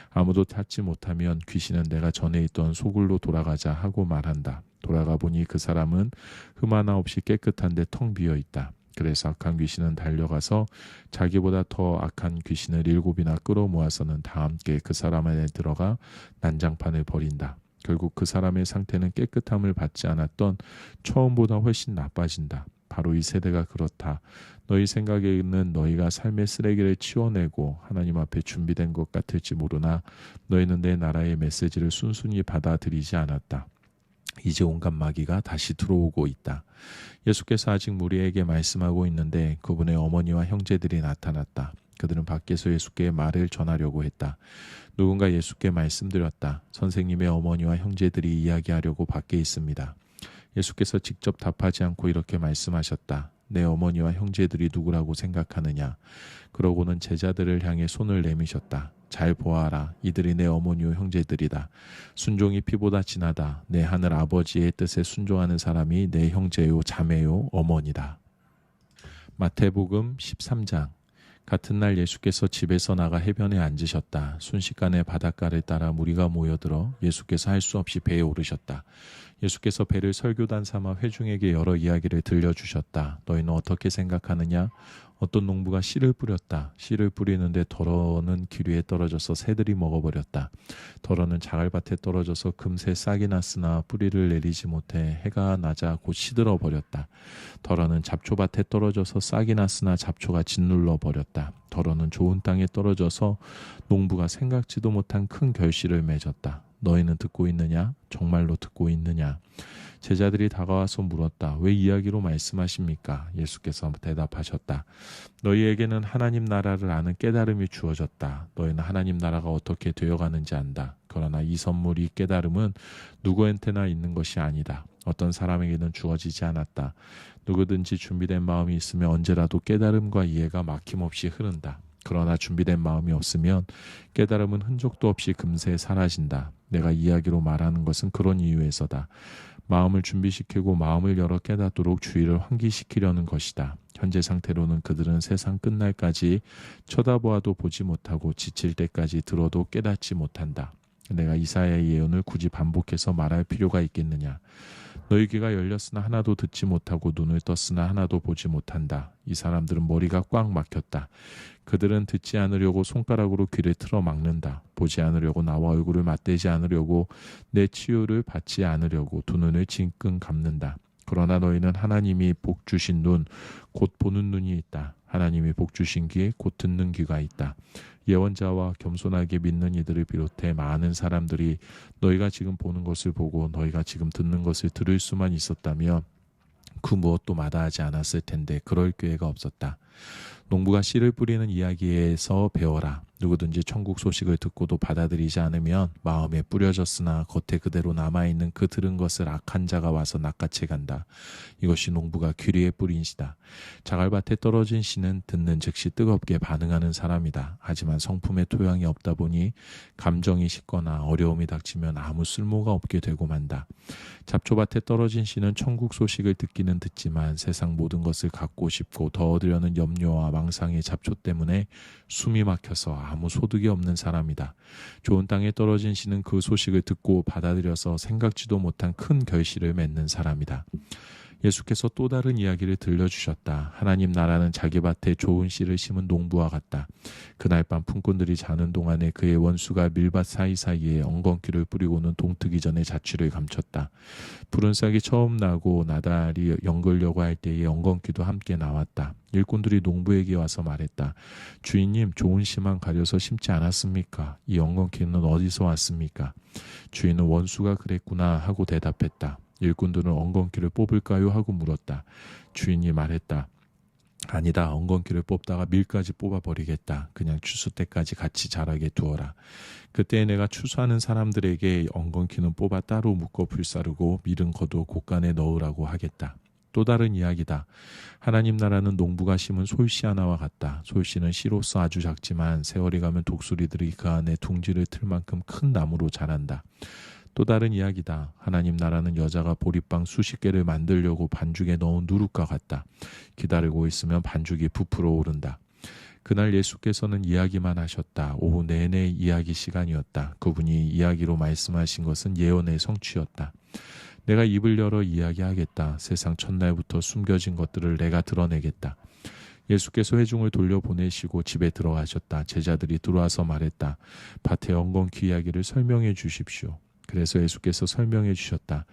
아무도 찾지 못하면 귀신은 내가 전에 있던 소굴로 돌아가자 하고 말한다. 돌아가 보니 그 사람은 흠 하나 없이 깨끗한데 텅 비어 있다. 그래서 악한 귀신은 달려가서 자기보다 더 악한 귀신을 7이나 끌어모아서는 다 함께 그 사람 안에 들어가 난장판을 벌인다. 결국 그 사람의 상태는 깨끗함을 받지 않았던 처음보다 훨씬 나빠진다. 바로 이 세대가 그렇다. 너희 생각에는 너희가 삶의 쓰레기를 치워내고 하나님 앞에 준비된 것 같을지 모르나 너희는 내 나라의 메시지를 순순히 받아들이지 않았다. 이제 온갖 마귀가 다시 들어오고 있다. 예수께서 아직 무리에게 말씀하고 있는데 그분의 어머니와 형제들이 나타났다. 그들은 밖에서 예수께 말을 전하려고 했다. 누군가 예수께 말씀드렸다. 선생님의 어머니와 형제들이 이야기하려고 밖에 있습니다. 예수께서 직접 답하지 않고 이렇게 말씀하셨다. 내 어머니와 형제들이 누구라고 생각하느냐? 그러고는 제자들을 향해 손을 내미셨다. 잘 보아라. 이들이 내 어머니요 형제들이다. 순종이 피보다 진하다. 내 하늘 아버지의 뜻에 순종하는 사람이 내 형제요 자매요 어머니다. 마태복음 13장. 같은 날 예수께서 집에서 나가 해변에 앉으셨다. 순식간에 바닷가를 따라 무리가 모여들어 예수께서 할 수 없이 배에 오르셨다. 예수께서 배를 설교단 삼아 회중에게 여러 이야기를 들려주셨다. 너희는 어떻게 생각하느냐? 어떤 농부가 씨를 뿌렸다. 씨를 뿌리는데 덜어는 길 위에 떨어져서 새들이 먹어버렸다. 덜어는 자갈밭에 떨어져서 금세 싹이 났으나 뿌리를 내리지 못해 해가 나자 곧 시들어 버렸다. 덜어는 잡초밭에 떨어져서 싹이 났으나 잡초가 짓눌러 버렸다. 덜어는 좋은 땅에 떨어져서 농부가 생각지도 못한 큰 결실을 맺었다. 너희는 듣고 있느냐? 정말로 듣고 있느냐? 제자들이 다가와서 물었다. 왜 이야기로 말씀하십니까? 예수께서 대답하셨다. 너희에게는 하나님 나라를 아는 깨달음이 주어졌다. 너희는 하나님 나라가 어떻게 되어가는지 안다. 그러나 이 선물, 이 깨달음은 누구한테나 있는 것이 아니다. 어떤 사람에게는 주어지지 않았다. 누구든지 준비된 마음이 있으면 언제라도 깨달음과 이해가 막힘없이 흐른다. 그러나 준비된 마음이 없으면 깨달음은 흔적도 없이 금세 사라진다. 내가 이야기로 말하는 것은 그런 이유에서다. 마음을 준비시키고 마음을 열어 깨닫도록 주의를 환기시키려는 것이다. 현재 상태로는 그들은 세상 끝날까지 쳐다보아도 보지 못하고 지칠 때까지 들어도 깨닫지 못한다. 내가 이사야의 예언을 굳이 반복해서 말할 필요가 있겠느냐. 너희 귀가 열렸으나 하나도 듣지 못하고 눈을 떴으나 하나도 보지 못한다. 이 사람들은 머리가 꽉 막혔다. 그들은 듣지 않으려고 손가락으로 귀를 틀어 막는다. 보지 않으려고 나와 얼굴을 맞대지 않으려고 내 치유를 받지 않으려고 두 눈을 징끈 감는다. 그러나 너희는 하나님이 복 주신 눈, 곧 보는 눈이 있다. 하나님이 복 주신 귀, 곧 듣는 귀가 있다. 예언자와 겸손하게 믿는 이들을 비롯해 많은 사람들이 너희가 지금 보는 것을 보고 너희가 지금 듣는 것을 들을 수만 있었다면 그 무엇도 마다하지 않았을 텐데 그럴 기회가 없었다. 농부가 씨를 뿌리는 이야기에서 배워라. 누구든지 천국 소식을 듣고도 받아들이지 않으면 마음에 뿌려졌으나 겉에 그대로 남아있는 그 들은 것을 악한 자가 와서 낚아채 간다. 이것이 농부가 귀리에 뿌린 씨다. 자갈밭에 떨어진 씨는 듣는 즉시 뜨겁게 반응하는 사람이다. 하지만 성품의 토양이 없다 보니 감정이 식거나 어려움이 닥치면 아무 쓸모가 없게 되고 만다. 잡초밭에 떨어진 씨는 천국 소식을 듣기는 듣지만 세상 모든 것을 갖고 싶고 더 얻으려는 염려와 망상의 잡초 때문에 숨이 막혀서 아무 소득이 없는 사람이다. 좋은 땅에 떨어진 씨는 그 소식을 듣고 받아들여서 생각지도 못한 큰 결실을 맺는 사람이다. 예수께서 또 다른 이야기를 들려주셨다. 하나님 나라는 자기 밭에 좋은 씨를 심은 농부와 같다. 그날 밤 품꾼들이 자는 동안에 그의 원수가 밀밭 사이사이에 엉겅퀴를 뿌리고는 동트기 전에 자취를 감췄다. 푸른 싹이 처음 나고 나달이 연글려고 할 때에 엉겅퀴도 함께 나왔다. 일꾼들이 농부에게 와서 말했다. 주인님, 좋은 씨만 가려서 심지 않았습니까? 이 엉겅퀴는 어디서 왔습니까? 주인은 원수가 그랬구나 하고 대답했다. 일꾼들은 엉겅퀴를 뽑을까요? 하고 물었다. 주인이 말했다. 아니다. 엉겅퀴를 뽑다가 밀까지 뽑아버리겠다. 그냥 추수 때까지 같이 자라게 두어라. 그때 내가 추수하는 사람들에게 엉겅퀴는 뽑아 따로 묶어 불사르고 밀은 거두 곡간에 넣으라고 하겠다. 또 다른 이야기다. 하나님 나라는 농부가 심은 솔씨 하나와 같다. 솔씨는 씨로서 아주 작지만 세월이 가면 독수리들이 그 안에 둥지를 틀 만큼 큰 나무로 자란다. 또 다른 이야기다. 하나님 나라는 여자가 보리빵 수십 개를 만들려고 반죽에 넣은 누룩과 같다. 기다리고 있으면 반죽이 부풀어 오른다. 그날 예수께서는 이야기만 하셨다. 오후 내내 이야기 시간이었다. 그분이 이야기로 말씀하신 것은 예언의 성취였다. 내가 입을 열어 이야기하겠다. 세상 첫날부터 숨겨진 것들을 내가 드러내겠다. 예수께서 회중을 돌려보내시고 집에 들어가셨다. 제자들이 들어와서 말했다. 밭의 엉겅퀴 이야기를 설명해 주십시오. 그래서 예수께서 설명해 주셨다.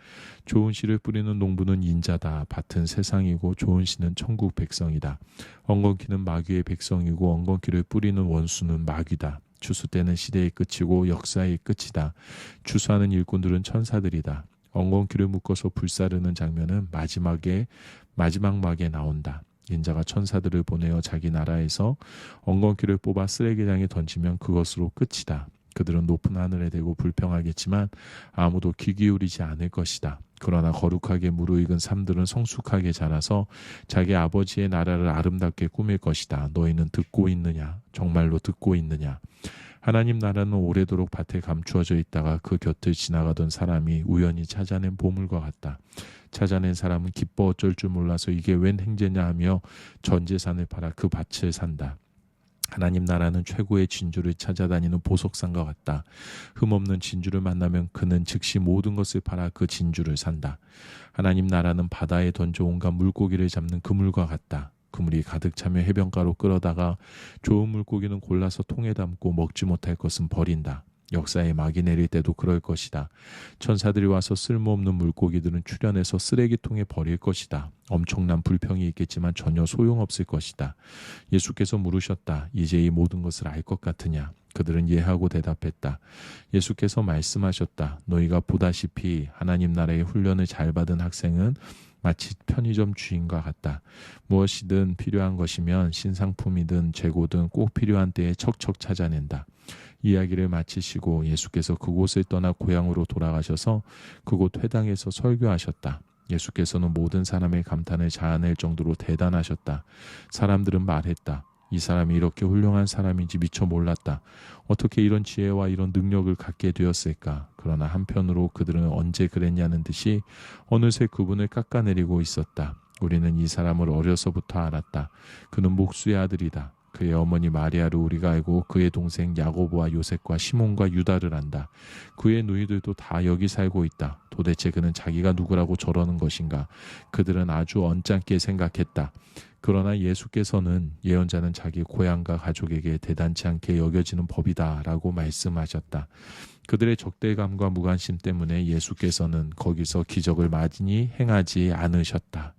좋은 씨를 뿌리는 농부는 인자다. 밭은 세상이고 좋은 씨는 천국 백성이다. 엉겅퀴는 마귀의 백성이고 엉겅퀴를 뿌리는 원수는 마귀다. 추수 때는 시대의 끝이고 역사의 끝이다. 추수하는 일꾼들은 천사들이다. 엉겅퀴를 묶어서 불사르는 장면은 마지막 막에 나온다. 인자가 천사들을 보내어 자기 나라에서 엉겅퀴를 뽑아 쓰레기장에 던지면 그것으로 끝이다. 그들은 높은 하늘에 대고 불평하겠지만 아무도 귀 기울이지 않을 것이다. 그러나 거룩하게 무르익은 삶들은 성숙하게 자라서 자기 아버지의 나라를 아름답게 꾸밀 것이다. 너희는 듣고 있느냐? 정말로 듣고 있느냐? 하나님 나라는 오래도록 밭에 감추어져 있다가 그 곁을 지나가던 사람이 우연히 찾아낸 보물과 같다. 찾아낸 사람은 기뻐 어쩔 줄 몰라서 이게 웬 행제냐 하며 전 재산을 팔아 그 밭을 산다. 하나님 나라는 최고의 진주를 찾아다니는 보석상과 같다. 흠없는 진주를 만나면 그는 즉시 모든 것을 팔아 그 진주를 산다. 하나님 나라는 바다에 던져 온갖 물고기를 잡는 그물과 같다. 그물이 가득 차며 해변가로 끌어다가 좋은 물고기는 골라서 통에 담고 먹지 못할 것은 버린다. 역사에 막이 내릴 때도 그럴 것이다. 천사들이 와서 쓸모없는 물고기들은 출현해서 쓰레기통에 버릴 것이다. 엄청난 불평이 있겠지만 전혀 소용없을 것이다. 예수께서 물으셨다. 이제 이 모든 것을 알 것 같으냐? 그들은 예하고 대답했다. 예수께서 말씀하셨다. 너희가 보다시피 하나님 나라의 훈련을 잘 받은 학생은 마치 편의점 주인과 같다. 무엇이든 필요한 것이면 신상품이든 재고든 꼭 필요한 때에 척척 찾아낸다. 이야기를 마치시고 예수께서 그곳을 떠나 고향으로 돌아가셔서 그곳 회당에서 설교하셨다. 예수께서는 모든 사람의 감탄을 자아낼 정도로 대단하셨다. 사람들은 말했다. 이 사람이 이렇게 훌륭한 사람인지 미처 몰랐다. 어떻게 이런 지혜와 이런 능력을 갖게 되었을까? 그러나 한편으로 그들은 언제 그랬냐는 듯이 어느새 그분을 깎아내리고 있었다. 우리는 이 사람을 어려서부터 알았다. 그는 목수의 아들이다. 그의 어머니 마리아를 우리가 알고 그의 동생 야고보와 요셉과 시몬과 유다를 안다. 그의 누이들도 다 여기 살고 있다. 도대체 그는 자기가 누구라고 저러는 것인가? 그들은 아주 언짢게 생각했다. 그러나 예수께서는 예언자는 자기 고향과 가족에게 대단치 않게 여겨지는 법이다 라고 말씀하셨다. 그들의 적대감과 무관심 때문에 예수께서는 거기서 기적을 많이 행하지 않으셨다.